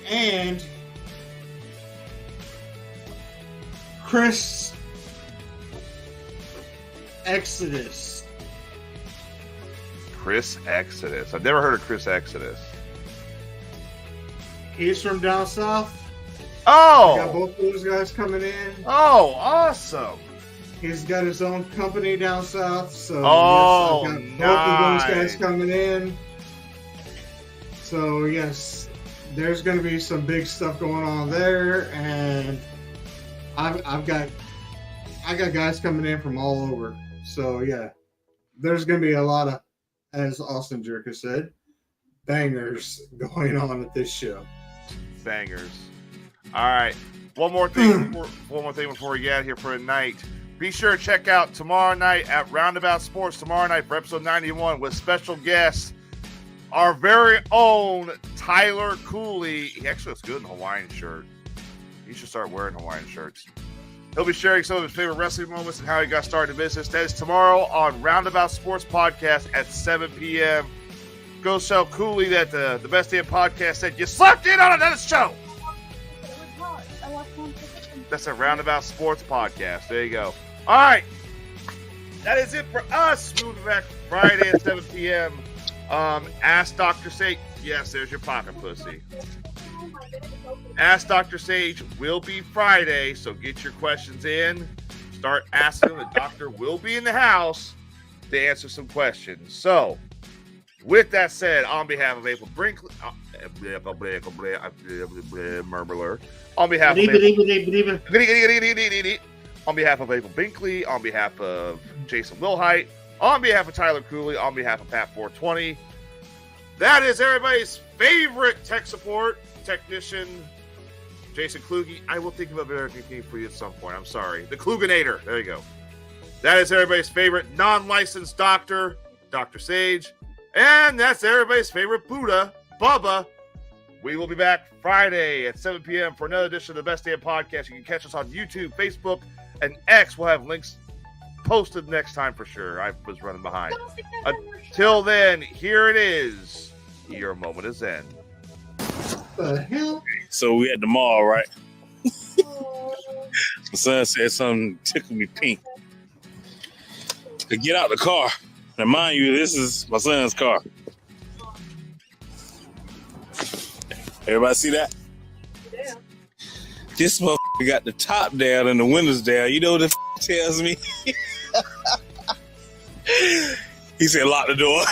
and Chris Exodus. Chris Exodus. I've never heard of Chris Exodus. He's from down south. Oh, Got both those guys coming in. Oh, awesome! He's got his own company down south, so Oh, yes, I've got both of those nice. guys coming in. So yes, there's going to be some big stuff going on there, and I got guys coming in from all over. So yeah, there's going to be a lot of, as Austin Jerka said, bangers going on at this show. Bangers. All right. One more thing before we get out of here for tonight. Be sure to check out tomorrow night at Roundabout Sports tomorrow night for episode 91 with special guests, our very own Tyler Cooley. He actually looks good in a Hawaiian shirt. He should start wearing Hawaiian shirts. He'll be sharing some of his favorite wrestling moments and how he got started in business. That is tomorrow on Roundabout Sports Podcast at 7 p.m. Go tell Cooley that the Best Damn Podcast said you slept in on another show. That's a Roundabout Sports Podcast. There you go. All right. That is it for us. We'll be back Friday at 7 p.m. Ask Dr. Sage. Yes, there's your pocket pussy. Ask Dr. Sage will be Friday, so get your questions in. Start asking. The doctor will be in the house to answer some questions. So, with that said, on behalf of April Brinkley, on behalf of April Binkley, on behalf of Jason Wilhite, on behalf of Tyler Cooley, on behalf of Pat 420, that is everybody's favorite tech support technician, Jason Kluge. I will think of a better nickname for you at some point. I'm sorry. The Kluganator. There you go. That is everybody's favorite non-licensed doctor, Dr. Sage. And that's everybody's favorite Buddha, Bubba. We will be back Friday at 7 p.m. for another edition of the Best Damn Podcast. You can catch us on YouTube, Facebook, and X. We'll have links posted next time for sure. I was running behind. Until then, here it is. Your moment is in. The hell? So we at the mall, right? My son said something tickled me pink. To get out the car. Now, mind you, this is my son's car. Everybody see that? Yeah. This motherfucker got the top down and the windows down. You know what the tells me? He said, lock the door.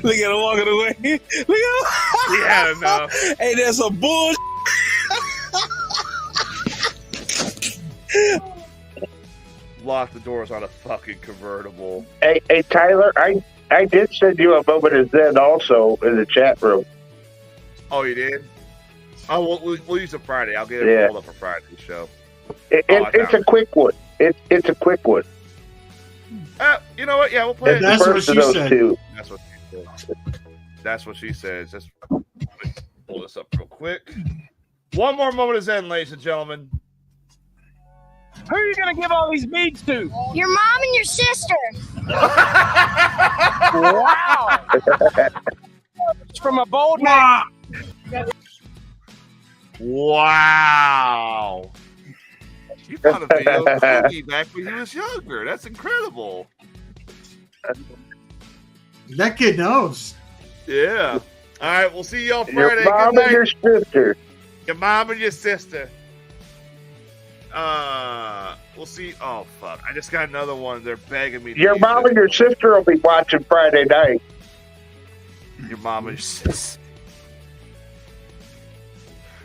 Look at him walking away. Look at him. He had enough. Hey, that's some bullshit. Lock the doors on a fucking convertible. Hey, Tyler, I did send you a moment of Zen also in the chat room. Oh, you did? Oh, we'll use it Friday. I'll get it rolled up for Friday's show. It's a quick one. It's a quick one. You know what? Yeah, we'll play it. That's what she said. That's what she said. That's what she says. Just pull this up real quick. One more moment of Zen, ladies and gentlemen. Who are you going to give all these beads to? Your mom and your sister. Wow. It's from a bold man. Wow. You found a video of Cookie back when he was younger. That's incredible. That kid knows. Yeah. All right, we'll see y'all Your Friday. mom and your sister. Your mom and your sister. We'll see. Oh, fuck. I just got another one. They're begging me to Your use mom it. and your sister will be watching Friday night. Your mom and your sister.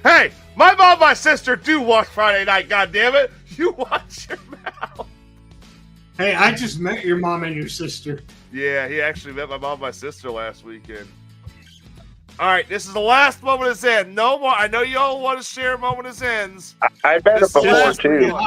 Hey, my mom and my sister do watch Friday night, goddammit. You watch your mouth. Hey, I just met your mom and your sister. Yeah, he actually met my mom and my sister last weekend. All right, this is the last moment of Zen. No more. I know you all want to share a moment of Zens. I met This her before, is- too.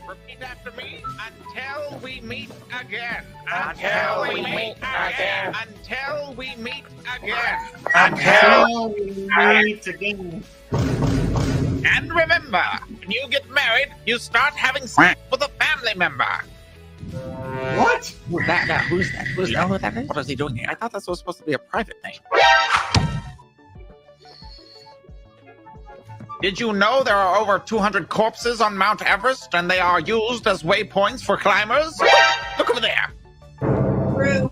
Repeat after me until we meet again. Until we meet again. Until we meet again. Until we meet again. And remember, when you get married, you start having sex with a family member. What? Who's that? Who's that? Who's that? Who that is? What is he doing here? I thought this was supposed to be a private thing. Did you know there are over 200 corpses on Mount Everest and they are used as waypoints for climbers? Look over there. True.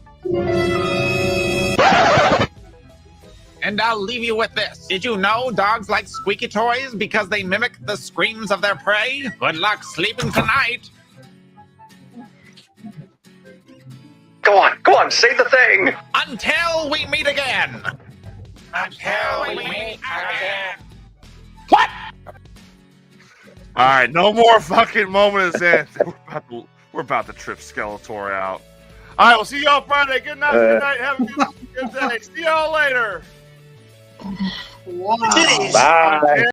And I'll leave you with this. Did you know dogs like squeaky toys because they mimic the screams of their prey? Good luck sleeping tonight. Go on, say the thing. Until we meet again. Until we meet again. What? All right, no more fucking moment of Zen. We're about to trip Skeletor out. All right, we'll see y'all Friday. Good night. Good night. Have a good day. See y'all later. Wow. Bye.